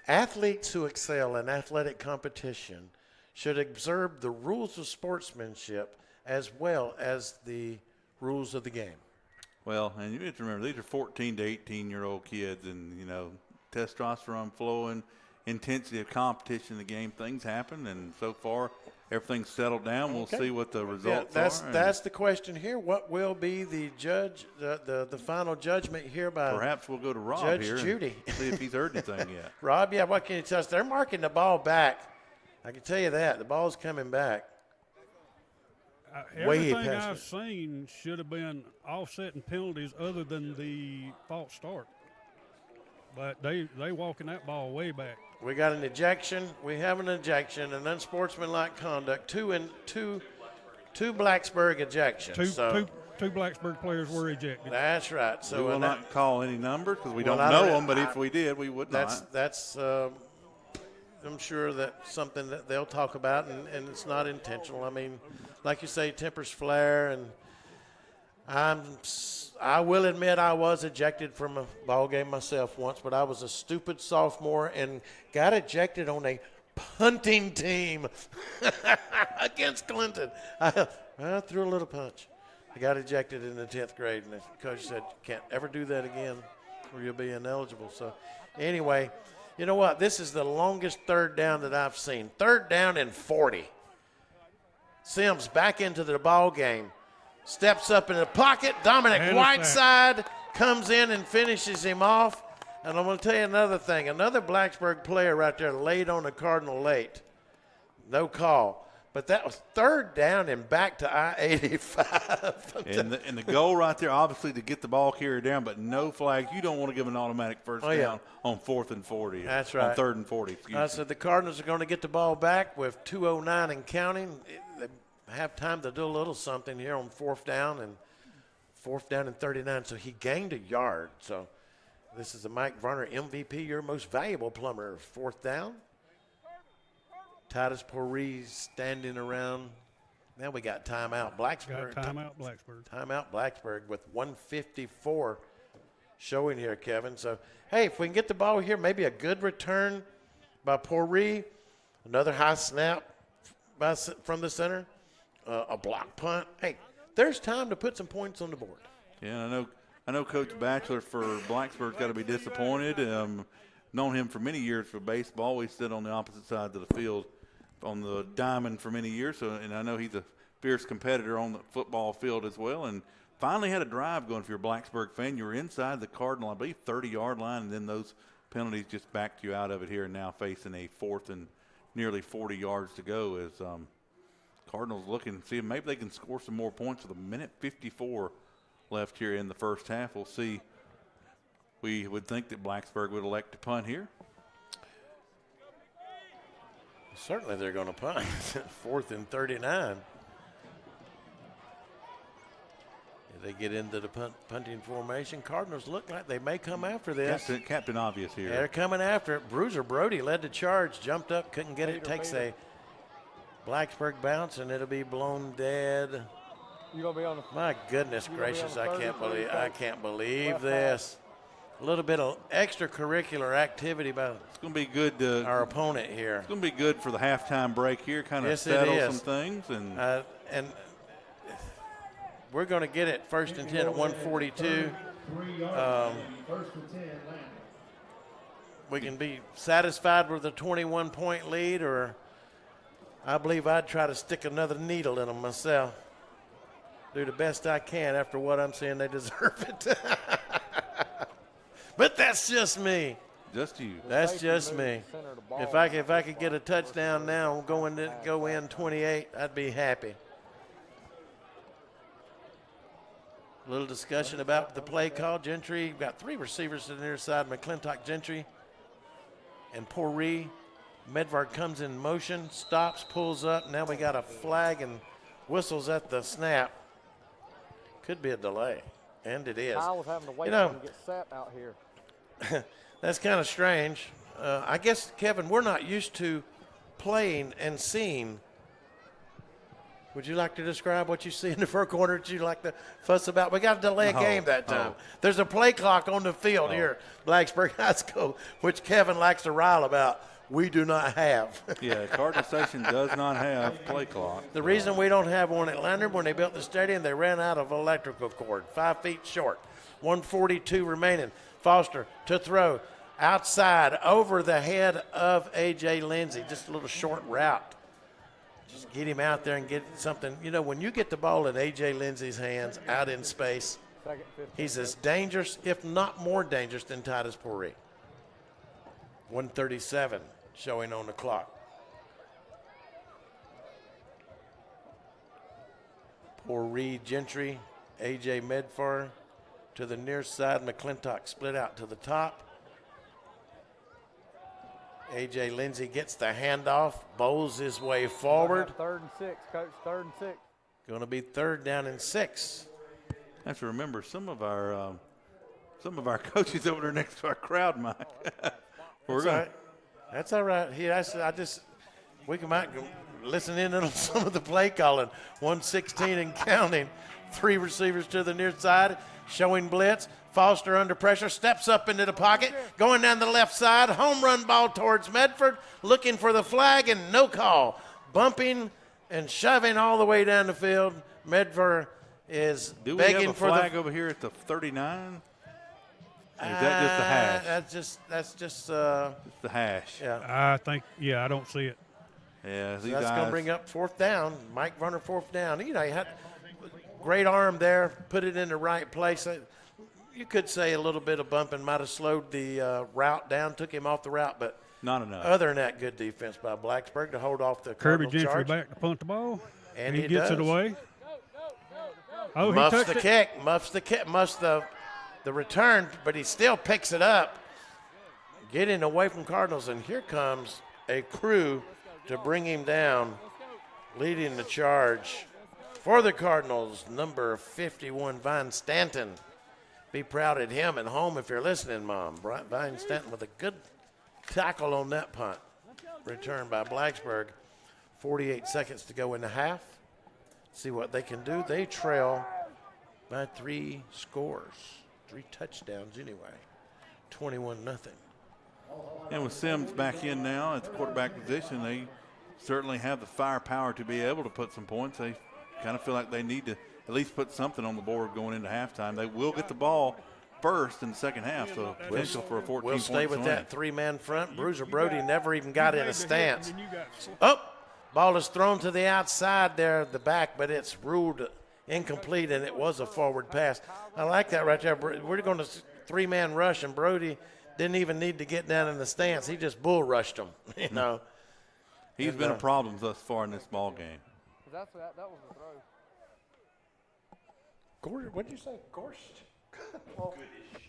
athletes who excel in athletic competition should observe the rules of sportsmanship as well as the rules of the game. Well, and you have to remember, these are 14 to 18-year-old kids, and, testosterone flowing, intensity of competition in the game. Things happen, and so far everything's settled down. We'll see what the results are. That's the question here. What will be the judge, the final judgment here by perhaps we'll go to Rob Judge here Judy. And see if he's heard anything yet. Rob, what can you tell us? They're marking the ball back. I can tell you that. The ball's coming back. Everything I've seen should have been offsetting penalties other than the false start. But they walking that ball way back. We got an ejection. We have an ejection, an unsportsmanlike conduct. Two Blacksburg ejections. Two Blacksburg players were ejected. That's right. So we will not call any numbers because we don't know them, but if we did, we would not. That's I'm sure that's something that they'll talk about, and it's not intentional. I mean, like you say, tempers flare, and I will admit I was ejected from a ball game myself once, but I was a stupid sophomore and got ejected on a punting team against Clinton. I threw a little punch. I got ejected in the 10th grade, and the coach said, you can't ever do that again or you'll be ineligible. So anyway, you know what? This is the longest third down that I've seen. 3rd down and 40. Sims back into the ball game. Steps up in the pocket. Dominic Whiteside comes in and finishes him off. And I'm going to tell you another thing. Another Blacksburg player right there laid on the Cardinal late. No call. But that was 3rd down and back to I-85. And the goal right there, obviously, to get the ball carried down, but no flags. You don't want to give an automatic first down on 4th and 40. That's right. On 3rd and 40. I said the Cardinals are going to get the ball back with 2:09 and counting. They have time to do a little something here on 4th down and 39. So he gained a yard. So this is the Mike Varner MVP, your most valuable plumber. 4th down. Titus Poree standing around. Now we got timeout Blacksburg. Timeout Blacksburg. Timeout Blacksburg with 1:54 showing here, Kevin. So, hey, if we can get the ball here, maybe a good return by Poree. Another high snap from the center. A block punt. Hey, there's time to put some points on the board. Yeah, I know Coach Batchelor for Blacksburg's got to be disappointed. Known him for many years for baseball. We stood on the opposite side of the field on the diamond for many years, and I know he's a fierce competitor on the football field as well, and finally had a drive going. If you're a Blacksburg fan, you were inside the Cardinal, I believe, 30-yard line, and then those penalties just backed you out of it here, and now facing a 4th and nearly 40 yards to go as Cardinals looking to see if maybe they can score some more points with 1:54 left here in the first half. We'll see. We would think that Blacksburg would elect to punt here. Certainly they're going to punt. 4th and 39. If they get into the punting formation, Cardinals look like they may come after this. Captain Obvious here. They're coming after it. Bruiser Brody led the charge, jumped up, couldn't get it. Takes a Blacksburg bounce, and it'll be blown dead. You gonna be on the? My goodness gracious! I can't believe this. A little bit of extracurricular activity by it's going to be good. Our opponent here. It's going to be good for the halftime break here. Kind of yes, settle some things, and we're going to get it 1st and 10 at 142. We can be satisfied with a 21-point lead, or I believe I'd try to stick another needle in them myself. Do the best I can after what I'm saying. They deserve it. But that's just me. Just you. That's just me. If I could get a touchdown now and go in 28, I'd be happy. A little discussion about the play call. Gentry, you've got 3 receivers to the near side. McClintock, Gentry, and Pourri. Medvard comes in motion, stops, pulls up. Now we got a flag and whistles at the snap. Could be a delay, and it is. I was having to wait for him to get set out here. That's kind of strange. I guess, Kevin, we're not used to playing and seeing. Would you like to describe what you see in the first quarter that you like to fuss about? We got to delay a game that time. There's a play clock on the field here at Blacksburg High School, which Kevin likes to rile about. We do not have. Yeah, Cardinal Station does not have play clock. The reason we don't have one at Landrum, when they built the stadium, they ran out of electrical cord, 5 feet short. 1:42 remaining. Foster to throw outside over the head of A.J. Lindsey. Just a little short route. Just get him out there and get something. You know, when you get the ball in A.J. Lindsey's hands out in space, he's as dangerous, if not more dangerous, than Titus Pourri. 1:37 showing on the clock. Pourri, Gentry, A.J. Medfar to the near side. McClintock split out to the top. A.J. Lindsey gets the handoff, bowls his way forward. 3rd and 6, Coach. 3rd and 6. Going to be 3rd down and 6. I have to remember some of our coaches over there next to our crowd, Mike. That's all right. We might listen in on some of the play calling. 1:16 and counting. 3 receivers to the near side, showing blitz. Foster under pressure, steps up into the pocket, going down the left side. Home run ball towards Medford, looking for the flag, and no call. Bumping and shoving all the way down the field. Medford is begging for the flag. Do we have a flag over here at the 39? Or is that just the hash? That's just the hash. Yeah. I think, I don't see it. Yeah, so that's going to bring up 4th down. Mike Runner, 4th down. You know, he had great arm there, put it in the right place. You could say a little bit of bumping might have slowed the route down, took him off the route, but not enough. Other than that, good defense by Blacksburg to hold off the Kirby Cardinal Gentry charge. back to punt the ball. And he gets it away. Oh, he muffs touched the it. kick, muffs the return, but he still picks it up. Getting away from Cardinals, and here comes a crew to bring him down, leading the charge for the Cardinals, number 51, Vine Stanton. Be proud of him at home if you're listening, Mom. Vine Stanton with a good tackle on that punt. Returned by Blacksburg. 48 seconds to go in the half. See what they can do. They trail by 3 scores. 3 touchdowns anyway. 21-0. And with Sims back in now at the quarterback position, they certainly have the firepower to be able to put some points. They kind of feel like they need to at least put something on the board going into halftime. They will get the ball first in the second half, so potential for a 14-point We'll stay with swing. that 3-man front. Bruiser Brody never even got in a stance. Oh, ball is thrown to the outside there at the back, but it's ruled incomplete, and it was a forward pass. I like that right there. We're going to 3-man rush, and Brody didn't even need to get down in the stance. He just bull rushed him, you know. He's been a problem thus far in this ball game. That was the throw. What did you say? Gosh.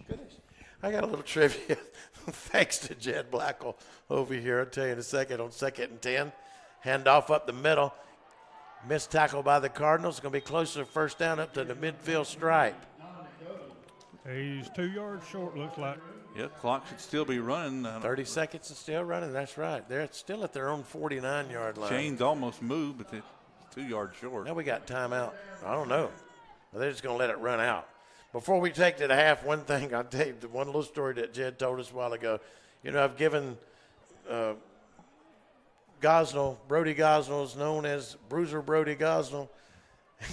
Goodish. I got a little trivia. Thanks to Jed Blackle over here. I'll tell you in a second. On 2nd and 10, handoff up the middle. Missed tackle by the Cardinals. It's going to be closer to first down up to the midfield stripe. He's 2 yards short, looks like. Yeah, clock should still be running. 30 seconds is still running. That's right. They're still at their own 49-yard line. Chains almost moved, but it's 2 yards short. Now we got timeout. I don't know. Well, they're just going to let it run out. Before we take to the half, one thing I'll tell you, one little story that Jed told us a while ago. You know, I've given Gosnell, Brody Gosnell is known as Bruiser Brody Gosnell.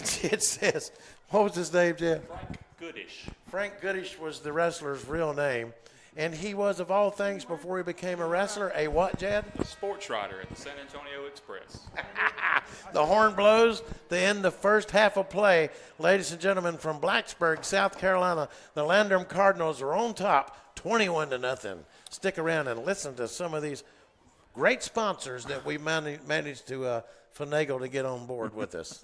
Jed says, what was his name, Jed? Frank Goodish. Frank Goodish was the wrestler's real name. And he was, of all things, before he became a wrestler, a what, Jed? A sports writer at the San Antonio Express. The horn blows to end the first half of play. Ladies and gentlemen, from Blacksburg, South Carolina, the Landrum Cardinals are on top, 21-0. Stick around and listen to some of these great sponsors that we managed to finagle to get on board with us.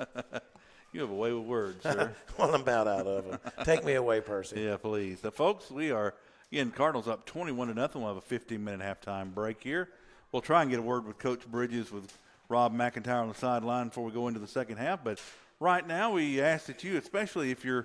You have a way with words, sir. Well, I'm about out of them. Take me away, Percy. Yeah, please. Folks, we are, again, Cardinals up 21-0. We'll have a 15-minute halftime break here. We'll try and get a word with Coach Bridges, with Rob McIntyre on the sideline before we go into the second half. But right now we ask that you, especially if you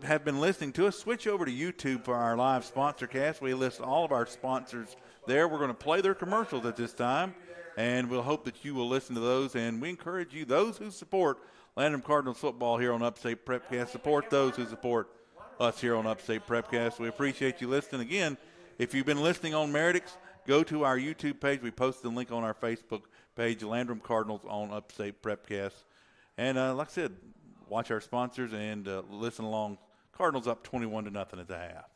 have been listening to us, switch over to YouTube for our live sponsor cast. We list all of our sponsors there. We're going to play their commercials at this time, and we'll hope that you will listen to those. And we encourage you, those who support Landrum Cardinals football here on Upstate Prepcast, support those who support us here on Upstate Prepcast. We appreciate you listening. Again, if you've been listening on Meredix, go to our YouTube page. We posted the link on our Facebook page, Landrum Cardinals on Upstate Prepcast. And like I said, watch our sponsors and listen along. Cardinals up 21-0 at the half.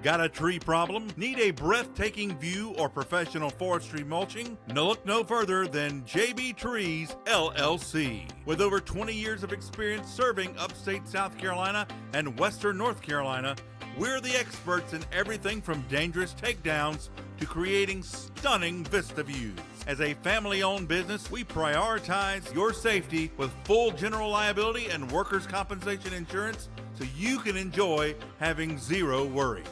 Got a tree problem? Need a breathtaking view or professional forestry mulching? No, look no further than JB Trees, LLC. With over 20 years of experience serving upstate South Carolina and western North Carolina, we're the experts in everything from dangerous takedowns to creating stunning vista views. As a family-owned business, we prioritize your safety with full general liability and workers' compensation insurance so you can enjoy having zero worries.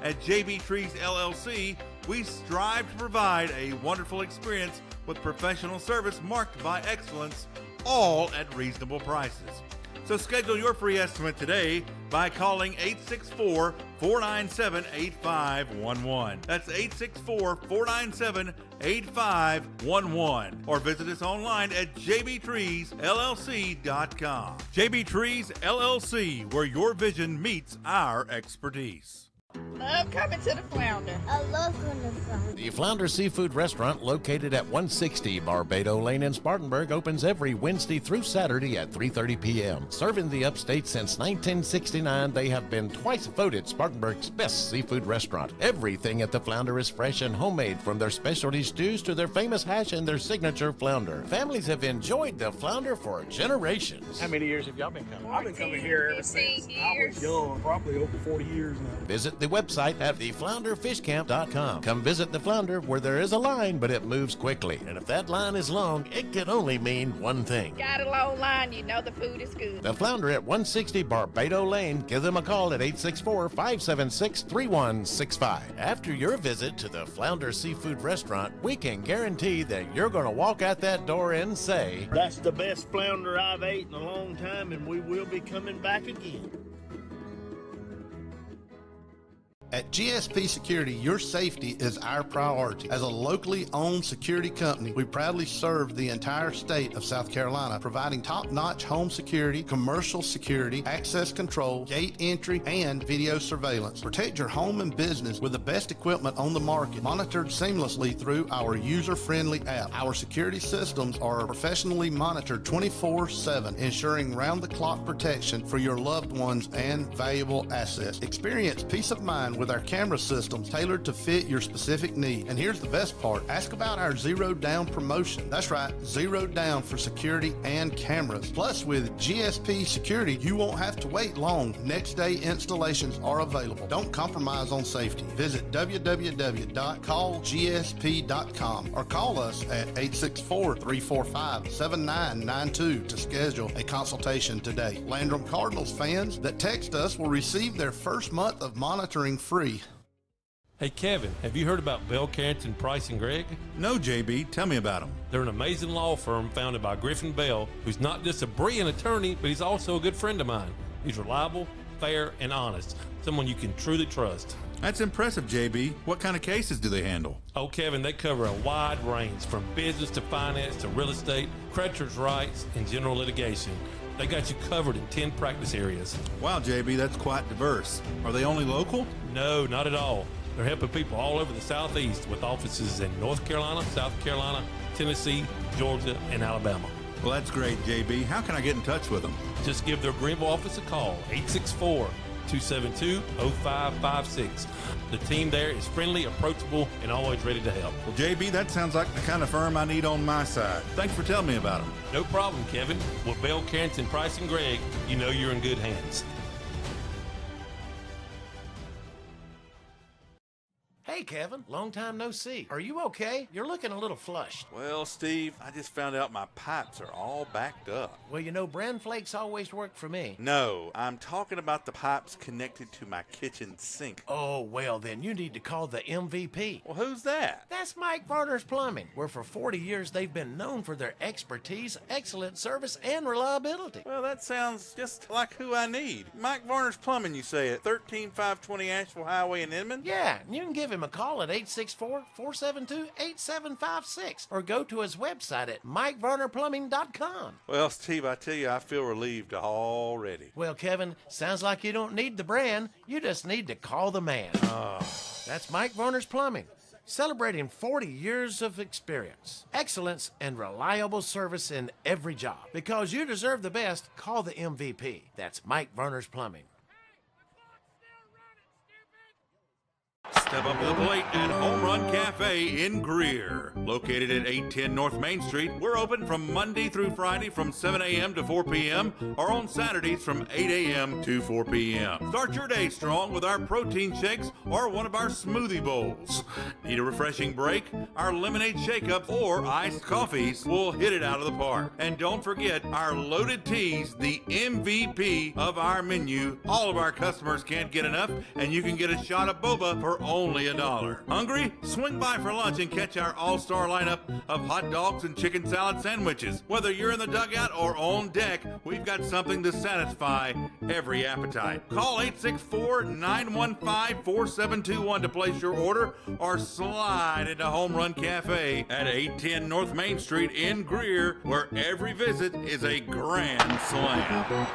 At JB Trees LLC, we strive to provide a wonderful experience with professional service marked by excellence, all at reasonable prices. So schedule your free estimate today by calling 864-497-8511. That's 864-497-8511. Or visit us online at jbtreesllc.com. JB Trees LLC, where your vision meets our expertise. Love coming to the Flounder. I love coming to the Flounder. The Flounder Seafood Restaurant, located at 160 Barbado Lane in Spartanburg, opens every Wednesday through Saturday at 3:30 p.m. Serving the Upstate since 1969, they have been twice voted Spartanburg's best seafood restaurant. Everything at the Flounder is fresh and homemade, from their specialty stews to their famous hash and their signature flounder. Families have enjoyed the Flounder for generations. How many years have y'all been coming? I've been coming here ever since I was young, probably over 40 years now. Visit the website at theflounderfishcamp.com. Come visit the Flounder, where there is a line, but it moves quickly. And if that line is long, it can only mean one thing. Got a long line, you know the food is good. The Flounder at 160 Barbado Lane. Give them a call at 864-576-3165. After your visit to the Flounder Seafood Restaurant, we can guarantee that you're going to walk out that door and say, "That's the best flounder I've ate in a long time, and we will be coming back again." At GSP Security, your safety is our priority. As a locally owned security company, we proudly serve the entire state of South Carolina, providing top-notch home security, commercial security, access control, gate entry, and video surveillance. Protect your home and business with the best equipment on the market, monitored seamlessly through our user-friendly app. Our security systems are professionally monitored 24/7, ensuring round-the-clock protection for your loved ones and valuable assets. Experience peace of mind with with our camera systems tailored to fit your specific need. And here's the best part. Ask about our zero down promotion. That's right, zero down for security and cameras. Plus, with GSP Security, you won't have to wait long. Next day installations are available. Don't compromise on safety. Visit www.callgsp.com or call us at 864-345-7992 to schedule a consultation today. Landrum Cardinals fans that text us will receive their first month of monitoring free. Hey, Kevin, have you heard about Bell Carrington, Price and Gregg? No, JB. Tell me about them. They're an amazing law firm founded by Griffin Bell, who's not just a brilliant attorney, but he's also a good friend of mine. He's reliable, fair, and honest. Someone you can truly trust. That's impressive, JB. What kind of cases do they handle? Oh, Kevin, they cover a wide range, from business to finance to real estate, creditors' rights, and general litigation. They got you covered in 10 practice areas. Wow, JB, that's quite diverse. Are they only local? No, not at all. They're helping people all over the Southeast with offices in North Carolina, South Carolina, Tennessee, Georgia, and Alabama. Well, that's great, JB. How can I get in touch with them? Just give their Greenville office a call, 864-272-0556. The team there is friendly, approachable, and always ready to help. Well, JB, that sounds like the kind of firm I need on my side. Thanks for telling me about them. No problem, Kevin. With Bell Carrington, Price and Gregg, you know you're in good hands. Hey, Kevin, long time no see. Are you okay? You're looking a little flushed. Well, Steve, I just found out my pipes are all backed up. Well, you know, bran flakes always work for me. No, I'm talking about the pipes connected to my kitchen sink. Oh, well, then you need to call the MVP. Well, who's that? That's Mike Varner's Plumbing, where for 40 years they've been known for their expertise, excellent service, and reliability. Well, that sounds just like who I need. Mike Varner's Plumbing, you say, at 13520 Asheville Highway in Inman? Yeah, you can give him a call at 864-472-8756 or go to his website at MikeVarnerPlumbing.com. Well, Steve, I tell you, I feel relieved already. Well, Kevin, sounds like you don't need the brand. You just need to call the man. Oh. That's Mike Varner's Plumbing, celebrating 40 years of experience, excellence, and reliable service in every job. Because you deserve the best, call the MVP. That's Mike Varner's Plumbing. Step up to the plate at Home Run Cafe in Greer. Located at 810 North Main Street, we're open from Monday through Friday from 7 a.m. to 4 p.m. or on Saturdays from 8 a.m. to 4 p.m. Start your day strong with our protein shakes or one of our smoothie bowls. Need a refreshing break? Our lemonade shake-ups or iced coffees will hit it out of the park. And don't forget our loaded teas, the MVP of our menu. All of our customers can't get enough, and you can get a shot of boba for only $1. Hungry? Swing by for lunch and catch our all-star lineup of hot dogs and chicken salad sandwiches. Whether you're in the dugout or on deck, we've got something to satisfy every appetite. Call 864-915-4721 to place your order or slide into Home Run Cafe at 810 North Main Street in Greer, where every visit is a grand slam.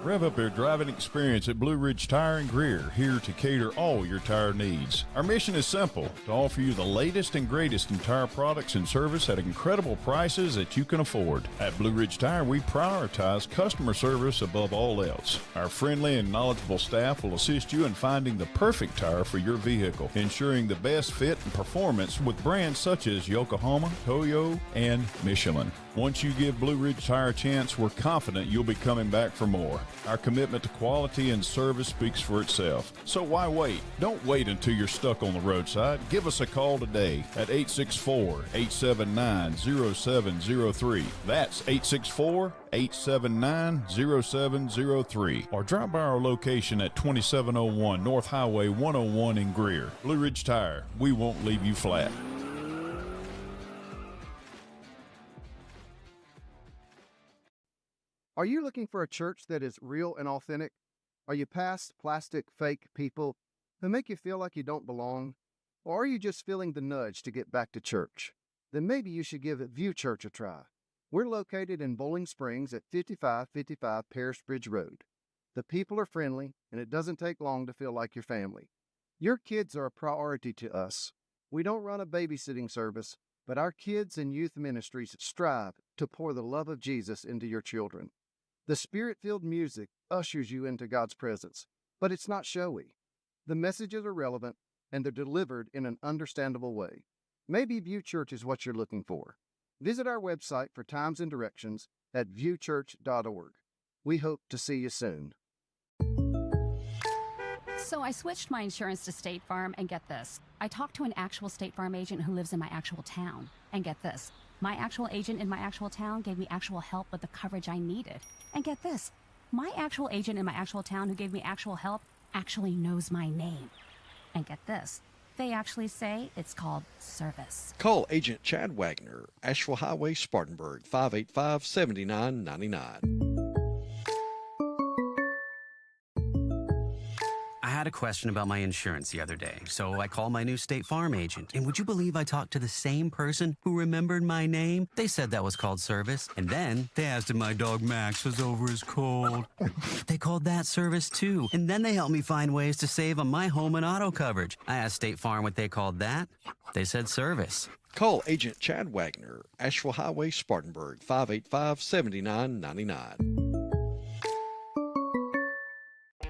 Rev up your driving experience at Blue Ridge Tire and Greer, here to cater all your tire needs. Our mission is simple, to offer you the latest and greatest in tire products and service at incredible prices that you can afford. At Blue Ridge Tire, we prioritize customer service above all else. Our friendly and knowledgeable staff will assist you in finding the perfect tire for your vehicle, ensuring the best fit and performance with brands such as Yokohama, Toyo, and Michelin. Once you give Blue Ridge Tire a chance, we're confident you'll be coming back for more. Our commitment to quality and service speaks for itself. So why wait? Don't wait until you're stuck on the roadside. Give us a call today at 864-879-0703. That's 864-879-0703. Or drop by our location at 2701 North Highway 101 in Greer. Blue Ridge Tire, we won't leave you flat. Are you looking for a church that is real and authentic? Are you past plastic, fake people who make you feel like you don't belong? Or are you just feeling the nudge to get back to church? Then maybe you should give View Church a try. We're located in Bowling Springs at 5555 Parish Bridge Road. The people are friendly, and it doesn't take long to feel like your family. Your kids are a priority to us. We don't run a babysitting service, but our kids and youth ministries strive to pour the love of Jesus into your children. The Spirit-filled music ushers you into God's presence, but it's not showy. The messages are relevant, and they're delivered in an understandable way. Maybe View Church is what you're looking for. Visit our website for times and directions at viewchurch.org. We hope to see you soon. So I switched my insurance to State Farm, and get this. I talked to an actual State Farm agent who lives in my actual town. And get this. My actual agent in my actual town gave me actual help with the coverage I needed. And get this. My actual agent in my actual town who gave me actual help actually knows my name. And get this. They actually say it's called service. Call Agent Chad Wagner, Asheville Highway, Spartanburg, 585-7999. I had a question about my insurance the other day, so I called my new State Farm agent. And would you believe I talked to the same person who remembered my name? They said that was called service. And then they asked if my dog Max was over his cold. They called that service too. And then they helped me find ways to save on my home and auto coverage. I asked State Farm what they called that. They said service. Call Agent Chad Wagner, Asheville Highway, Spartanburg, 585-7999.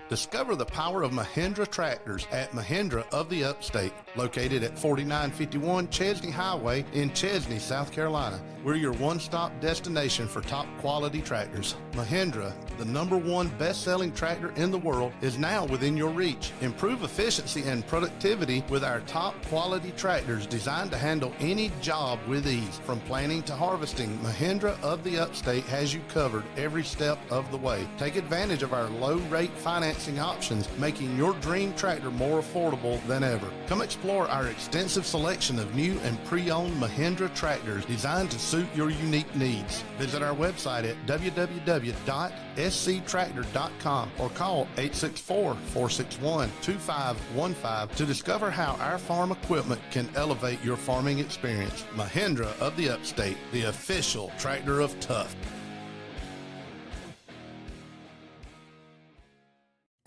Discover the power of Mahindra tractors at Mahindra of the Upstate, located at 4951 Chesney Highway in Chesney, South Carolina. We're your one-stop destination for top-quality tractors. Mahindra, the #1 best-selling tractor in the world, is now within your reach. Improve efficiency and productivity with our top-quality tractors designed to handle any job with ease. From planting to harvesting, Mahindra of the Upstate has you covered every step of the way. Take advantage of our low-rate financing options, making your dream tractor more affordable than ever. Come explore our extensive selection of new and pre-owned Mahindra tractors designed to suit your unique needs. Visit our website at www.sctractor.com or call 864-461-2515 to discover how our farm equipment can elevate your farming experience. Mahindra of the Upstate, the official tractor of tough.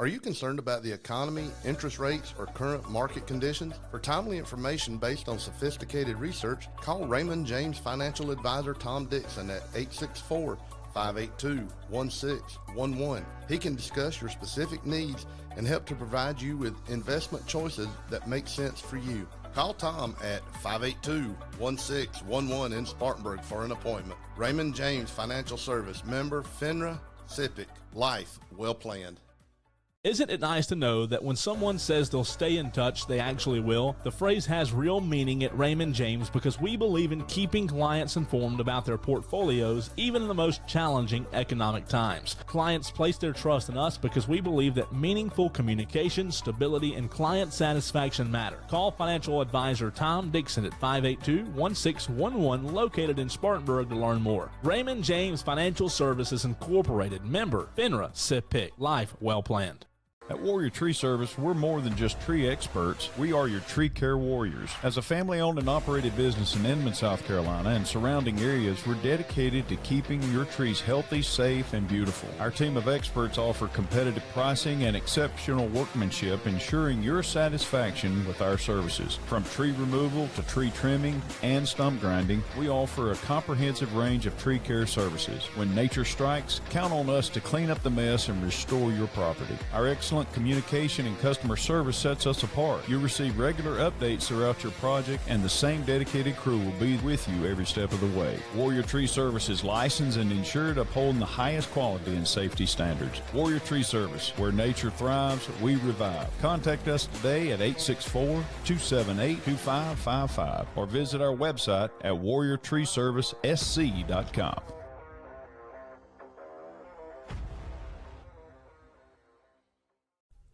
Are you concerned about the economy, interest rates, or current market conditions? For timely information based on sophisticated research, call Raymond James Financial Advisor Tom Dixon at 864-582-1611. He can discuss your specific needs and help to provide you with investment choices that make sense for you. Call Tom at 582-1611 in Spartanburg for an appointment. Raymond James Financial Service, member FINRA, SIPC. Life well planned. Isn't it nice to know that when someone says they'll stay in touch, they actually will? The phrase has real meaning at Raymond James because we believe in keeping clients informed about their portfolios, even in the most challenging economic times. Clients place their trust in us because we believe that meaningful communication, stability, and client satisfaction matter. Call financial advisor Tom Dixon at 582-1611, located in Spartanburg, to learn more. Raymond James Financial Services Incorporated, member FINRA, SIPC. Life well planned. At Warrior Tree Service, we're more than just tree experts. We are your tree care warriors. As a family-owned and operated business in Edmond, South Carolina, and surrounding areas, we're dedicated to keeping your trees healthy, safe, and beautiful. Our team of experts offer competitive pricing and exceptional workmanship, ensuring your satisfaction with our services. From tree removal to tree trimming and stump grinding, we offer a comprehensive range of tree care services. When nature strikes, count on us to clean up the mess and restore your property. Our excellent communication and customer service sets us apart. You'll receive regular updates throughout your project, and the same dedicated crew will be with you every step of the way. Warrior Tree Service is licensed and insured, upholding the highest quality and safety standards. Warrior Tree Service, where nature thrives, we revive. Contact us today at 864-278-2555 or visit our website at warriortreeservicesc.com.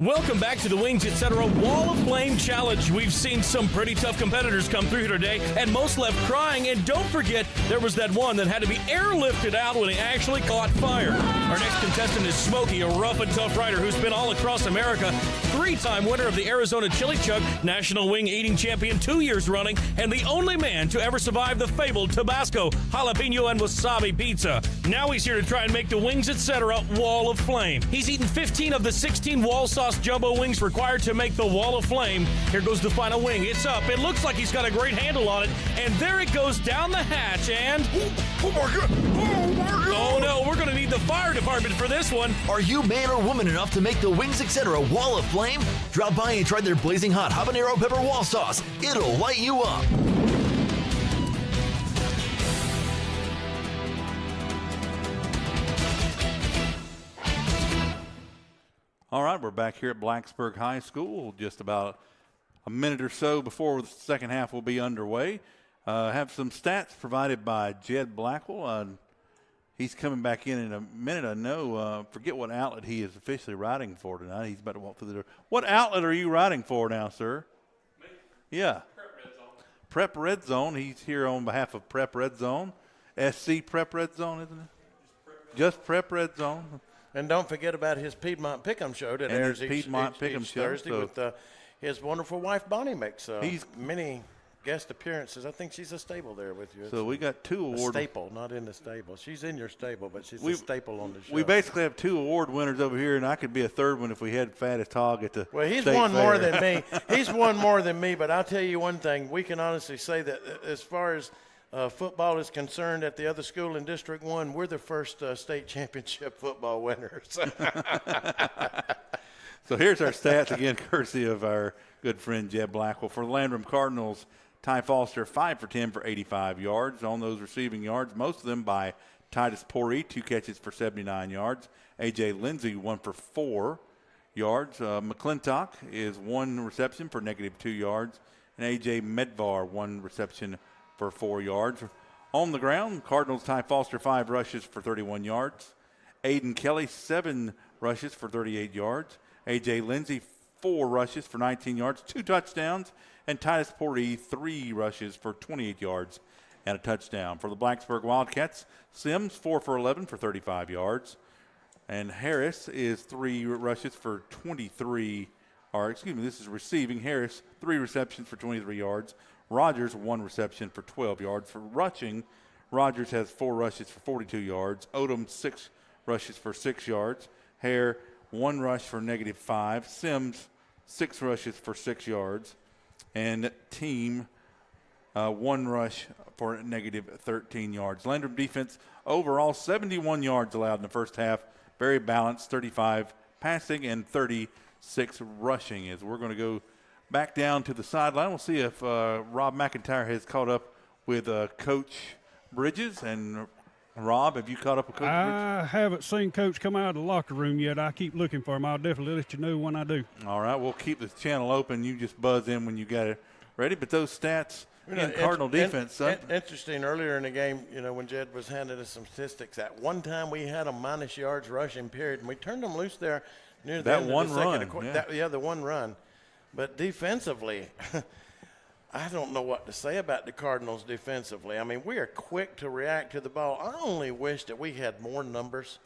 Welcome back to the Wings Etc. Wall of Flame Challenge. We've seen some pretty tough competitors come through here today, and most left crying. And don't forget, there was that one that had to be airlifted out when he actually caught fire. Our next contestant is Smokey, a rough and tough rider who's been all across America, 3-time winner of the Arizona Chili Chug, National Wing Eating Champion 2 years running, and the only man to ever survive the fabled Tabasco, jalapeno, and wasabi pizza. Now he's here to try and make the Wings Etc. Wall of Flame. He's eaten 15 of the 16 wall sauce jumbo wings required to make the Wall of Flame. Here goes the final wing. It's up. It looks like he's got a great handle on it. And there it goes down the hatch. And oh my God! Oh my God! Oh no, we're going to need the fire department for this one. Are you man or woman enough to make the Wings Etc. Wall of Flame? Drop by and try their blazing hot habanero pepper wall sauce. It'll light you up. All right, we're back here at Blacksburg High School. Just about a minute or so before the second half will be underway. Have some stats provided by Jed Blackwell. He's coming back in a minute. I know, forget what outlet he is officially riding for tonight. He's about to walk through the door. What outlet are you riding for now, sir? Me? Yeah. Prep Red Zone. Prep Red Zone. He's here on behalf of Prep Red Zone. SC Prep Red Zone, isn't it? Just Prep Red Zone. And don't forget about his Piedmont Pick'em show that airs each Thursday so with his wonderful wife Bonnie makes he's many guest appearances. I think she's a staple there with you. So we got 2 awards. Staple, not in the stable. She's in your stable, but she's a staple on the show. We basically have 2 award winners over here, and I could be a third one if we had Fattest Hog at the he's state won fair. more than me. He's won more than me, but I'll tell you one thing. We can honestly say that as far as football is concerned at the other school in District 1, we're the first state championship football winners. So here's our stats again, courtesy of our good friend Jeb Blackwell. For the Landrum Cardinals, Ty Foster, 5 for 10 for 85 yards. On those receiving yards, most of them by Titus Poree, 2 catches for 79 yards. A.J. Lindsey, 1 for 4 yards. McClintock is 1 reception for -2 yards. And A.J. Medvar, 1 reception for 4 yards. On the ground, Cardinals, Ty Foster, 5 rushes for 31 yards. Aiden Kelly, 7 rushes for 38 yards. A.J. Lindsey, 4 rushes for 19 yards, 2 touchdowns. And Titus Poree, 3 rushes for 28 yards and a touchdown. For the Blacksburg Wildcats, Sims, 4 for 11 for 35 yards. And Harris is 3 rushes for 23, this is receiving. Harris, 3 receptions for 23 yards. Rogers, 1 reception for 12 yards. For rushing, Rogers has 4 rushes for 42 yards. Odom, 6 rushes for 6 yards. Hare, 1 rush for -5. Sims, 6 rushes for 6 yards. And Team, 1 rush for -13 yards. Landrum defense overall 71 yards allowed in the first half. Very balanced, 35 passing and 36 rushing. As we're going to go back down to the sideline, we'll see if Rob McIntyre has caught up with Coach Bridges. And Rob, have you caught up with Coach Bridges? I haven't seen Coach come out of the locker room yet. I keep looking for him. I'll definitely let you know when I do. All right, we'll keep the channel open. You just buzz in when you got it ready. But those stats in Cardinal defense, son. Interesting, earlier in the game, when Jed was handing us some statistics, at one time we had them minus yards rushing, period, and we turned them loose there near the end of the second quarter. The one run. But defensively, I don't know what to say about the Cardinals defensively. I mean, we are quick to react to the ball. I only wish that we had more numbers,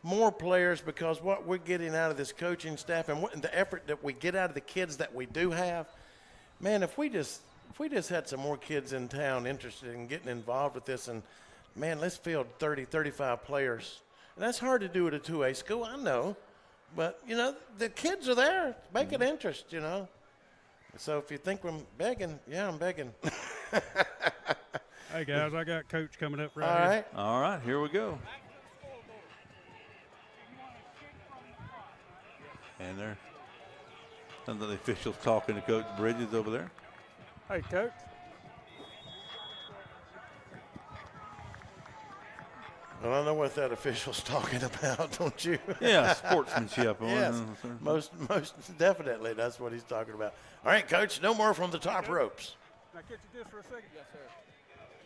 more players, because what we're getting out of this coaching staff and the effort that we get out of the kids that we do have, man, if we just had some more kids in town interested in getting involved with this, and, man, let's field 30, 35 players. And that's hard to do at a 2A school, I know. But, the kids are there. Make it interest, So if you think I'm begging, yeah, I'm begging. Hey, guys, I got Coach coming up right All here. right. All right, here we go. And there, some of the officials talking to Coach Bridges over there. Hey, Coach. Well, I know what that official's talking about, don't you? Yeah, sportsmanship. Yes, most definitely that's what he's talking about. All right, Coach, no more from the top ropes. Can I catch you just for a second? Yes, sir.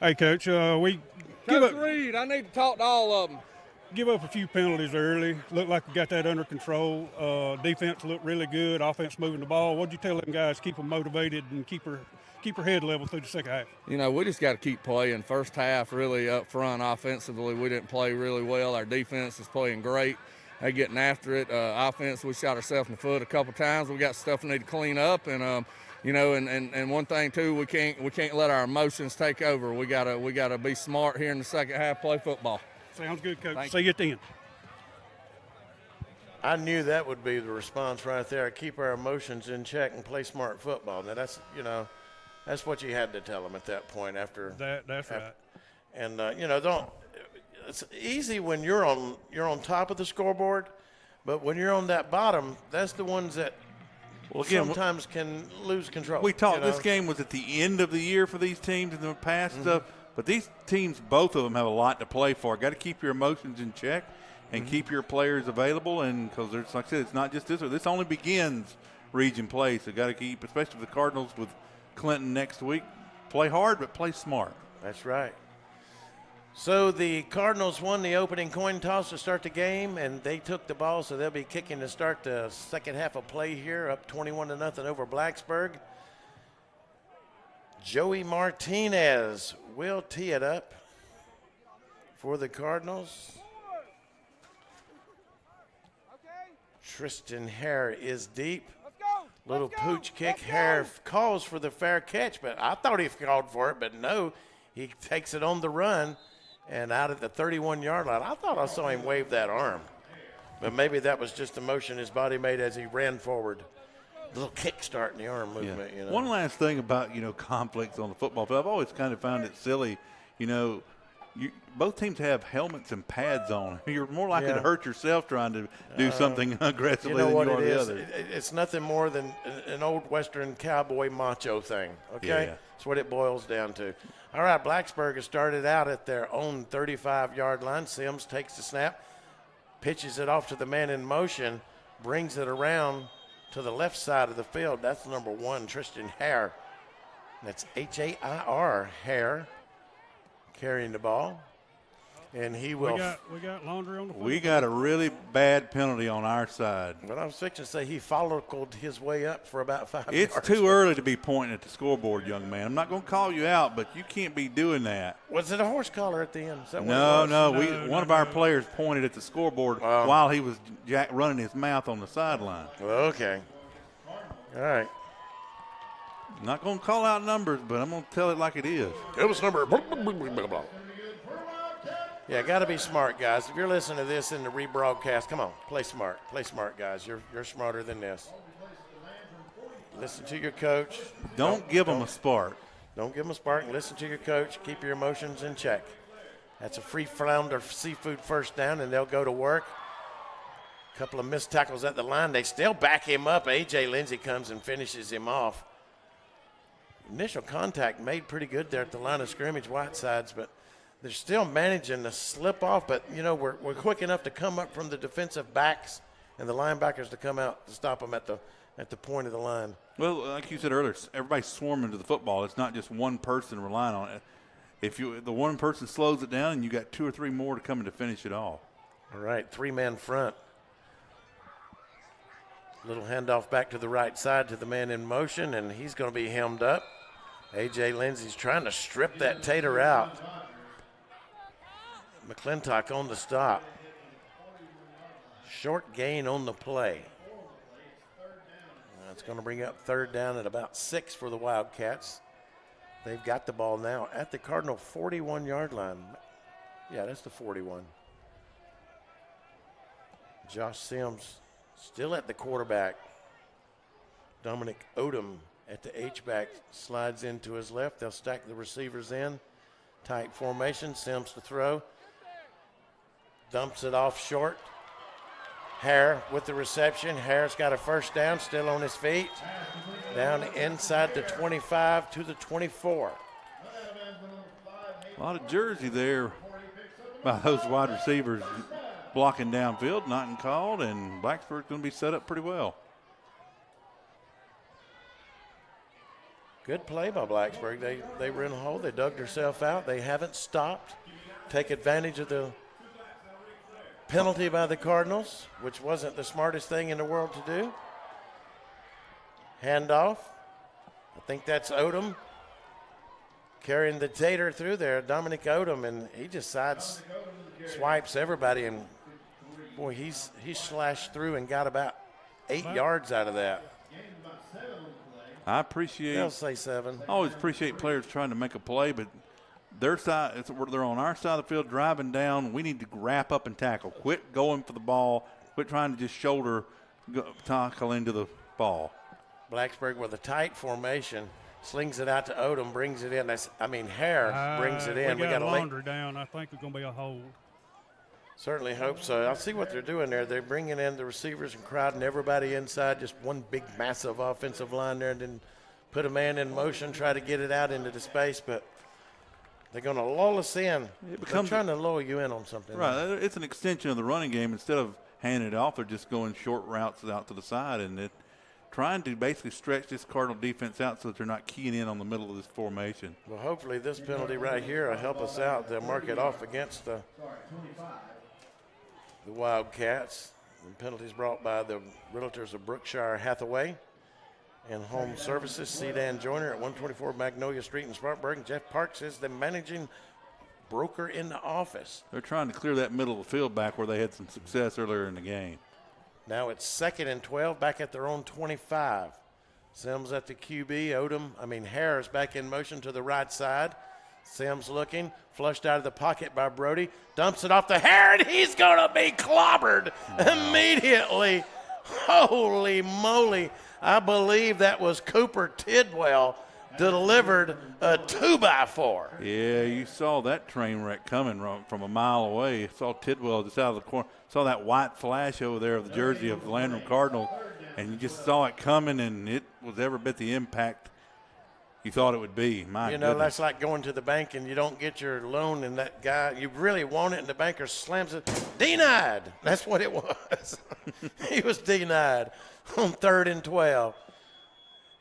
Hey, Coach, we Coach Reed, I need to talk to all of them. Give up a few penalties early. Looked like we got that under control. Defense looked really good. Offense moving the ball. What'd you tell them guys? Keep them motivated and keep her head level through the second half. We just got to keep playing. First half, really up front offensively, we didn't play really well. Our defense is playing great. They getting after it. Offense, we shot ourselves in the foot a couple times. We got stuff we need to clean up, and and one thing too, we can't let our emotions take over. We gotta be smart here in the second half, play football. Sounds good, Coach. See you at the end. I knew that would be the response right there. Keep our emotions in check and play smart football. Now that's what you had to tell them at that point after. That's right. And don't. It's easy when you're on top of the scoreboard, but when you're on that bottom, that's the ones that sometimes can lose control. We talked. This game was at the end of the year for these teams in the past stuff, but these teams, both of them, have a lot to play for. Got to keep your emotions in check and keep your players available, and because like I said, it's not just this. This only begins region play, so got to keep, especially the Cardinals with Clinton next week. Play hard, but play smart. That's right. So the Cardinals won the opening coin toss to start the game, and they took the ball, so they'll be kicking to start the second half of play here, up 21-0 over Blacksburg. Joey Martinez will tee it up for the Cardinals. Tristan Hare is deep. Little pooch kick. Hare calls for the fair catch, but I thought he called for it, but no. He takes it on the run and out at the 31-yard line. I thought I saw him wave that arm, but maybe that was just the motion his body made as he ran forward. A little kick start in the arm movement. Yeah. One last thing about, conflicts on the football field. I've always kind of found it silly, both teams have helmets and pads on. You're more likely to hurt yourself trying to do something aggressively than you are the other. It's nothing more than an old Western cowboy macho thing, okay? Yeah. That's what it boils down to. All right, Blacksburg has started out at their own 35-yard line. Sims takes the snap, pitches it off to the man in motion, brings it around to the left side of the field. That's number 1, Tristan Hare. That's H-A-I-R, Hare. Carrying the ball, and he will. We got laundry on the field. We got a really bad penalty on our side. But I was fixing to say he followed his way up for about 5 yards. It's too early to be pointing at the scoreboard, young man. I'm not going to call you out, but you can't be doing that. Was it a horse collar at the end? Is that what No. it was? One of our players pointed at the scoreboard while he was running his mouth on the sideline. Okay. All right. Not going to call out numbers, but I'm going to tell it like it is. It was number blah, blah, blah, blah, blah. Yeah, got to be smart, guys. If you're listening to this in the rebroadcast, come on, play smart. Play smart, guys. You're smarter than this. Listen to your coach. Don't give them a spark. Don't give them a spark, and listen to your coach. Keep your emotions in check. That's a free flounder seafood first down, and they'll go to work. A couple of missed tackles at the line. They still back him up. A.J. Lindsey comes and finishes him off. Initial contact made pretty good there at the line of scrimmage, Whitesides, but they're still managing to slip off. But, we're quick enough to come up from the defensive backs and the linebackers to come out to stop them at the point of the line. Well, like you said earlier, everybody's swarming to the football. It's not just one person relying on it. If the one person slows it down, and you got 2 or 3 more to come in to finish it all. All right, 3-man front. Little handoff back to the right side to the man in motion, and he's going to be hemmed up. A.J. Lindsey's trying to strip that tater out. McClintock on the stop. Short gain on the play. That's going to bring up 3rd down at about 6 for the Wildcats. They've got the ball now at the Cardinal 41-yard line. Yeah, that's the 41. Josh Sims still at the quarterback. Dominic Odom at the H-back slides into his left. They'll stack the receivers in. Tight formation. Sims to throw. Dumps it off short. Hare with the reception. Hare's got a first down, still on his feet. Down inside the 25 to the 24. A lot of jersey there by those wide receivers blocking downfield, nothing called, and Blacksburg's going to be set up pretty well. Good play by Blacksburg. They were in a hole. They dug themselves out. They haven't stopped. Take advantage of the penalty by the Cardinals, which wasn't the smartest thing in the world to do. Handoff. I think that's Odom carrying the tater through there. Dominic Odom, and he just swipes everybody, and boy, he's slashed through and got about 8 yards out of that. I appreciate. They'll say 7. I always appreciate players trying to make a play, but their side, they're on our side of the field driving down. We need to wrap up and tackle. Quit going for the ball. Quit trying to just shoulder tackle into the ball. Blacksburg with a tight formation. Slings it out to Odom, brings it in. Hare brings it in. We got a Laundry down. I think it's going to be a hold. Certainly hope so. I'll see what they're doing there. They're bringing in the receivers and crowding everybody inside, just one big, massive offensive line there, and then put a man in motion, try to get it out into the space, but they're going to lull us in. They're trying to lull you in on something. Right. It's an extension of the running game. Instead of handing it off, they're just going short routes out to the side, and trying to basically stretch this Cardinal defense out so that they're not keying in on the middle of this formation. Well, hopefully this penalty right here will help us out. They'll mark it off against the Wildcats. The penalties brought by the Realtors of Brookshire Hathaway and Home Services. C. Dan Joyner at 124 Magnolia Street in Spartanburg. And Jeff Parks is the managing broker in the office. They're trying to clear that middle of the field back where they had some success earlier in the game. Now it's 2nd and 12, back at their own 25. Sims at the QB. Harris back in motion to the right side. Sims looking, flushed out of the pocket by Brody. Dumps it off to Hare, and he's going to be clobbered immediately. Holy moly. I believe that was Cooper Tidwell delivered a 2x4. Yeah, you saw that train wreck coming from a mile away. You saw Tidwell just out of the corner. Saw that white flash over there of the jersey of the Landrum Cardinals, and you just saw it coming, and it was every bit the impact you thought it would be. My goodness. That's like going to the bank and you don't get your loan, and that guy, you really want it, and the banker slams it. Denied. That's what it was. He was denied on 3rd and 12.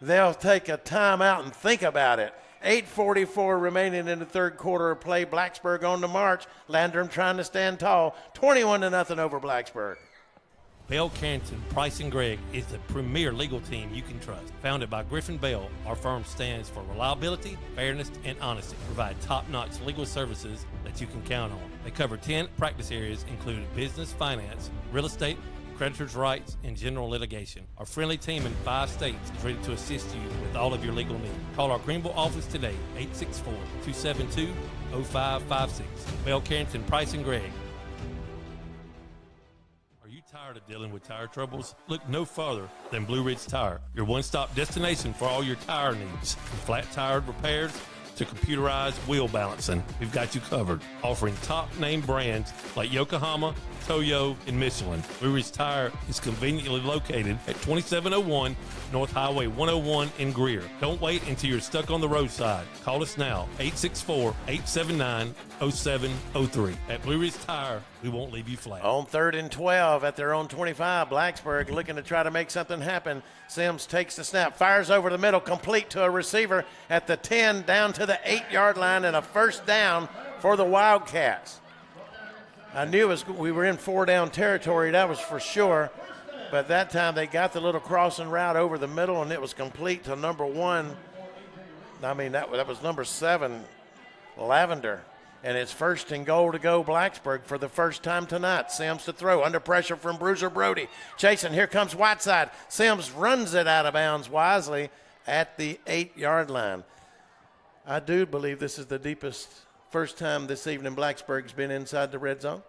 They'll take a timeout and think about it. 8:44 remaining in the third quarter of play. Blacksburg on the march. Landrum trying to stand tall. 21-0 over Blacksburg. Bell Carrington, Price & Gregg is the premier legal team you can trust. Founded by Griffin Bell, our firm stands for reliability, fairness, and honesty. Provide top-notch legal services that you can count on. They cover 10 practice areas, including business, finance, real estate, creditors' rights, and general litigation. Our friendly team in 5 states is ready to assist you with all of your legal needs. Call our Greenville office today, 864-272-0556. Bell Carrington, Price & Gregg. Are you tired of dealing with tire troubles? Look no further than Blue Ridge Tire, your one-stop destination for all your tire needs. From flat-tire repairs to computerized wheel balancing, we've got you covered. Offering top-name brands like Yokohama, Toyo, and Michelin. Blue Ridge Tire is conveniently located at 2701 North Highway 101 in Greer. Don't wait until you're stuck on the roadside. Call us now, 864-879-0703. At Blue Ridge Tire, we won't leave you flat. On 3rd and 12 at their own 25, Blacksburg looking to try to make something happen. Sims takes the snap, fires over the middle, complete to a receiver at the 10, down to the 8-yard line, and a first down for the Wildcats. I knew we were in 4-down territory, that was for sure. But that time they got the little crossing route over the middle, and it was complete to number 1. That was number 7, Lavender. And it's 1st and goal to go Blacksburg for the first time tonight. Sims to throw, under pressure from Bruiser Brody. Chasing, here comes Whiteside. Sims runs it out of bounds wisely at the 8-yard line. I do believe this is the deepest first time this evening Blacksburg's been inside the red zone.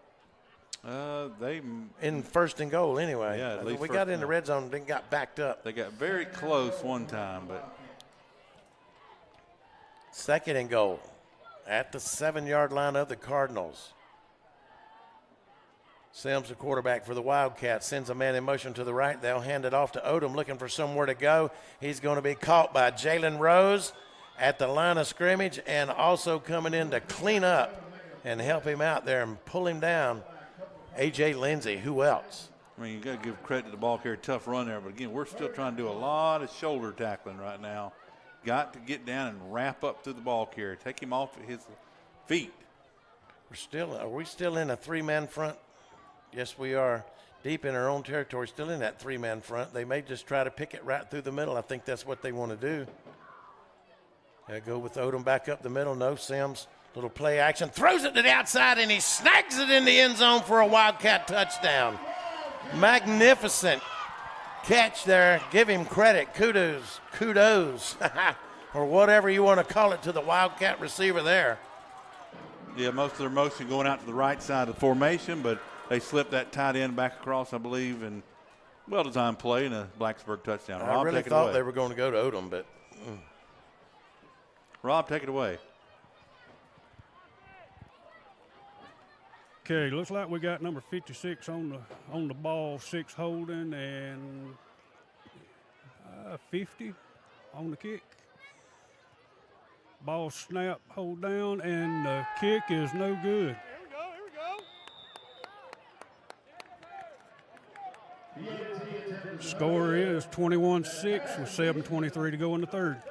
In 1st and goal anyway. Yeah, at least we got in the red zone, then got backed up. They got very close one time, but 2nd and goal at the 7-yard line of the Cardinals. Sims, the quarterback for the Wildcats, sends a man in motion to the right. They'll hand it off to Odom, looking for somewhere to go. He's going to be caught by Jalen Rose at the line of scrimmage, and also coming in to clean up and help him out there and pull him down, A.J. Lindsey. Who else? You got to give credit to the ball carrier. Tough run there, but again, we're still trying to do a lot of shoulder tackling right now. Got to get down and wrap up through the ball carrier. Take him off his feet. Are we still in a 3-man front? Yes, we are. Deep in our own territory, still in that 3-man front. They may just try to pick it right through the middle. I think that's what they want to do. They go with Odom back up the middle. No, Sims, little play action. Throws it to the outside, and he snags it in the end zone for a Wildcat touchdown. Magnificent catch there. Give him credit. Kudos, or whatever you want to call it, to the Wildcat receiver there. Yeah, most of their motion going out to the right side of the formation, but they slipped that tight end back across, I believe, and well-designed play and a Blacksburg touchdown. I Rob, really take it thought away. they were going to go to Odom, but Rob, take it away. Okay, looks like we got number 56 on the ball, 6 holding, and 50 on the kick. Ball snap, hold down, and the kick is no good. Score is 21-6 with 7:23 to go in the third.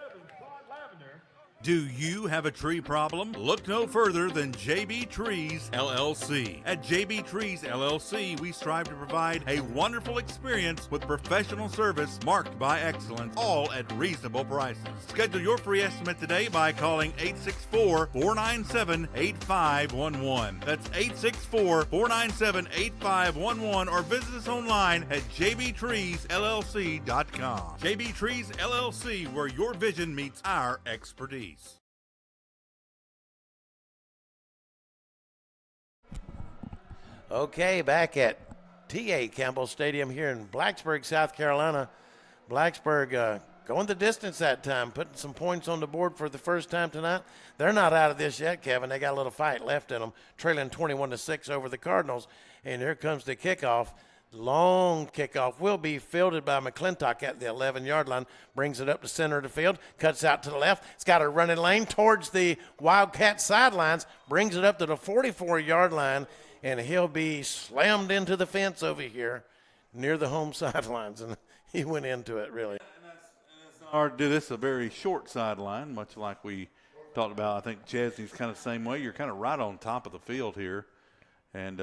Do you have a tree problem? Look no further than JB Trees LLC. At JB Trees LLC, we strive to provide a wonderful experience with professional service marked by excellence, all at reasonable prices. Schedule your free estimate today by calling 864-497-8511. That's 864-497-8511, or visit us online at jbtreesllc.com. JB Trees LLC, where your vision meets our expertise. Okay, back at T.A. Campbell Stadium here in Blacksburg, South Carolina. Blacksburg going the distance that time, putting some points on the board for the first time tonight. They're not out of this yet, Kevin. They got a little fight left in them, trailing 21-6 over the Cardinals. And here comes the kickoff. Long kickoff will be fielded by McClintock at the 11-yard line. Brings it up to center of the field. Cuts out to the left. It's got a running lane towards the Wildcat sidelines. Brings it up to the 44-yard line. And he'll be slammed into the fence over here near the home sidelines. And he went into it, really. Or do this a very short sideline, much like we talked about. I think Chesney's kind of the same way. You're kind of right on top of the field here. And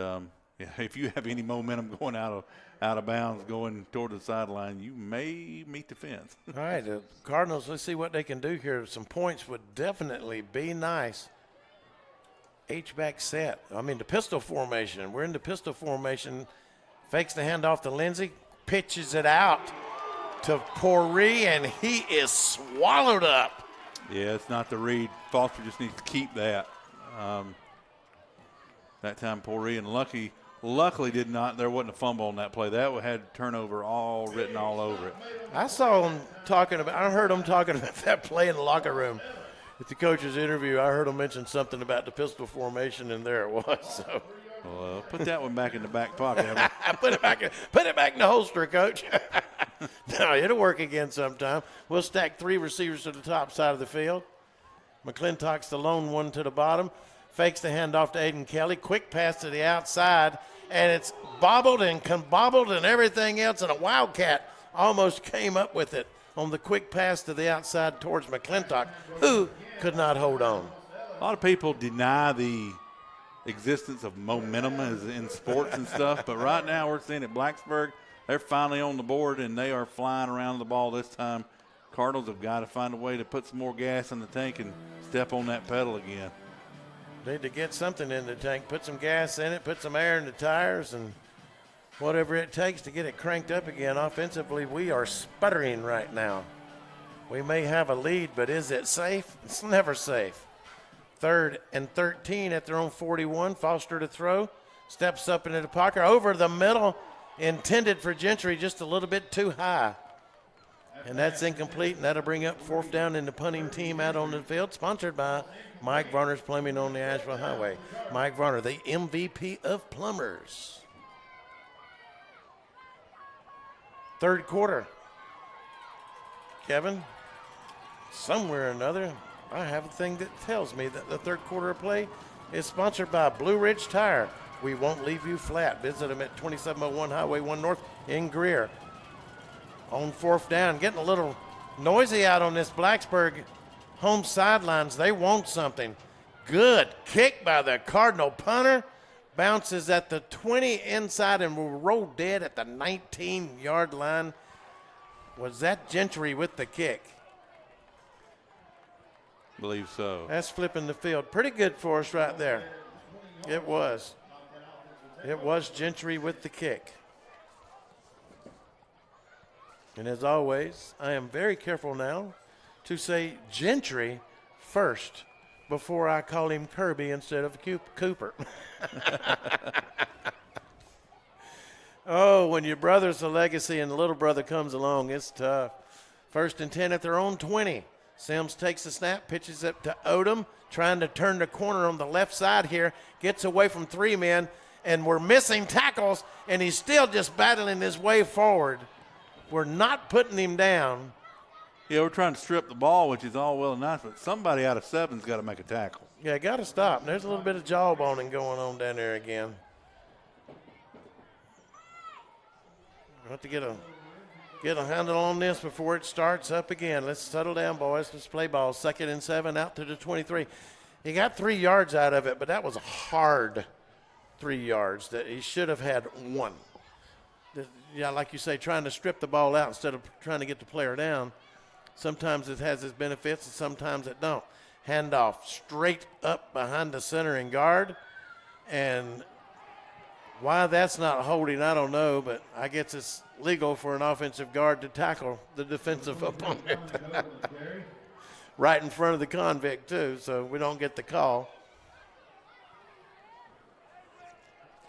if you have any momentum going out of bounds, going toward the sideline, you may meet the fence. All right, the Cardinals, let's see what they can do here. Some points would definitely be nice. H-back set. I mean, the pistol formation. We're in the pistol formation. Fakes the handoff to Lindsey. Pitches it out to Pourri, and he is swallowed up. Yeah, it's not the read. Foster just needs to keep that. That time Pourri and luckily did not. There wasn't a fumble on that play. That had turnover all written all over it. I heard him talking about that play in the locker room. At the coach's interview, I heard him mention something about the pistol formation, and there it was. So, well, put that one back in the back pocket. put it back in the holster, Coach. No, it'll work again sometime. We'll stack 3 receivers to the top side of the field. McClintock's the lone one to the bottom. Fakes the handoff to Aiden Kelly. Quick pass to the outside, and it's bobbled and everything else, and a Wildcat almost came up with it on the quick pass to the outside towards McClintock, who could not hold on. A lot of people deny the existence of momentum as in sports and stuff, but right now we're seeing at Blacksburg, they're finally on the board, and they are flying around the ball this time. Cardinals have got to find a way to put some more gas in the tank and step on that pedal again. Need to get something in the tank, put some gas in it, put some air in the tires, and whatever it takes to get it cranked up again. Offensively, we are sputtering right now. We may have a lead, but is it safe? It's never safe. 3rd and 13 at their own 41. Foster to throw. Steps up into the pocket. Over the middle. Intended for Gentry, just a little bit too high. And that's incomplete, and that'll bring up 4th down in the punting team out on the field. Sponsored by Mike Varner's Plumbing on the Asheville Highway. Mike Varner, the MVP of plumbers. 3rd quarter. Kevin, somewhere or another, I have a thing that tells me that the 3rd quarter of play is sponsored by Blue Ridge Tire. We won't leave you flat. Visit them at 2701 Highway 1 North in Greer. On 4th down, getting a little noisy out on this Blacksburg home sidelines. They want something. Good kick by the Cardinal punter. Bounces at the 20 inside and will roll dead at the 19-yard line. Was that Gentry with the kick? I believe so. That's flipping the field. Pretty good for us right there. It was. It was Gentry with the kick. And as always, I am very careful now to say Gentry first before I call him Kirby instead of Cooper. Oh, when your brother's a legacy and the little brother comes along, it's tough. 1st and 10 at their own 20. Sims takes the snap, pitches it to Odom, trying to turn the corner on the left side here, gets away from 3 men, and we're missing tackles, and he's still just battling his way forward. We're not putting him down. Yeah, we're trying to strip the ball, which is all well and nice, but somebody out of 7's got to make a tackle. Yeah, got to stop. There's a little bit of jawboning going on down there again. We'll have to get a handle on this before it starts up again. Let's settle down, boys. Let's play ball. 2nd and 7 out to the 23. He got 3 yards out of it, but that was a hard 3 yards that he should have had 1. Yeah, like you say, trying to strip the ball out instead of trying to get the player down. Sometimes it has its benefits and sometimes it don't. Handoff straight up behind the center and guard. And why that's not holding, I don't know, but I guess it's legal for an offensive guard to tackle the defensive opponent. Right in front of the convict, too, so we don't get the call.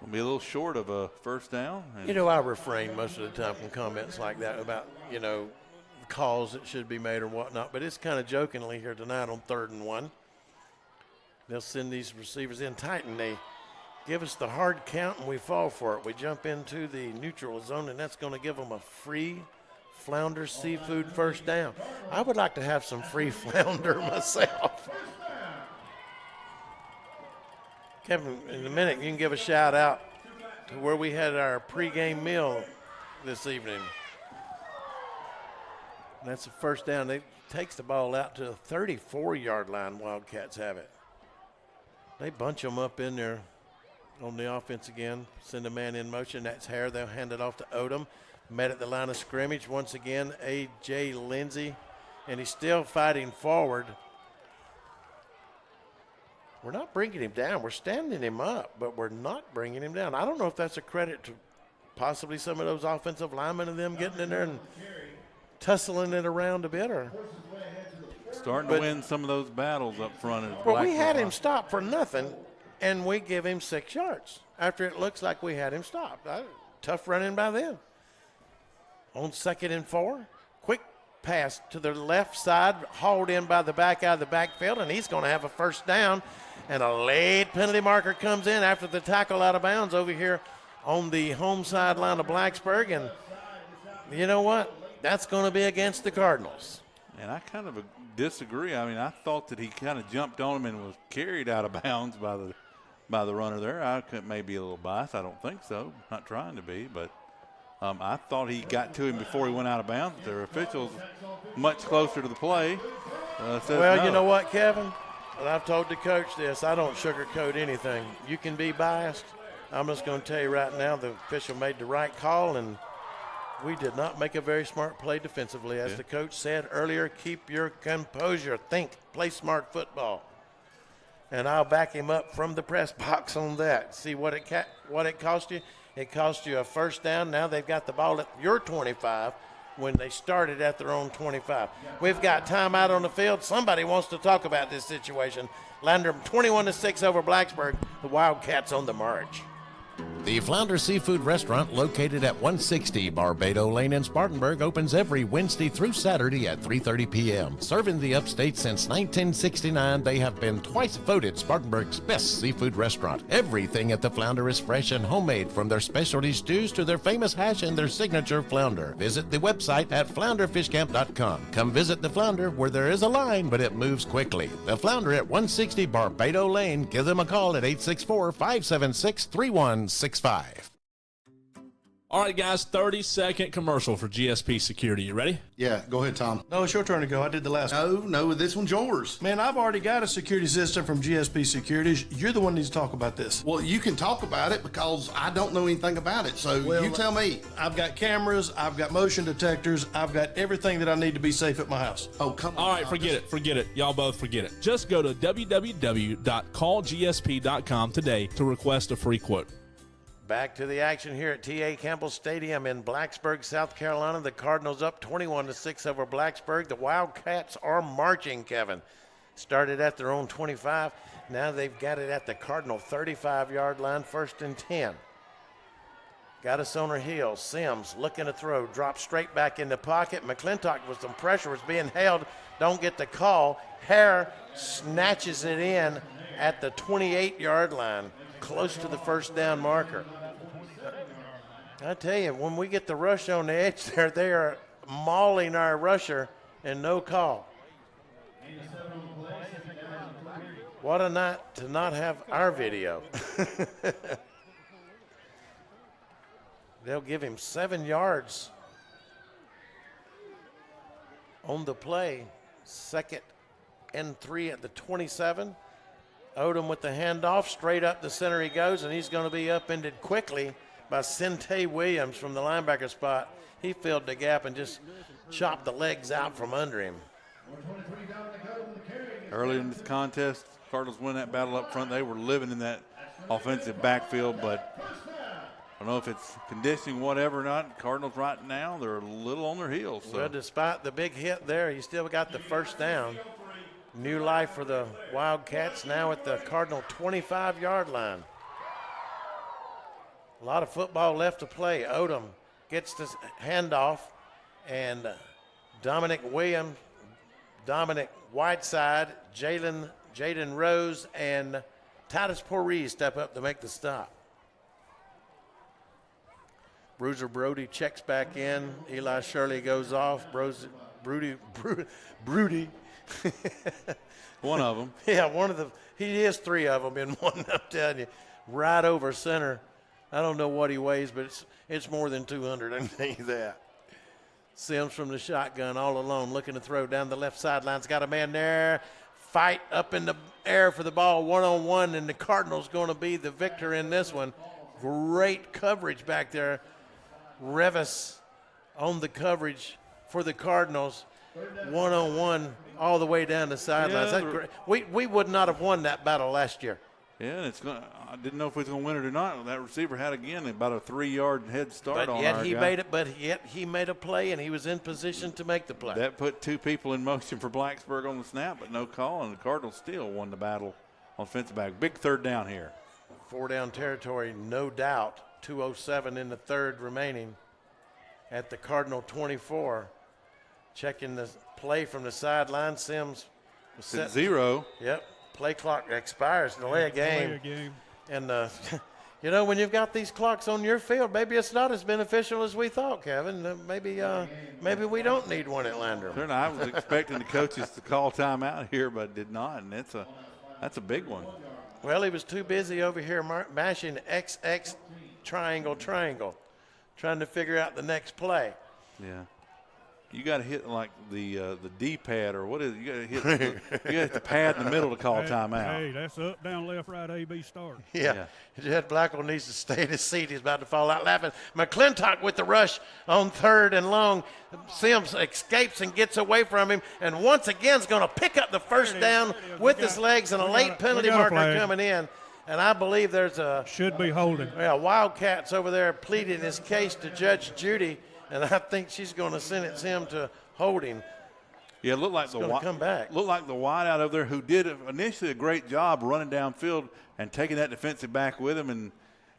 Will be a little short of a first down. You know, I refrain most of the time from comments like that about, you know, calls that should be made or whatnot, but it's kind of jokingly here tonight on 3rd and 1. They'll send these receivers in tight, and they give us the hard count, and we fall for it. We jump into the neutral zone, and that's going to give them a free flounder seafood first down. I would like to have some free flounder myself. Kevin, in a minute, you can give a shout out to where we had our pregame meal this evening. And that's the first down. They takes the ball out to the 34-yard line. Wildcats have it. They bunch them up in there on the offense again. Send a man in motion. That's Hare. They'll hand it off to Odom. Met at the line of scrimmage once again. A.J. Lindsey. And he's still fighting forward. We're not bringing him down. We're standing him up, but we're not bringing him down. I don't know if that's a credit to possibly some of those offensive linemen and them getting in there and tussling it around a bit, or starting to win some of those battles up front. Well, we had him stopped for nothing, and we give him 6 yards after it looks like we had him stopped. Tough running by them. On 2nd and 4, quick pass to the left side, hauled in by the back out of the backfield, and he's going to have a first down. And a late penalty marker comes in after the tackle out of bounds over here on the home sideline of Blacksburg. And you know what? That's going to be against the Cardinals. And I kind of disagree. I mean, I thought that he kind of jumped on him and was carried out of bounds by the runner there. I may be a little biased. I don't think so. Not trying to be, but I thought he got to him before he went out of bounds. Their officials much closer to the play. Well, no. You know what, Kevin? And I've told the coach this. I don't sugarcoat anything. You can be biased. I'm just going to tell you right now, the official made the right call, and we did not make a very smart play defensively. As the coach said earlier, keep your composure. Think, play smart football. And I'll back him up from the press box on that. See what it cost you? It cost you a first down. Now they've got the ball at your 25 when they started at their own 25. We've got timeout on the field. Somebody wants to talk about this situation. Landrum 21-6 over Blacksburg. The Wildcats on the march. The Flounder Seafood Restaurant, located at 160 Barbado Lane in Spartanburg, opens every Wednesday through Saturday at 3:30 p.m. Serving the Upstate since 1969, they have been twice voted Spartanburg's best seafood restaurant. Everything at the Flounder is fresh and homemade, from their specialty stews to their famous hash and their signature flounder. Visit the website at flounderfishcamp.com. Come visit the Flounder, where there is a line, but it moves quickly. The Flounder at 160 Barbado Lane. Give them a call at 864-576-3165. All right, guys, 30-second commercial for GSP Security. You ready? Yeah, go ahead, Tom. No, it's your turn to go. I did the last one. No, this one's yours. Man, I've already got a security system from GSP Securities. You're the one that needs to talk about this. Well, you can talk about it because I don't know anything about it, so you tell me. I've got cameras, I've got motion detectors, I've got everything that I need to be safe at my house. Oh, come on. All right, forget it. Y'all both forget it. Just go to www.callgsp.com today to request a free quote. Back to the action here at T.A. Campbell Stadium in Blacksburg, South Carolina. The Cardinals up 21-6 over Blacksburg. The Wildcats are marching, Kevin. Started at their own 25. Now they've got it at the Cardinal 35-yard line, 1st and 10. Got us on our heels. Sims looking to throw, drops straight back in the pocket. McClintock with some pressure was being held. Don't get the call. Hare snatches it in at the 28-yard line, close to the first down marker. I tell you, when we get the rush on the edge there, they are mauling our rusher and no call. What a night to not have our video. They'll give him 7 yards on the play. 2nd and 3 at the 27. Odom with the handoff. Straight up the center he goes, and he's going to be upended quickly by Sente Williams from the linebacker spot. He filled the gap and just chopped the legs out from under him. Early in this contest, Cardinals win that battle up front. They were living in that offensive backfield, but I don't know if it's conditioning, whatever or not. Cardinals right now, they're a little on their heels. So. Well, despite the big hit there, he still got the first down. New life for the Wildcats now at the Cardinal 25-yard line. A lot of football left to play. Odom gets the handoff, and Dominic Whiteside, Jaden Rose, and Titus Poree step up to make the stop. Bruiser Brody checks back in. Eli Shirley goes off. Broody. One of them. Yeah, he is 3 of them in one, I'm telling you. Right over center. I don't know what he weighs, but it's more than 200, I can tell you that. Sims from the shotgun all alone, looking to throw down the left sidelines. Got a man there. Fight up in the air for the ball, one-on-one, and the Cardinals going to be the victor in this one. Great coverage back there. Revis on the coverage for the Cardinals. One-on-one all the way down the sidelines. Yeah, we would not have won that battle last year. Yeah, and I didn't know if we was going to win it or not. That receiver had, again, about a 3-yard head start on our guy. But yet he made a play, and he was in position to make the play. That put 2 people in motion for Blacksburg on the snap, but no call, and the Cardinals still won the battle on defensive back. Big 3rd down here. 4-down territory, no doubt. 2:07 in the 3rd remaining at the Cardinal 24. Checking the play from the sideline. Sims was set 0. Yep. Play clock expires. Delay a game. And, when you've got these clocks on your field, maybe it's not as beneficial as we thought, Kevin. Maybe we don't need one at Landrum. Sure, I was expecting the coaches to call timeout here, but did not, and that's a big one. Well, he was too busy over here mashing XX triangle, trying to figure out the next play. Yeah. You got to hit like the D-pad, or what is it? You got to hit the pad in the middle to call timeout. Hey, that's up, down, left, right, A-B start. Yeah. Jed Blackwell needs to stay in his seat. He's about to fall out laughing. McClintock with the rush on 3rd and long. Sims escapes and gets away from him, and once again is going to pick up the first down with his legs, and a late penalty marker coming in. And I believe there's a – should be holding. Yeah, Wildcats over there pleading his case to Judge Judy, and I think she's going to sentence him to holding. Yeah, it looked like come back. Looked like the wideout over there, who did initially a great job running downfield and taking that defensive back with him,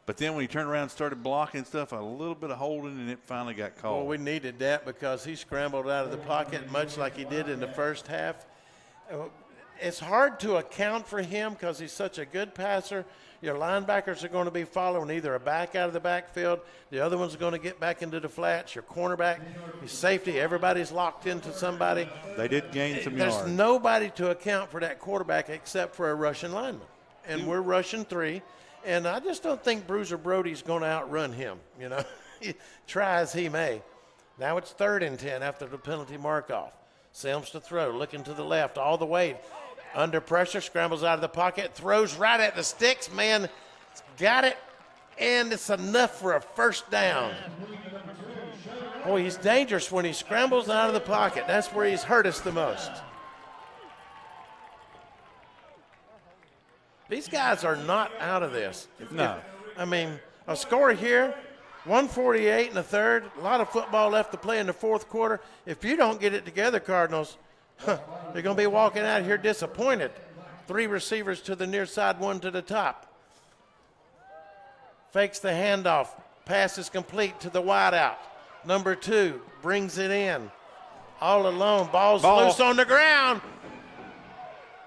but then when he turned around and started blocking stuff, a little bit of holding, and it finally got called. Well, we needed that because he scrambled out of the pocket much like he did in the first half. It's hard to account for him because he's such a good passer. Your linebackers are going to be following either a back out of the backfield. The other one's going to get back into the flats. Your cornerback, your safety, everybody's locked into somebody. They did gain some yards. There's nobody to account for that quarterback except for a rushing lineman. And we're rushing 3. And I just don't think Bruiser Brody's going to outrun him, Try as he may. Now it's 3rd and 10 after the penalty mark-off. Sims to throw, looking to the left all the way. Under pressure, scrambles out of the pocket, throws right at the sticks. Man, got it, and it's enough for a first down. Boy, he's dangerous when he scrambles out of the pocket. That's where he's hurt us the most. These guys are not out of this. No. A score here, 148 in the 3rd. A lot of football left to play in the 4th quarter. If you don't get it together, Cardinals, They're going to be walking out here disappointed. 3 receivers to the near side, 1 to the top. Fakes the handoff. Pass is complete to the wideout. Number 2 brings it in. All alone. Ball's loose on the ground.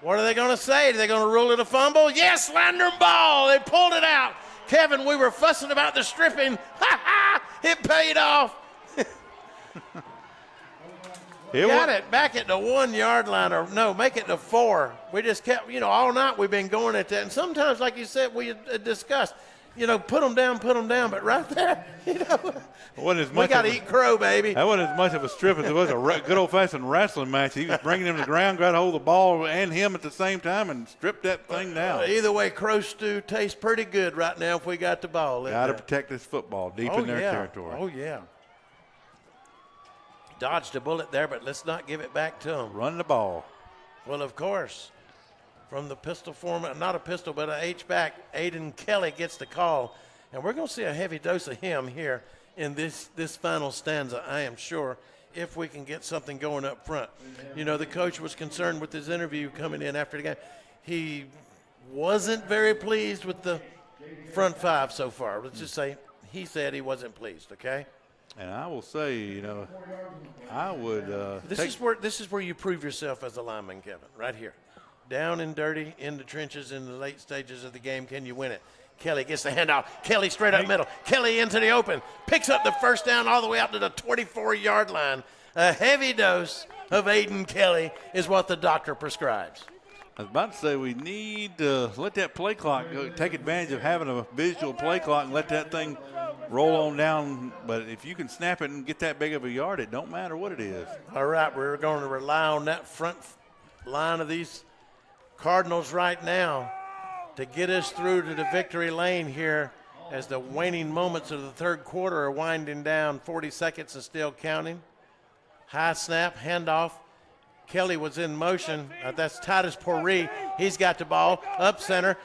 What are they going to say? Are they going to rule it a fumble? Yes, Landrum ball. They pulled it out. Kevin, we were fussing about the stripping. Ha ha! It paid off. Got it back at the 1 yard line, or no, make it to 4. We just kept, all night we've been going at that. And sometimes, like you said, we discussed, put them down. But right there, we got to eat crow, baby. That wasn't as much of a strip as it was a good old-fashioned wrestling match. He was bringing him to the ground, got a hold of the ball and him at the same time and stripped that thing down. Either way, crow stew tastes pretty good right now if we got the ball. Got to protect this football deep in their territory. Oh, yeah. Dodged a bullet there, but let's not give it back to him. Run the ball. Well, of course, from the pistol form, not a pistol, but an H-back, Aiden Kelly gets the call. And we're going to see a heavy dose of him here in this final stanza, I am sure, if we can get something going up front. The coach was concerned with his interview coming in after the game. He wasn't very pleased with the front 5 so far. Let's just say he said he wasn't pleased, okay? And I will say, I would This is where you prove yourself as a lineman, Kevin, right here. Down and dirty in the trenches in the late stages of the game. Can you win it? Kelly gets the handoff. Kelly straight up middle. Kelly into the open. Picks up the first down all the way out to the 24-yard line. A heavy dose of Aiden Kelly is what the doctor prescribes. I was about to say we need to let that play clock go, take advantage of having a visual play clock and let that thing roll on down. But if you can snap it and get that big of a yard, it don't matter what it is. All right, we're going to rely on that front line of these Cardinals right now to get us through to the victory lane here as the waning moments of the third quarter are winding down. 40 seconds and still counting. High snap, handoff. Kelly was in motion. That's Titus Poree. He's got the ball up center,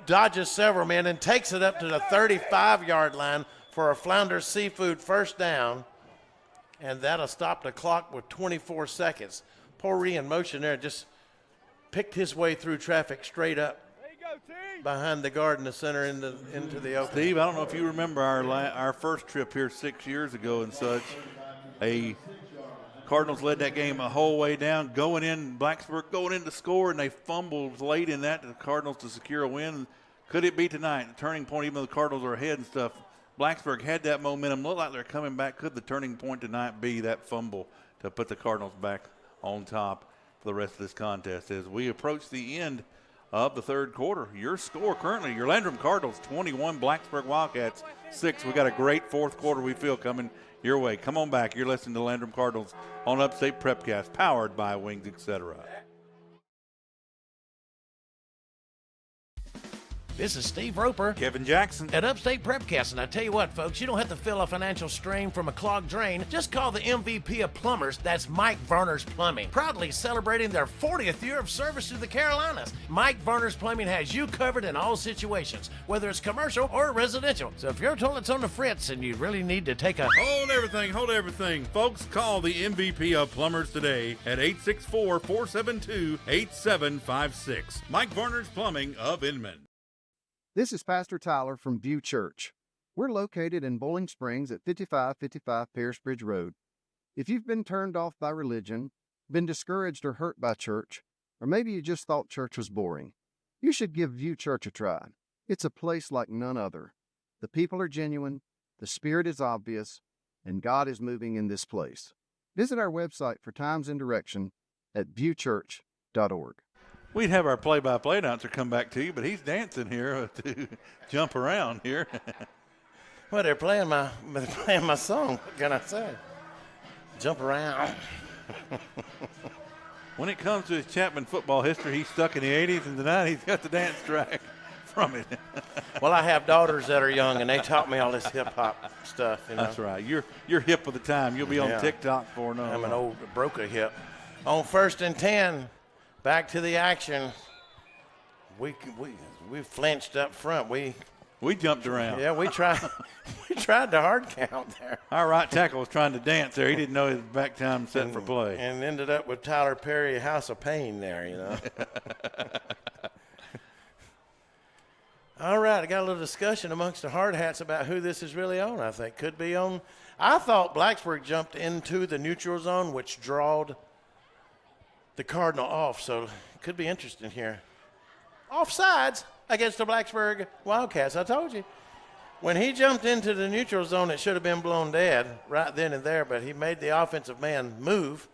dodges several men, and takes it up to the 35-yard line for a Flounder Seafood first down. And that'll stop the clock with 24 seconds. Poree in motion there, just picked his way through traffic straight up behind the guard in the center into the open. Steve, I don't know if you remember our first trip here 6 years ago and such. Cardinals led that game a whole way down, Blacksburg going in to score, and they fumbled late in that to the Cardinals to secure a win. Could it be tonight? The turning point, even though the Cardinals are ahead and stuff. Blacksburg had that momentum. Looked like they're coming back. Could the turning point tonight be that fumble to put the Cardinals back on top for the rest of this contest? As we approach the end of the third quarter, your score currently, your Landrum Cardinals 21, Blacksburg Wildcats 6. We got a great fourth quarter we feel coming your way. Come on back. You're listening to Landrum Cardinals on Upstate Prepcast, powered by Wings, etc. This is Steve Roper, Kevin Jackson at Upstate Prepcast, and I tell you what, folks, you don't have to feel a financial strain from a clogged drain. Just call the MVP of plumbers. That's Mike Verner's Plumbing, proudly celebrating their 40th year of service to the Carolinas. Mike Verner's Plumbing has you covered in all situations, whether it's commercial or residential. So if your toilet's on the fritz and you really need to take a hold everything, folks, call the MVP of plumbers today at 864-472-8756. Mike Verner's Plumbing of Inman. This is Pastor Tyler from View Church. We're located in Bowling Springs at 5555 Pierce Bridge Road. If you've been turned off by religion, been discouraged or hurt by church, or maybe you just thought church was boring, you should give View Church a try. It's a place like none other. The people are genuine, the Spirit is obvious, and God is moving in this place. Visit our website for times and direction at viewchurch.org. We'd have our play-by-play announcer come back to you, but he's dancing here to jump around here. Well, they're playing my song. What can I say? Jump around. When it comes to his Chapman football history, he's stuck in the 80s, and tonight he's got the dance track from it. Well, I have daughters that are young, and they taught me all this hip-hop stuff. You know? That's right. You're hip with the time. You'll be on TikTok for no. I'm an old broker hip. On 1st and 10. Back to the action. We flinched up front. We We jumped around. Yeah, we tried. We tried the hard count there. Our right tackle was trying to dance there. He didn't know his back time set for play. And ended up with Tyler Perry, House of Pain there, you know. All right, I got a little discussion amongst the hard hats about who this is really on, I think. Could be on. I thought Blacksburg jumped into the neutral zone, which drawed the Cardinal off, so it could be interesting here. Offsides against the Blacksburg Wildcats. I told you. When he jumped into the neutral zone, it should have been blown dead right then and there, but he made the offensive man move,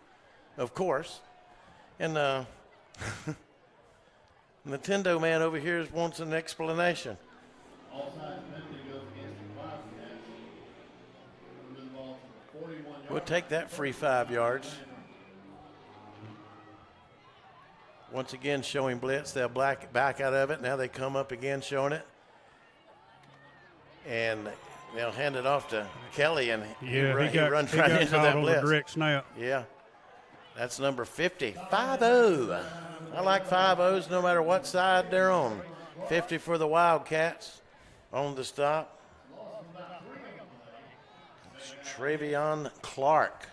of course. And Nintendo man over here wants an explanation. We'll take that free 5 yards. Once again, showing blitz. They'll back out of it. Now they come up again showing it. And they'll hand it off to Kelly, and he runs right into that blitz. Direct snap. Yeah. That's number 50. 5-0. I like 5-0s no matter what side they're on. 50 for the Wildcats on the stop. It's Travion Clark.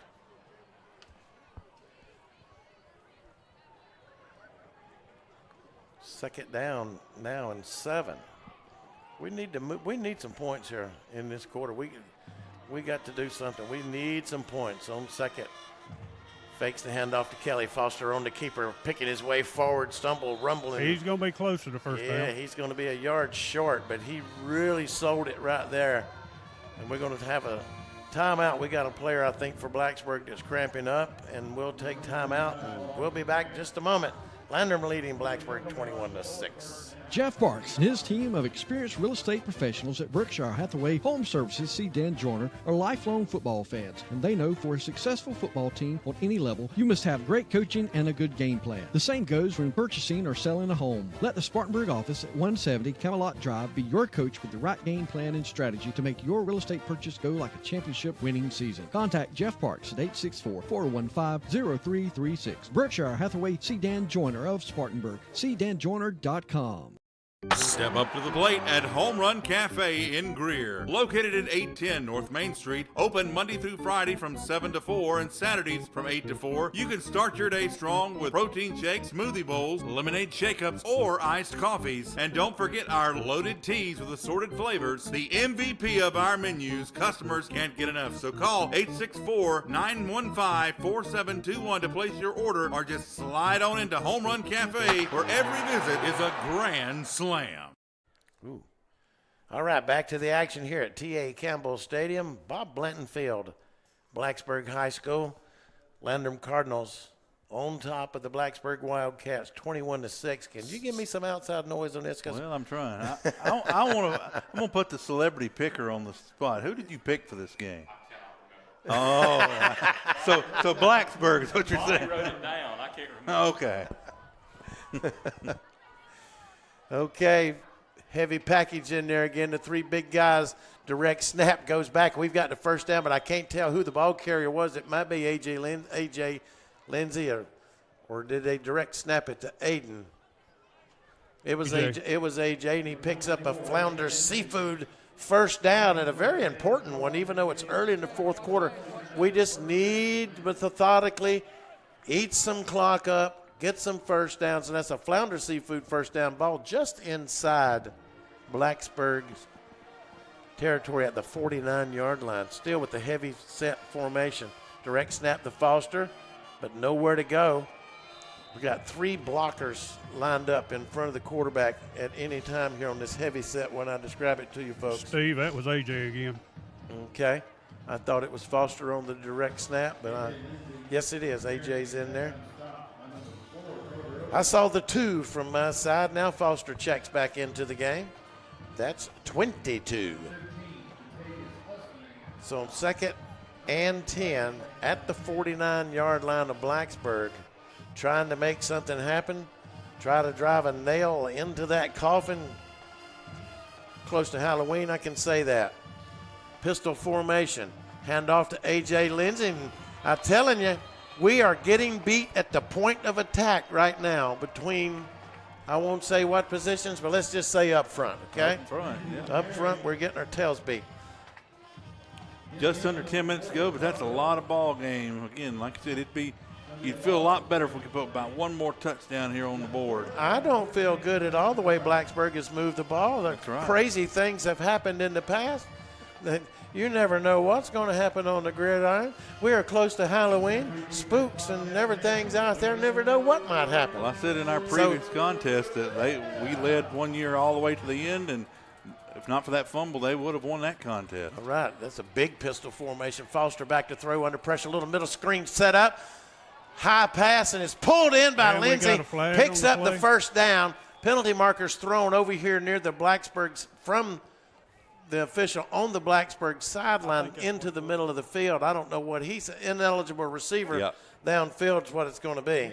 Second down now and 7. We need to move. We need some points here in this quarter. We got to do something. We need some points on second. Fakes the handoff to Kelly. Foster on the keeper, picking his way forward, stumble, rumbling. He's going to be close to the first down. Yeah, he's going to be a yard short, but he really sold it right there. And we're going to have a timeout. We got a player, I think, for Blacksburg that's cramping up, and we'll take timeout, and we'll be back in just a moment. Landrum leading Blacksburg 21-6. Jeff Barks and his team of experienced real estate professionals at Berkshire Hathaway Home Services see Dan Joyner are lifelong football fans, and they know for a successful football team on any level, you must have great coaching and a good game plan. The same goes when purchasing or selling a home. Let the Spartanburg office at 170 Camelot Drive be your coach with the right game plan and strategy to make your real estate purchase go like a championship winning season. Contact Jeff Parks at 864-415-0336. Berkshire Hathaway, see Dan Joyner of Spartanburg. See danjoyner.com. Step up to the plate at Home Run Cafe in Greer. Located at 810 North Main Street. Open Monday through Friday from 7 to 4 and Saturdays from 8 to 4. You can start your day strong with protein shakes, smoothie bowls, lemonade shake-ups, or iced coffees. And don't forget our loaded teas with assorted flavors. The MVP of our menus. Customers can't get enough. So call 864-915-4721 to place your order, or just slide on into Home Run Cafe, where every visit is a grand slam. Ooh. All right, back to the action here at T.A. Campbell Stadium. Bob Blanton Field, Blacksburg High School. Landrum Cardinals on top of the Blacksburg Wildcats, 21-6. Can you give me some outside noise on this? Well, I'm trying. I'm going to put the celebrity picker on the spot. Who did you pick for this game? Oh, so Blacksburg is what you're saying. I wrote it down. I can't remember. Okay. Okay, heavy package in there again. The three big guys. Direct snap goes back. We've got the first down, but I can't tell who the ball carrier was. It might be A.J. Lindsey, or did they direct snap it to Aiden? It was A.J., and he picks up a Flounder Seafood first down, and a very important one, even though it's early in the fourth quarter. We just need methodically eat some clock up, get some first downs, and that's a Flounder Seafood first down ball just inside Blacksburg's territory at the 49-yard line. Still with the heavy set formation. Direct snap to Foster, but nowhere to go. We got three blockers lined up in front of the quarterback at any time here on this heavy set when I describe it to you folks. Steve, that was A.J. again. Okay. I thought it was Foster on the direct snap, but yes, it is. A.J.'s in there. I saw the 2 from my side. Now Foster checks back into the game. That's 22. So on 2nd and 10 at the 49-yard line of Blacksburg, trying to make something happen, try to drive a nail into that coffin. Close to Halloween, I can say that. Pistol formation. Hand off to A.J. Lindsey. And I'm telling you, we are getting beat at the point of attack right now between I won't say what positions, but let's just say up front, okay? Up front, yeah. Up front, we're getting our tails beat. Just under 10 minutes to go, but that's a lot of ball game. Again, like I said, you'd feel a lot better if we could put about one more touchdown here on the board. I don't feel good at all the way Blacksburg has moved the ball. That's right. Crazy things have happened in the past. You never know what's going to happen on the gridiron. We are close to Halloween. Spooks and everything's out there. Never know what might happen. Well, I said in our previous contest that we led one year all the way to the end, and if not for that fumble, they would have won that contest. All right, that's a big pistol formation. Foster back to throw under pressure. Little middle screen set up. High pass, and it's pulled in by Lindsey. Picks up the first down. Penalty markers thrown over here near the Blacksburgs from the official on the Blacksburg sideline into the middle of the field. I don't know what he's an ineligible receiver downfield is what it's going to be.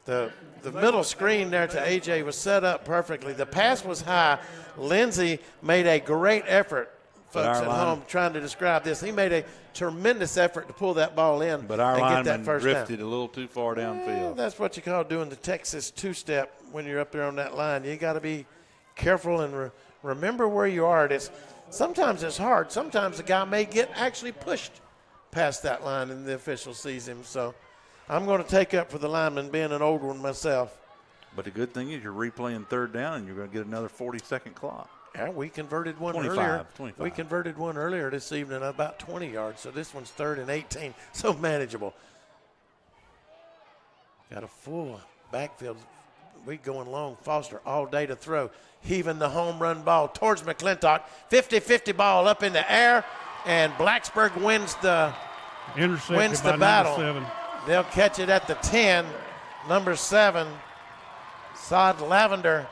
The middle screen there to A.J. was set up perfectly. The pass was high. Lindsey made a great effort, folks at home trying to describe this. He made a tremendous effort to pull that ball in but our and get that lineman first drifted down. a little too far downfield. That's what you call doing the Texas two-step when you're up there on that line. You got to be careful and remember where you are. Sometimes it's hard. Sometimes the guy may get actually pushed past that line and the official sees him. So I'm going to take up for the lineman, being an old one myself. But the good thing is you're replaying third down and you're going to get another 40-second clock. Yeah, we converted one 25. We converted one earlier this evening about 20 yards. So this one's 3rd and 18. So manageable. Got a full backfield. We going long. Foster all day to throw. Heaving the home run ball towards McClintock. 50-50 ball up in the air. And Blacksburg wins the battle. Number 7. They'll catch it at the 10. Number 7, Sod Lavender.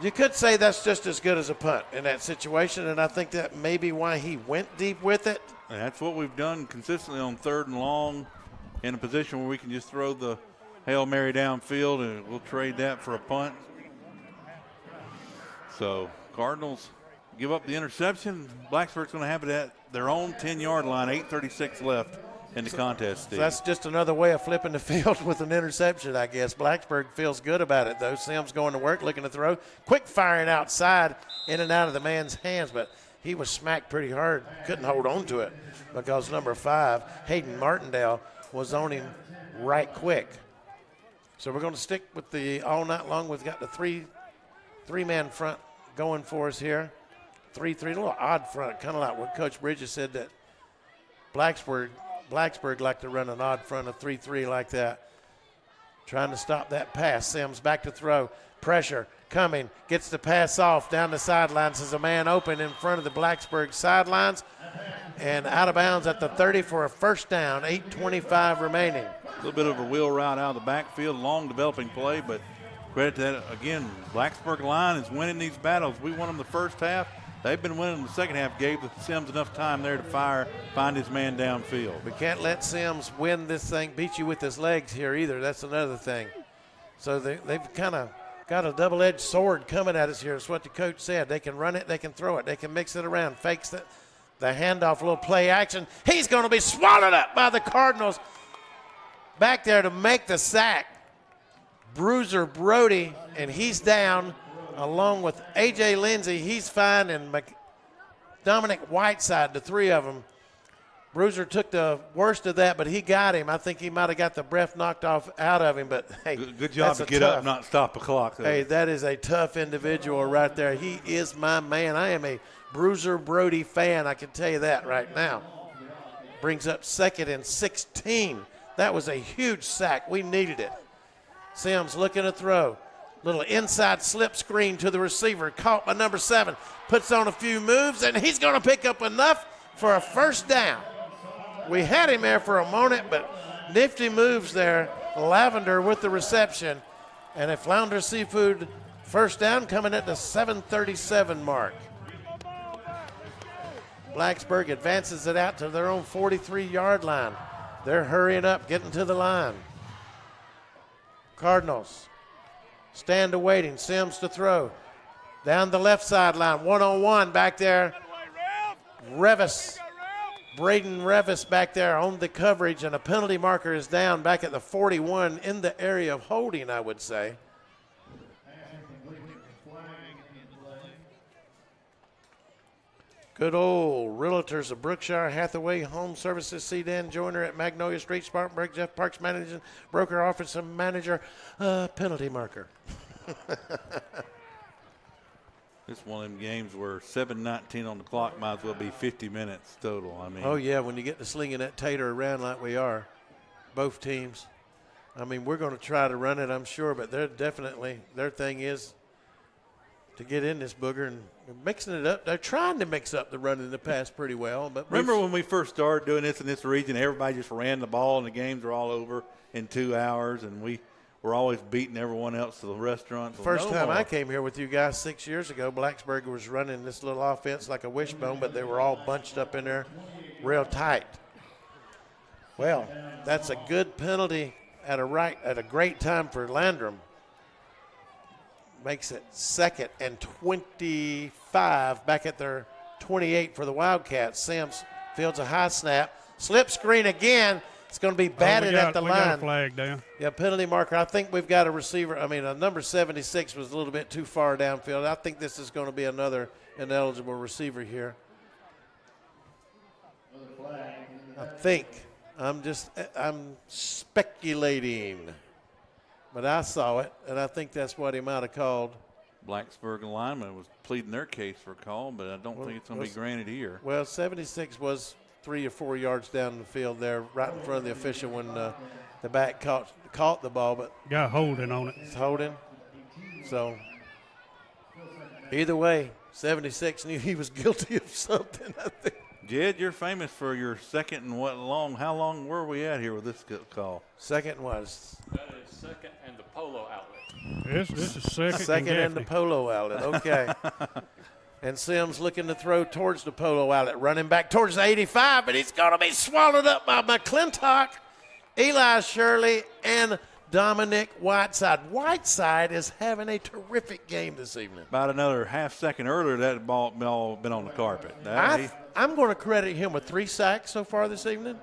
You could say that's just as good as a punt in that situation, and I think that may be why he went deep with it. And that's what we've done consistently on 3rd and long, in a position where we can just throw the Hail Mary downfield, and we'll trade that for a punt. So Cardinals give up the interception. Blacksburg's going to have it at their own 10-yard line, 8:36 left in the contest, Steve. So that's just another way of flipping the field with an interception, I guess. Blacksburg feels good about it, though. Sims going to work, looking to throw. Quick firing outside, in and out of the man's hands, but he was smacked pretty hard. Couldn't hold on to it because number 5, Hayden Martindale, was on him right quick. So we're going to stick with the all night long. We've got the three-man front going for us here. 3-3, a little odd front, kind of like what Coach Bridges said that Blacksburg like to run an odd front of 3-3 like that. Trying to stop that pass. Sims back to throw. Pressure coming. Gets the pass off down the sidelines. There's a man open in front of the Blacksburg sidelines. And out of bounds at the 30 for a first down. 8:25 remaining. A little bit of a wheel route out of the backfield. Long developing play, but credit to that. Again, Blacksburg line is winning these battles. We won them the first half. They've been winning the second half. Gave Sims enough time there to find his man downfield. We can't let Sims win this thing, beat you with his legs here either. That's another thing. So they've kind of got a double-edged sword coming at us here. That's what the coach said. They can run it, they can throw it, they can mix it around. Fakes the handoff, a little play action. He's going to be swallowed up by the Cardinals. Back there to make the sack, Bruiser Brody, and he's down. Along with A.J. Lindsey, he's fine, and Dominic Whiteside, the 3 of them. Bruiser took the worst of that, but he got him. I think he might have got the breath knocked out of him, but hey, good job to get up, not stop the clock. Hey, that is a tough individual right there. He is my man. I am a Bruiser Brody fan, I can tell you that right now. Brings up 2nd and 16. That was a huge sack. We needed it. Sims looking to throw. Little inside slip screen to the receiver. Caught by number 7. Puts on a few moves, and he's going to pick up enough for a first down. We had him there for a moment, but nifty moves there. Lavender with the reception. And a Flounder Seafood first down coming at the 7:37 mark. Blacksburg advances it out to their own 43-yard line. They're hurrying up, getting to the line. Cardinals stand awaiting. Sims to throw. Down the left sideline, one-on-one back there. Revis, Braden Revis back there on the coverage, and a penalty marker is down back at the 41 in the area of holding, I would say. Good old Realtors of Brookshire Hathaway Home Services, C. Dan Joyner at Magnolia Street, Spartanburg. Jeff Parks, managing broker, office manager, penalty marker. This one of them games where 7:19 on the clock might as well be 50 minutes total. I mean, oh yeah, when you get to slinging that tater around like we are, both teams. I mean, we're going to try to run it, I'm sure, but they're definitely, their thing is to get in this booger and mixing it up. They're trying to mix up the run in the pass pretty well. But remember when we first started doing this in this region, everybody just ran the ball and the games were all over in 2 hours, and we were always beating everyone else to the restaurants. First time I came here with you guys 6 years ago, Blacksburg was running this little offense like a wishbone, but they were all bunched up in there real tight. Well, that's a good penalty at a great time for Landrum. Makes it 2nd and 25 back at their 28 for the Wildcats. Sims fields a high snap. Slip screen again. It's going to be batted at the line. We got a flag down. Yeah, penalty marker. I think we've got a receiver. I mean, number 76 was a little bit too far downfield. I think this is going to be another ineligible receiver here. I think. I'm speculating. But I saw it, and I think that's what he might have called. Blacksburg lineman was pleading their case for a call, but I don't think it's going to be granted here. Well, 76 was 3 or 4 yards down the field there, right in front of the official when the back caught the ball. But got holding on it. It's holding. So either way, 76 knew he was guilty of something, I think. Jed, you're famous for your second and how long were we at here with this call? Second was. That is second and the polo outlet. This is second. Second and the polo outlet. Okay. And Sims looking to throw towards the polo outlet, running back towards the 85, but he's going to be swallowed up by McClintock, Eli Shirley, and Dominic Whiteside. Whiteside is having a terrific game this evening. About another half second earlier, that ball been on the carpet. I'm going to credit him with 3 sacks so far this evening.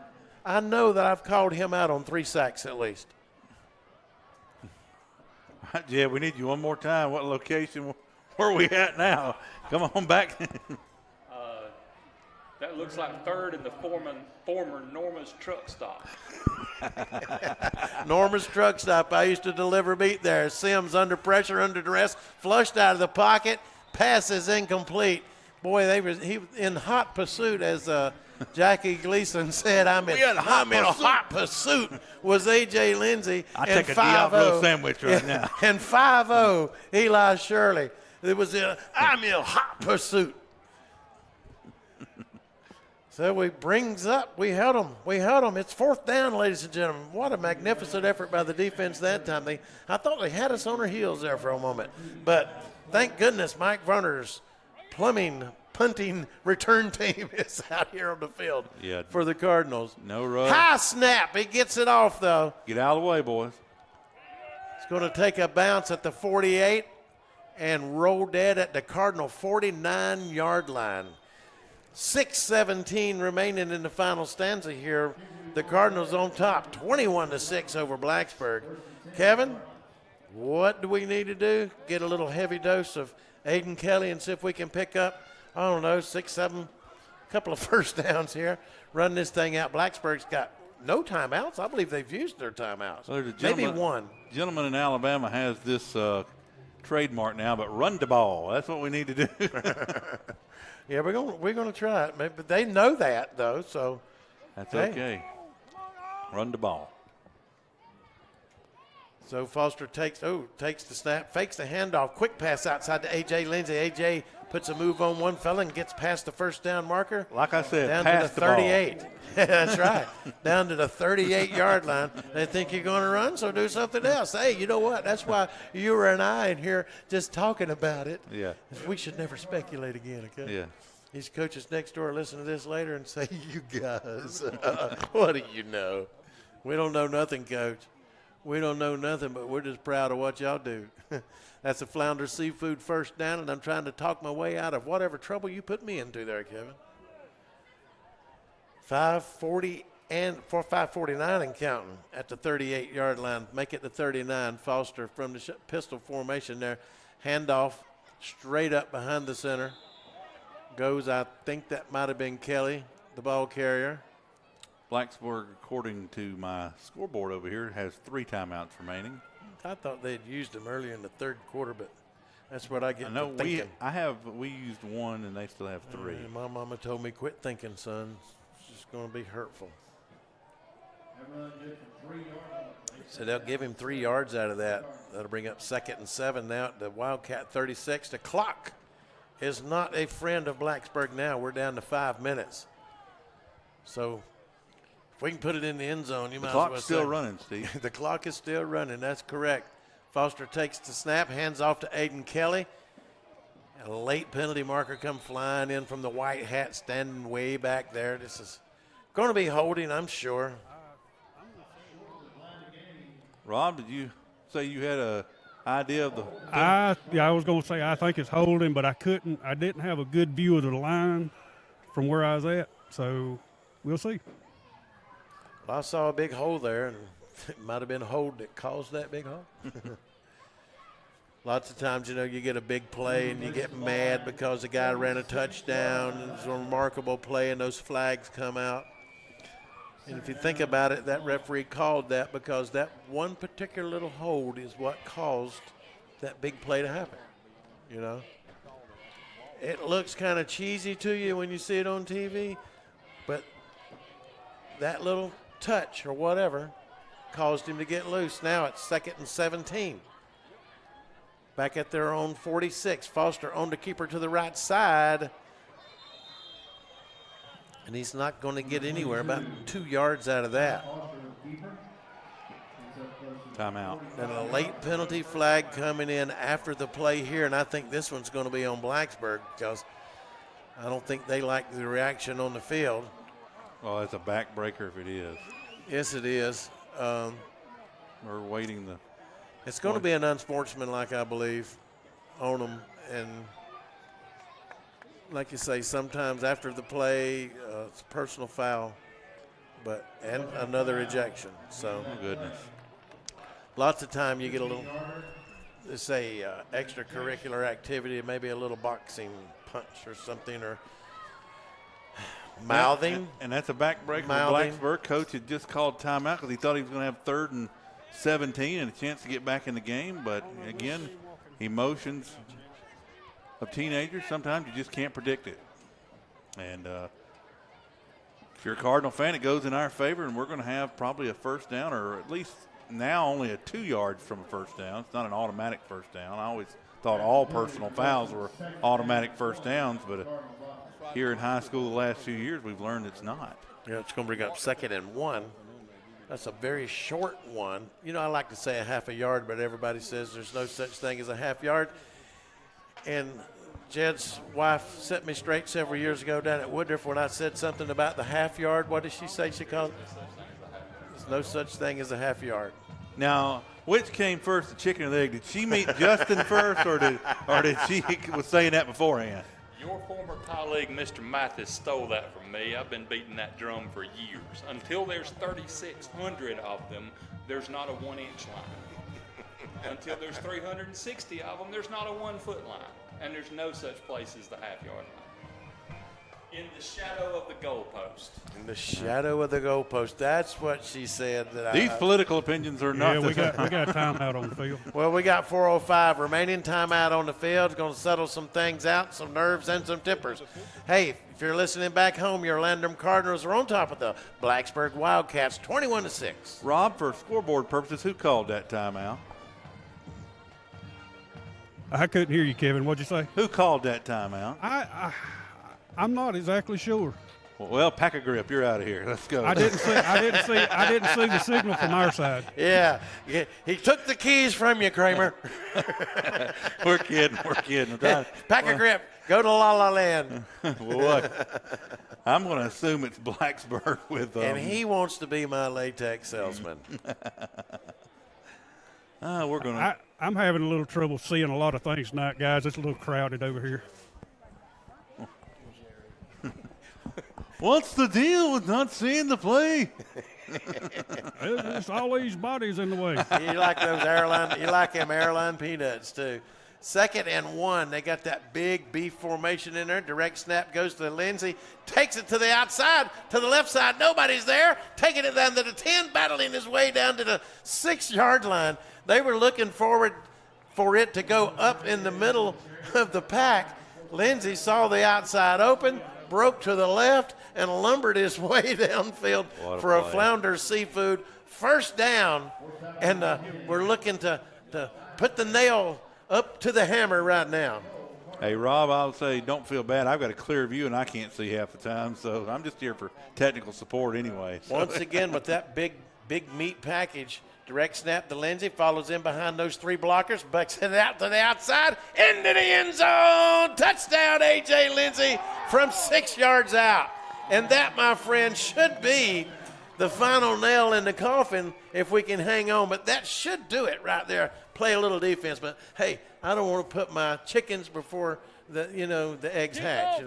I know that I've called him out on 3 sacks at least. Yeah, we need you one more time. What location? Where are we at now? Come on back. That looks like 3rd in the former Norma's truck stop. Norma's truck stop. I used to deliver meat there. Sims under pressure, under duress, flushed out of the pocket. Pass is incomplete. Boy, he in hot pursuit, as Jackie Gleason said. I'm in hot pursuit. Was A.J. Lindsey. I take a Diablo sandwich right now. And 5-0, Eli Shirley. It was I'm in hot pursuit. So we held them. It's 4th down, ladies and gentlemen. What a magnificent effort by the defense that time. I thought they had us on our heels there for a moment. But thank goodness Mike Verner's punting return team is out here on the field for the Cardinals. No rush. High snap. He gets it off, though. Get out of the way, boys. It's going to take a bounce at the 48 and roll dead at the Cardinal 49-yard line. 6:17 remaining in the final stanza here. The Cardinals on top, 21-6 over Blacksburg. Kevin, what do we need to do? Get a little heavy dose of Aiden Kelly and see if we can pick up, I don't know, 6, 7, couple of first downs here. Run this thing out. Blacksburg's got no timeouts. I believe they've used their timeouts. So maybe one. Gentleman in Alabama has this trademark now, but run the ball. That's what we need to do. Yeah, we're going to try it. But they know that, though, so. That's okay. Run the ball. So Foster takes the snap, fakes the handoff, quick pass outside to A.J. Lindsey. A.J. puts a move on one fella and gets past the first down marker. Like I said, down pass to the 38. That's right. Down to the 38-yard line. They think you're going to run, so do something else. Hey, you know what? That's why you and I in here just talking about it. Yeah. We should never speculate again, okay? Yeah. These coaches next door listen to this later and say, you guys, what do you know? We don't know nothing, Coach. We don't know nothing, but we're just proud of what y'all do. That's a Flounder Seafood first down, and I'm trying to talk my way out of whatever trouble you put me into there, Kevin. 5:40 and 5:49 and counting at the 38-yard line. Make it to 39. Foster from the pistol formation there. Handoff straight up behind the center. goes. I think that might have been Kelly, the ball carrier. Blacksburg, according to my scoreboard over here, has 3 timeouts remaining. I thought they had used them earlier in the third quarter, but that's what I get No, to thinking. we used 1 and they still have 3. My mama told me, quit thinking, son. It's just going to be hurtful. So they'll give him 3 yards out of that. That'll bring up 2nd and 7 now at the Wildcat 36. The clock is not a friend of Blacksburg now. We're down to 5 minutes. So if we can put it in the end zone, you might as well say. The clock's still running, Steve. The clock is still running. That's correct. Foster takes the snap, hands off to Aiden Kelly. A late penalty marker come flying in from the white hat, standing way back there. This is going to be holding, I'm sure. Rob, did you say you had a idea of the? I was going to say I think it's holding, but I didn't have a good view of the line from where I was at, so we'll see. Well, I saw a big hole there, and it might have been a hold that caused that big hole. Lots of times, you get a big play and you get mad because the guy ran a touchdown and it's a remarkable play and those flags come out. And if you think about it, that referee called that because that one particular little hold is what caused that big play to happen, It looks kind of cheesy to you when you see it on TV, but that little touch or whatever caused him to get loose. Now it's 2nd and 17. Back at their own 46. Foster on the keeper to the right side. And he's not going to get anywhere, about 2 yards out of that. Timeout. And a late penalty flag coming in after the play here, and I think this one's going to be on Blacksburg because I don't think they like the reaction on the field. Well, it's a backbreaker if it is. Yes, it is. We're waiting the. It's going to be an unsportsmanlike, I believe, on them. And like you say, sometimes after the play, it's a personal foul, and another ejection. So, oh, goodness. Lots of time you get a little, let's say, extracurricular activity, maybe a little boxing punch or something, or mouthing. And that's a backbreaker. Blacksburg coach had just called timeout because he thought he was going to have 3rd and 17 and a chance to get back in the game. But, again, emotions of teenagers, sometimes you just can't predict it. And if you're a Cardinal fan, it goes in our favor, and we're going to have probably a first down, or at least now only a 2 yards from a first down. It's not an automatic first down. I always thought all personal fouls were automatic first downs, but here in high school the last few years we've learned it's not. Yeah, it's going to bring up 2nd and 1. That's a very short one. I like to say a half a yard, but everybody says there's no such thing as a half yard. And Jed's wife set me straight several years ago down at Woodruff when I said something about the half yard. What did she say she called it? There's no such thing as a half yard. Now, which came first, the chicken or the egg? Did she meet Justin first, or did she was saying that beforehand? Your former colleague, Mr. Mathis, stole that from me. I've been beating that drum for years. Until there's 3,600 of them, there's not a 1-inch line. Until there's 360 of them, there's not a 1-foot line. And there's no such place as the half-yard line. In the shadow of the goalpost. In the shadow of the goalpost. That's what she said. These political opinions are not. Yeah, we got a timeout on the field. Well, we got 4:05 remaining. Timeout on the field. It's going to settle some things out, some nerves and some tempers. Hey, if you're listening back home, your Landrum Cardinals are on top of the Blacksburg Wildcats, 21-6. Rob, for scoreboard purposes, who called that timeout? I couldn't hear you, Kevin. What'd you say? Who called that timeout? I'm not exactly sure. Well, pack a grip. You're out of here. Let's go. I didn't see the signal from our side. Yeah, he took the keys from you, Kramer. We're kidding. Pack a grip. Go to La La Land. I'm going to assume it's Blacksburg with. And he wants to be my latex salesman. We're going to. I'm having a little trouble seeing a lot of things tonight, guys. It's a little crowded over here. What's the deal with not seeing the play? It's all these bodies in the way. You like those airline? You like them airline peanuts too? 2nd and 1. They got that big B formation in there. Direct snap goes to Lindsey. Takes it to the outside, to the left side. Nobody's there. Taking it down to the 10, battling his way down to the 6-yard line. They were looking forward for it to go up in the middle of the pack. Lindsey saw the outside open, broke to the left, and lumbered his way downfield for a Flounder Seafood first down. And we're looking to put the nail up to the hammer right now. Hey, Rob, I'll say don't feel bad. I've got a clear view, and I can't see half the time, so I'm just here for technical support anyway. So. Once again, with that big meat package, direct snap to Lindsey, follows in behind those 3 blockers, backs it out to the outside, into the end zone. Touchdown, A.J. Lindsey from 6 yards out. And that, my friend, should be the final nail in the coffin if we can hang on. But that should do it right there. Play a little defense. But, hey, I don't want to put my chickens before the eggs hatch,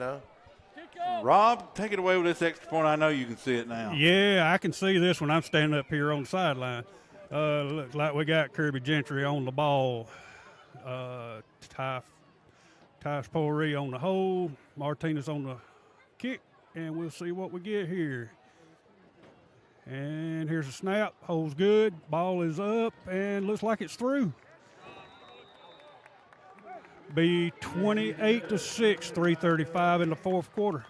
Rob, take it away with this extra point. I know you can see it now. Yeah, I can see this when I'm standing up here on the sideline. Looks like we got Kirby Gentry on the ball. Ty Sporey on the hold. Martinez on the kick. And we'll see what we get here. And here's a snap. Hold's good. Ball is up and looks like it's through. Be 28-6, 3:35 in the 4th quarter.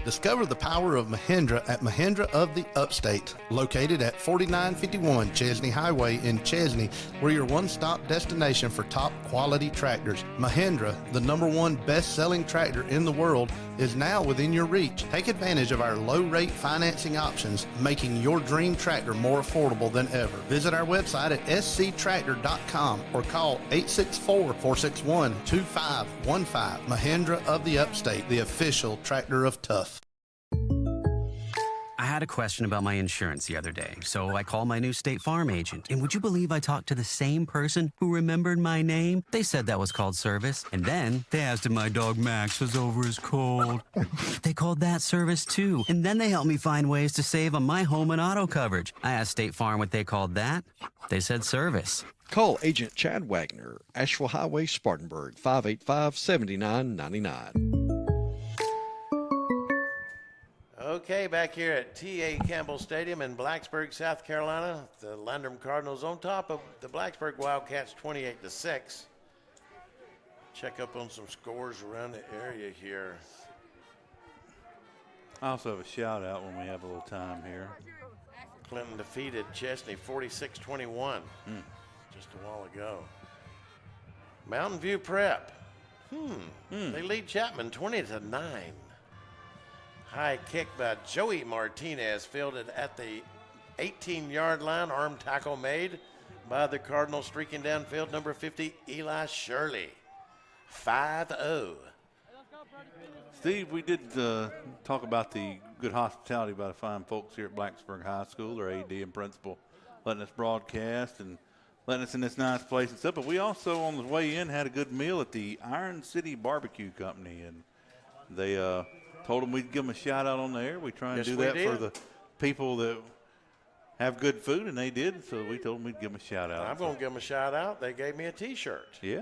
Discover the power of Mahindra at Mahindra of the Upstate, located at 4951 Chesney Highway in Chesney. We're your one-stop destination for top quality tractors. Mahindra, the #1 best-selling tractor in the world, is now within your reach. Take advantage of our low-rate financing options, making your dream tractor more affordable than ever. Visit our website at sctractor.com or call 864-461-2515. Mahindra of the Upstate, the official tractor of tough. I had a question about my insurance the other day, so I called my new State Farm agent. And would you believe I talked to the same person who remembered my name? They said that was called service. And then they asked if my dog Max was over his cold. They called that service too. And then they helped me find ways to save on my home and auto coverage. I asked State Farm what they called that. They said service. Call Agent Chad Wagner, Asheville Highway, Spartanburg, 585-7999. Okay, back here at T.A. Campbell Stadium in Blacksburg, South Carolina, the Landrum Cardinals on top of the Blacksburg Wildcats 28-6. Check up on some scores around the area here. I also have a shout out when we have a little time here. Clinton defeated Chesney 46-21 just a while ago. Mountain View Prep. They lead Chapman 20-9. High kick by Joey Martinez, fielded at the 18-yard line. Arm tackle made by the Cardinals, streaking downfield, number 50, Eli Shirley. 5-0. Steve, we did talk about the good hospitality by the fine folks here at Blacksburg High School, their AD and principal, letting us broadcast and letting us in this nice place and stuff. But we also, on the way in, had a good meal at the Iron City Barbecue Company, and they told them we'd give them a shout out on the air. We try and do that for the people that have good food, and they did. So we told them we'd give them a shout out. I'm going to give them a shout out. They gave me a T-shirt. Yeah.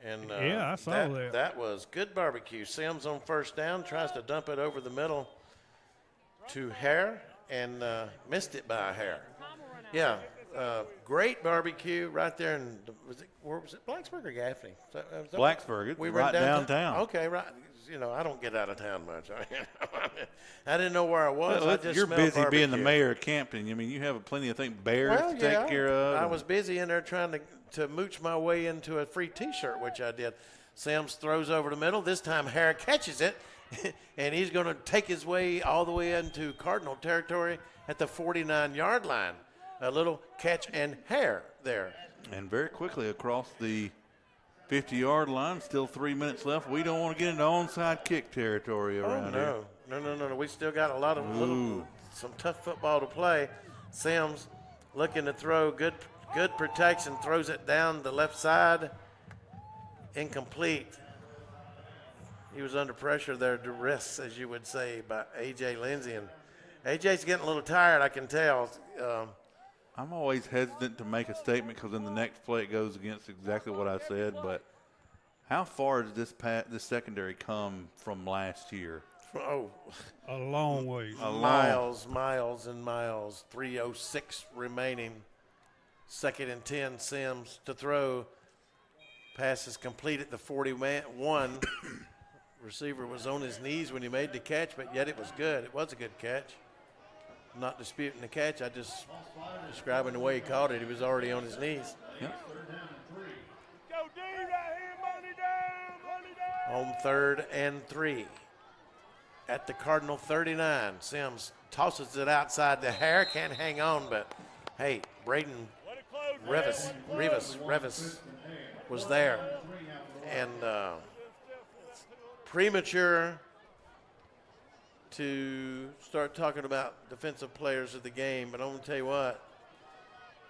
And yeah, I saw that. That was good barbecue. Sims on first down, tries to dump it over the middle to Hare, and missed it by a hair. Yeah, great barbecue right there in, was it Blacksburg or Gaffney? Blacksburg. We right were downtown. Okay, right. I don't get out of town much. I didn't know where I was. Well, I just you're busy barbecue. being the mayor of Campton. I mean, you have plenty of bears to take care of. I was busy in there trying to mooch my way into a free T-shirt, which I did. Sims throws over the middle. This time Hare catches it, and he's going to take his way all the way into Cardinal territory at the 49-yard line. A little catch and Hare there. And very quickly across the 50-yard line, still 3 minutes left. We don't want to get into onside kick territory around here. No. We still got a lot of some tough football to play. Sims looking to throw, good protection, throws it down the left side. Incomplete. He was under pressure there, duress, as you would say, by A.J. Lindsey. And A.J.'s getting a little tired, I can tell. I'm always hesitant to make a statement because in the next play it goes against exactly what I said. But how far has this secondary come from last year? Oh, a long way. Miles and miles. 3:06 remaining. 2nd and 10. Sims to throw. Pass is complete at the 41. Receiver was on his knees when he made the catch, but yet it was good. It was a good catch. I'm not disputing the catch. I just describing the way he caught it. He was already on his knees. Yep. On 3rd and 3. At the Cardinal 39. Sims tosses it outside the hair. Can't hang on, but hey, Braden Revis was there. And premature to start talking about defensive players of the game, but I'm going to tell you what,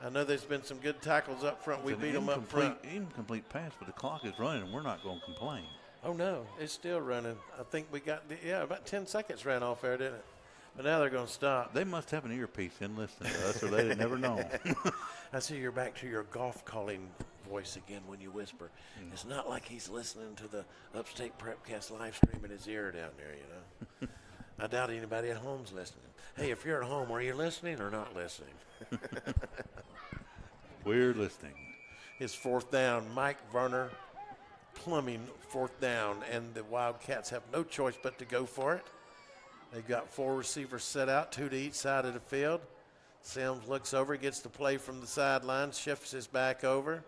I know there's been some good tackles up front. We beat them up front. Incomplete pass, but the clock is running, and we're not going to complain. Oh, no, it's still running. I think we got, about 10 seconds ran off there, didn't it? But now they're going to stop. They must have an earpiece in listening to us, or they'd have never known. I see you're back to your golf calling voice again when you whisper. It's not like he's listening to the Upstate Prepcast live stream in his ear down there, you know. I doubt anybody at home's listening. Hey, if you're at home, are you listening or not listening? We're listening. It's 4th down. Mike Werner plumbing 4th down, and the Wildcats have no choice but to go for it. They've got 4 receivers set out, 2 to each side of the field. Sims looks over, gets the play from the sideline, shifts his back over,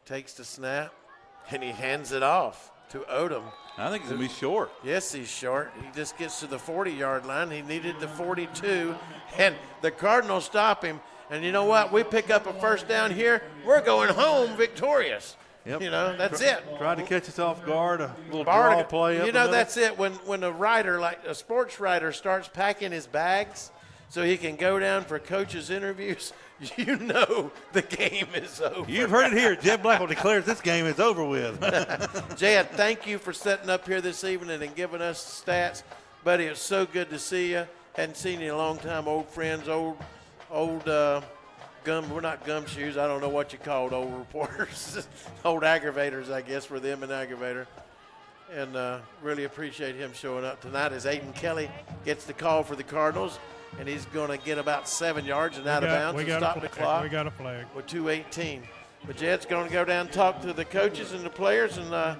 takes the snap, and he hands it off to Odom. I think he's going to be short. Yes, he's short. He just gets to the 40-yard line. He needed the 42, and the Cardinals stop him. And you know what? We pick up a 1st down here. We're going home victorious. Yep. You know, that's it. Tried to catch us off guard, a little draw play up. You know, that's it. When a writer, like a sports writer, starts packing his bags so he can go down for coaches' interviews, you know the game is over. You've heard it here. Jed Blackwell declares this game is over with. Jed, thank you for setting up here this evening and giving us the stats. Buddy, it's so good to see you. Hadn't seen you in a long time. Old friends, old we're not gumshoes. I don't know what you called old reporters. Old aggravators, I guess, for them an aggravator. And really appreciate him showing up tonight as Aiden Kelly gets the call for the Cardinals. And he's going to get about 7 yards and out of bounds and stop the clock. We got a flag. With 2:18. But Jed's going to go down and talk to the coaches and the players. And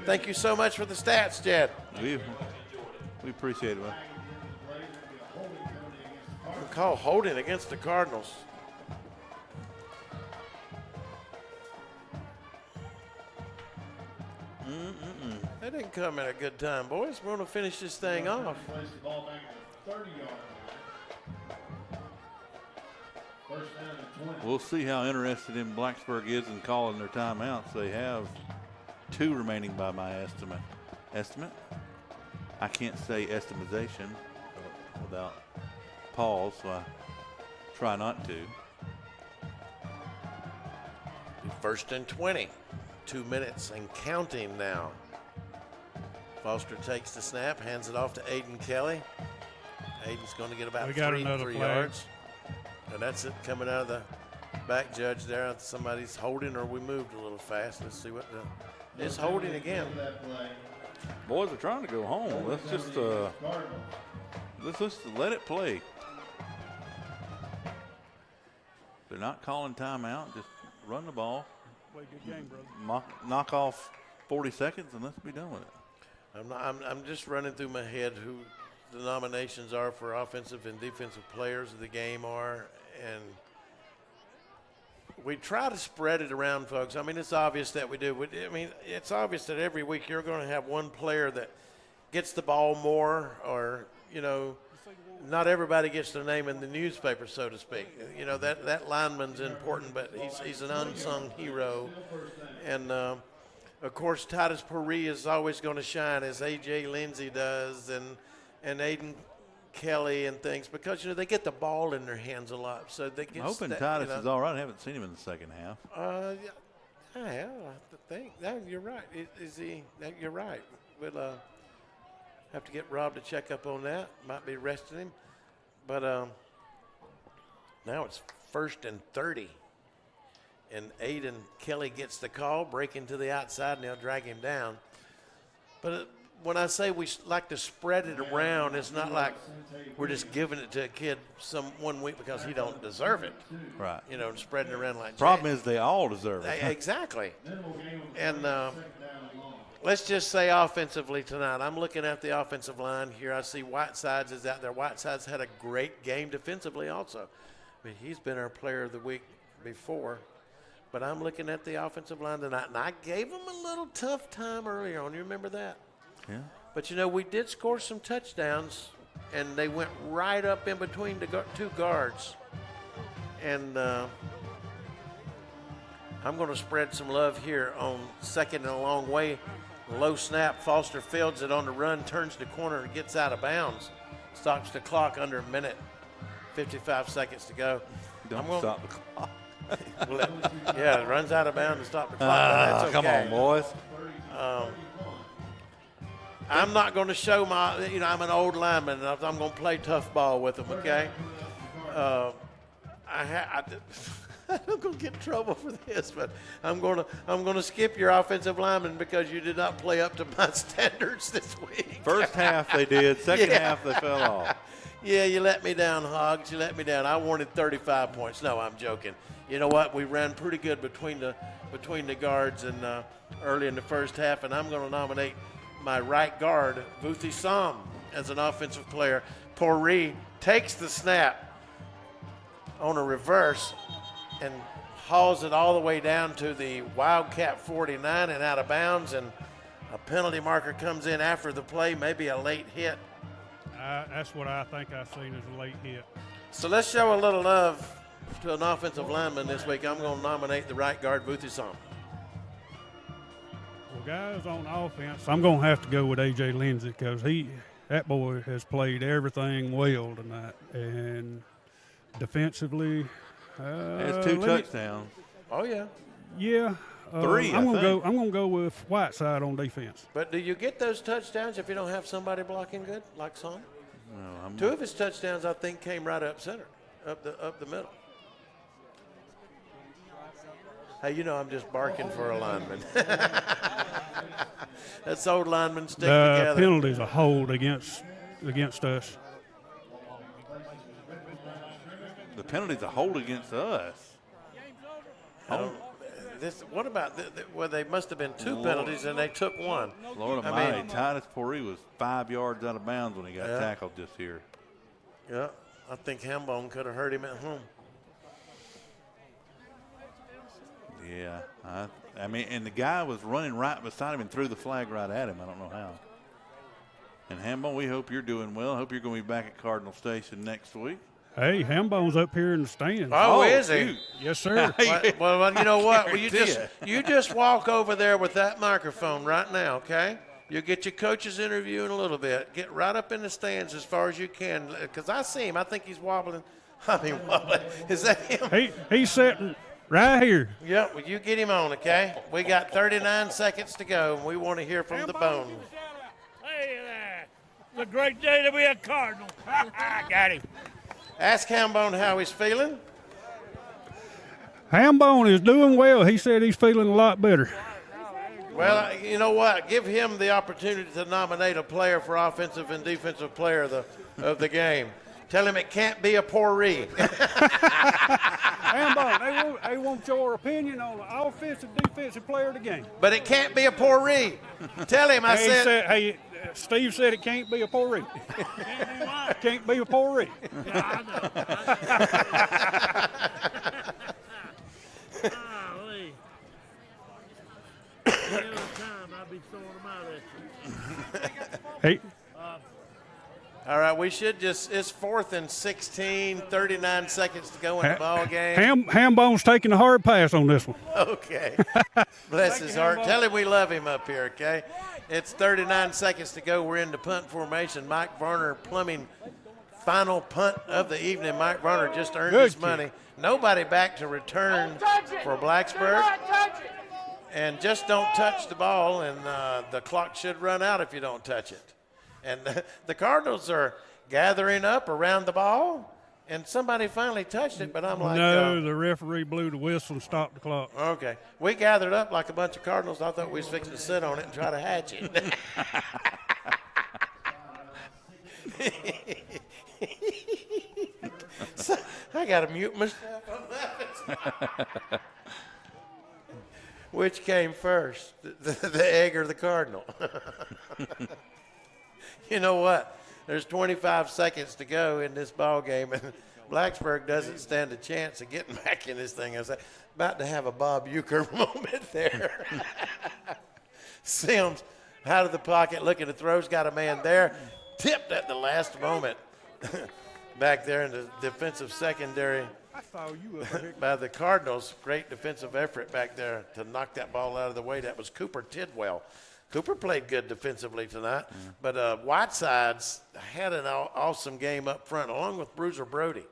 thank you so much for the stats, Jed. We appreciate it, man. Call holding against the Cardinals. That didn't come at a good time, boys. We're going to finish this thing off. We'll see how interested in Blacksburg is in calling their timeouts. They have 2 remaining by my estimate. I can't say estimation without pause, so I try not to. 1st and 20. 2 minutes and counting now. Foster takes the snap, hands it off to Aiden Kelly. Aiden's going to get about 3 yards. And that's it coming out of the back judge there. Somebody's holding or we moved a little fast. Let's see what it's holding again. Boys are trying to go home. Let's just let it play. They're not calling timeout. Just run the ball. Play a good game, brother. Knock off 40 seconds and let's be done with it. I'm just running through my head who the nominations are for offensive and defensive players of the game are, and we try to spread it around, folks. I mean, it's obvious that we do. It's obvious that every week you're going to have one player that gets the ball more, or, you know, not everybody gets their name in the newspaper, so to speak. You know, that lineman's important, but he's an unsung hero. And, of course, Titus Perry is always going to shine, as A.J. Lindsey does, and Aiden Kelly and things, because, you know, they get the ball in their hands a lot. So they get. I'm hoping Titus is all right. I haven't seen him in the second half. I think. No, you're right. Is he? You're right. We'll have to get Rob to check up on that. Might be resting him. But Now it's 1st and 30. And Aiden Kelly gets the call, breaking to the outside, and they'll drag him down. But when I say we like to spread it around, it's not like we're just giving it to a kid one week because he don't deserve it. Right. You know, spreading it around like that. Problem is they all deserve it. Exactly. And let's just say offensively tonight, I'm looking at the offensive line here. I see Whitesides is out there. Whitesides had a great game defensively also. I mean, he's been our player of the week before. But I'm looking at the offensive line tonight, and I gave him a little tough time earlier on. You remember that? Yeah. But, you know, we did score some touchdowns, and they went right up in between the two guards. And I'm going to spread some love here on 2nd and a long way. Low snap, Foster fields it on the run, turns the corner, and gets out of bounds. Stops the clock under a minute, 55 seconds to go. Don't stop the clock. Yeah, it runs out of bounds and stop the clock. That's okay. Come on, boys. I'm not going to show I'm an old lineman, and I'm going to play tough ball with them, okay? I'm going to get in trouble for this, but I'm going to skip your offensive lineman because you did not play up to my standards this week. First half they did. Second half they fell off. Yeah, you let me down, Hogs. You let me down. I wanted 35 points. No, I'm joking. You know what? We ran pretty good between the guards and early in the first half, and I'm going to nominate my right guard, Vuthi Sam, as an offensive player. Pourri takes the snap on a reverse and hauls it all the way down to the Wildcat 49 and out of bounds, and a penalty marker comes in after the play, maybe a late hit. That's what I think I've seen as a late hit. So let's show a little love to an offensive lineman this week. I'm going to nominate the right guard, Vuthi Sam. Well, guys, on offense, I'm going to have to go with A.J. Lindsey because that boy has played everything well tonight. And defensively, has 2 touchdowns. Oh, yeah. Yeah. 3, I'm gonna go with Whiteside on defense. But do you get those touchdowns if you don't have somebody blocking good, like Son? No, 2 of his touchdowns, I think, came right up center, up the middle. Hey, you know I'm just barking for a lineman. That's old linemen stick together. The penalty's a hold against us. The penalty's a hold against us. What about well, they must have been 2 penalties and they took 1. Lord Almighty, Titus Pourri was 5 yards out of bounds when he got tackled just here. Yeah, I think Hambone could have hurt him at home. Yeah, I mean, and the guy was running right beside him and threw the flag right at him. I don't know how. And Hambone, we hope you're doing well. Hope you're going to be back at Cardinal Station next week. Hey, Hambone's up here in the stands. Oh, is he? Yes, sir. Well, you know what? Well, you just walk over there with that microphone right now, okay? You'll get your coach's interview in a little bit. Get right up in the stands as far as you can, because I see him. I think he's wobbling. I mean, wobbling. Is that him? He's sitting right here. Yep, well, you get him on, okay? We got 39 seconds to go, and we want to hear from the bone. Hey there. It's a great day to be a Cardinal. I got him. Ask Hambone how he's feeling. Hambone is doing well. He said he's feeling a lot better. Well, you know what? Give him the opportunity to nominate a player for offensive and defensive player of the game. Tell him it can't be a Pourri. Hambone, they want your opinion on the offensive, defensive player of the game. But it can't be a Pourri. Tell him I said. Steve said it can't be a Pourri. Can't be a Pourri. Yeah, I know. Golly. Every time I'll be throwing them out at you. Hey. All right, we should it's 4th and 16, 39 seconds to go in the ball game. Hambone's taking the hard pass on this one. Okay. Bless his heart. Tell him we love him up here, okay? It's 39 seconds to go. We're in the punt formation. Mike Varner plumbing final punt of the evening. Mike Varner just earned his money. Nobody back to return for Blacksburg. And just don't touch the ball, and the clock should run out if you don't touch it. And the Cardinals are gathering up around the ball, And somebody finally touched it, but I'm like, no, the referee blew the whistle and stopped the clock. Okay. We gathered up like a bunch of Cardinals. I thought we was fixing to sit on it and try to hatch it. So, I got to mute myself. I'm laughing. Which came first, the egg or the Cardinal? You know what? There's 25 seconds to go in this ball game, and Blacksburg doesn't stand a chance of getting back in this thing. I was about to have a Bob Euchre moment there. Sims out of the pocket, looking to throw. He's got a man there. Tipped at the last moment. Back there in the defensive secondary by the Cardinals. Great defensive effort back there to knock that ball out of the way. That was Cooper Tidwell. Cooper played good defensively tonight, but Whiteside's had an awesome game up front, along with Bruiser Brody.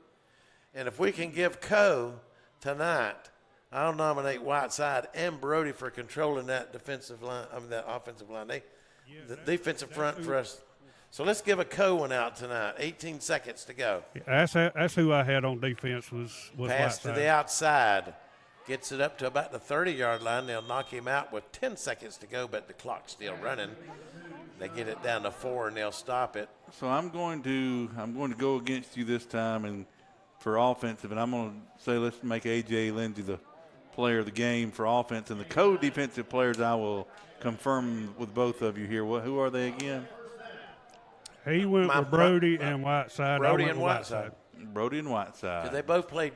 And if we can give Coe tonight, I'll nominate Whiteside and Brody for controlling that defensive line. that offensive line. The defensive front for us. So let's give a Coe one out tonight. 18 seconds to go. That's who I had on defense was Pass Whiteside. to the outside. Gets it up to about the 30-yard line. They'll knock him out with 10 seconds to go, but the clock's still running. They get it down to 4, and they'll stop it. So I'm going to go against you this time, and for offensive, and I'm going to say let's make A.J. Lindsey the player of the game for offense, and the co-defensive players I will confirm with both of you here. Who are they again? He went with Brody and Whiteside. Brody and Whiteside. Brody and Whiteside. So they both played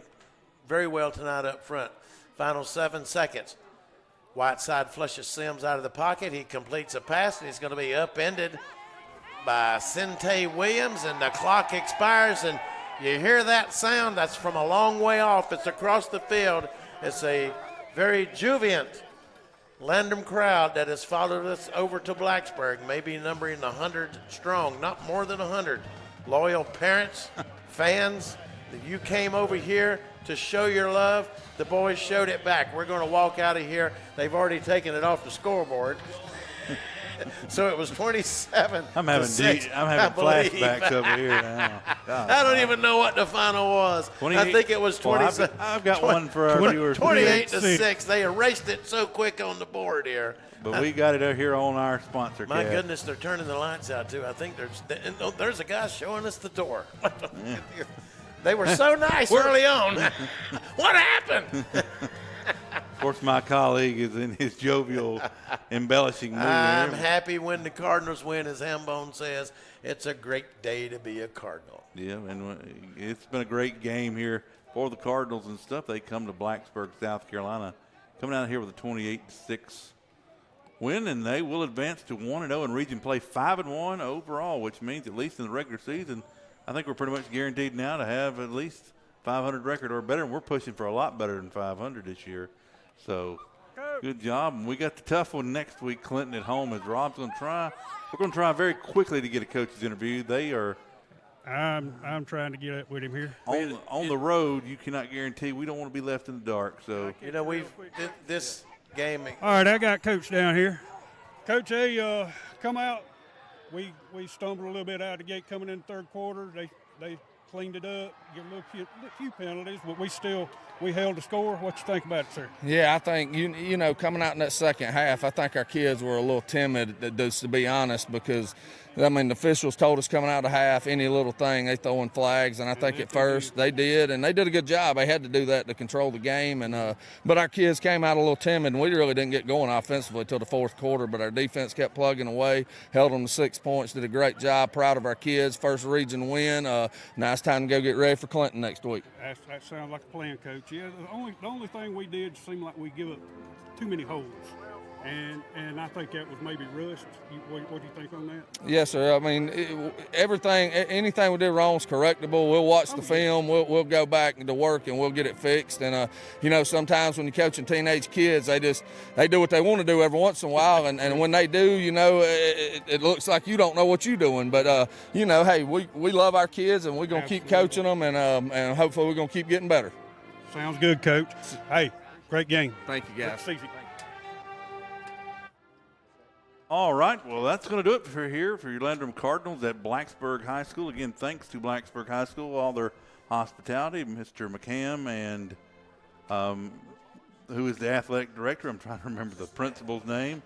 very well tonight up front. Final 7 seconds. Whiteside flushes Sims out of the pocket. He completes a pass, and he's going to be upended by Sente Williams, and the clock expires, and you hear that sound. That's from a long way off. It's across the field. It's a very jubilant Landrum crowd that has followed us over to Blacksburg, maybe numbering 100 strong, not more than 100. Loyal parents, fans, you came over here to show your love. The boys showed it back. We're going to walk out of here. They've already taken it off the scoreboard. So it was 27. I'm having flashbacks over here now. I don't even know what the final was. I think it was 27. Well, I've got one for our viewers. 28-6. They erased it so quick on the board here. But we got it out here on our sponsor. My goodness, they're turning the lights out too. I think there's a guy showing us the door. They were so nice early on. What happened? Of course, my colleague is in his jovial, embellishing mood. I'm happy when the Cardinals win, as Hambone says. It's a great day to be a Cardinal. Yeah, and it's been a great game here for the Cardinals and stuff. They come to Blacksburg, South Carolina, coming out here with a 28-6 win, and they will advance to 1-0 in region play, 5-1 overall, which means at least in the regular season, I think we're pretty much guaranteed now to have at least 500 record or better, and we're pushing for a lot better than 500 this year. So good job. And we got the tough one next week, Clinton at home, as Rob's going to try. We're going to try very quickly to get a coach's interview. They are. I'm trying to get up with him here. On the road, you cannot guarantee. We don't want to be left in the dark. So this game. All right, I got Coach down here. Coach, hey, come out. We stumbled a little bit out of the gate coming in the third quarter. They cleaned it up, give a few penalties, but we held the score. What you think about it, sir? Yeah, I think, you know, coming out in that second half, I think our kids were a little timid, to be honest, because, I mean, the officials told us coming out of the half, any little thing, they throwing flags, and I think at first they did, and they did a good job. They had to do that to control the game, and but our kids came out a little timid, and we really didn't get going offensively until the fourth quarter, but our defense kept plugging away, held them to 6 points, did a great job, proud of our kids, first region win. Now it's time to go get ready for Clinton next week. That sounds like a plan, Coach. Yeah, the only thing we did seemed like we give up too many holes. And I think that was maybe rushed. What do you think on that? Yes, sir. I mean, anything we did wrong is correctable. We'll watch the film. We'll go back to work and we'll get it fixed. And you know, sometimes when you're coaching teenage kids, they do what they want to do every once in a while. And when they do, you know, it looks like you don't know what you're doing. But you know, hey, we love our kids and we're gonna keep coaching them and hopefully we're gonna keep getting better. Sounds good, Coach. Hey, great game. Thank you, guys. All right, well, that's going to do it for your Landrum Cardinals at Blacksburg High School. Again, thanks to Blacksburg High School, all their hospitality, Mr. McCam, and who is the athletic director? I'm trying to remember the principal's name.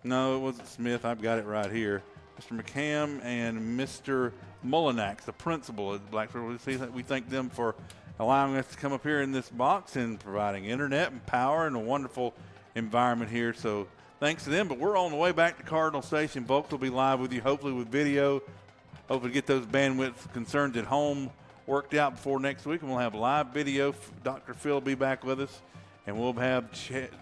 No, it wasn't Smith. I've got it right here. Mr. McCam and Mr. Mullinax, the principal at Blacksburg. We thank them for allowing us to come up here in this box and providing internet and power and a wonderful environment here. So thanks to them. But we're on the way back to Cardinal Station. Volks will be live with you, hopefully with video. Hopefully get those bandwidth concerns at home worked out before next week. And we'll have live video. Dr. Phil will be back with us. And we'll have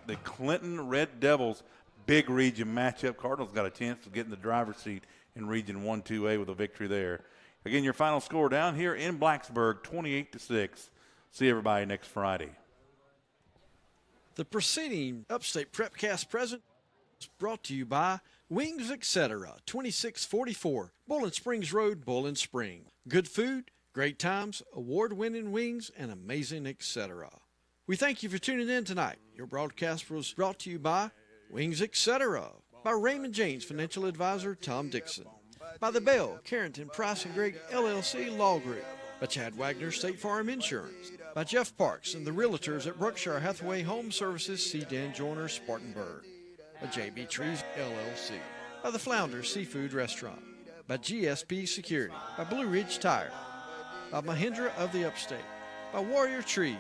the Clinton Red Devils big region matchup. Cardinals got a chance to get in the driver's seat in Region 1-2A with a victory there. Again, your final score down here in Blacksburg, 28-6. See everybody next Friday. The preceding Upstate Prepcast present is brought to you by Wings Etc., 2644 Bowling Springs Road, Bowling Spring. Good food, great times, award-winning wings, and amazing etc. We thank you for tuning in tonight. Your broadcast was brought to you by Wings Etc., by Raymond James Financial Advisor Tom Dixon, by the Bell, Carrington, Price & Gregg LLC Law Group, by Chad Wagner State Farm Insurance, by Jeff Parks and the Realtors at Brookshire Hathaway Home Services C. Dan Joyner, Spartanburg, by JB Trees LLC, by the Flounder Seafood Restaurant, by GSP Security, by Blue Ridge Tire, by Mahindra of the Upstate, by Warrior Trees,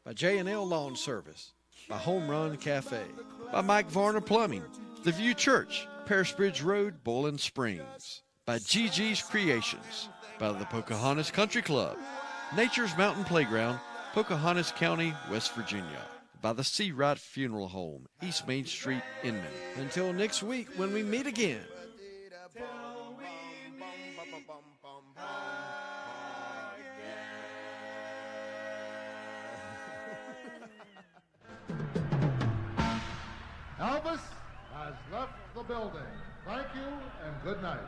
by J&L Lawn Service, by Home Run Cafe, by Mike Varner Plumbing, The View Church, Paris Bridge Road, Bowling Springs, by GG's Creations, by the Pocahontas Country Club, Nature's Mountain Playground, Pocahontas County, West Virginia, by the Sea Wright Funeral Home, East Main Street, Inman. Until next week when we meet again. Elvis has left the building. Thank you and good night.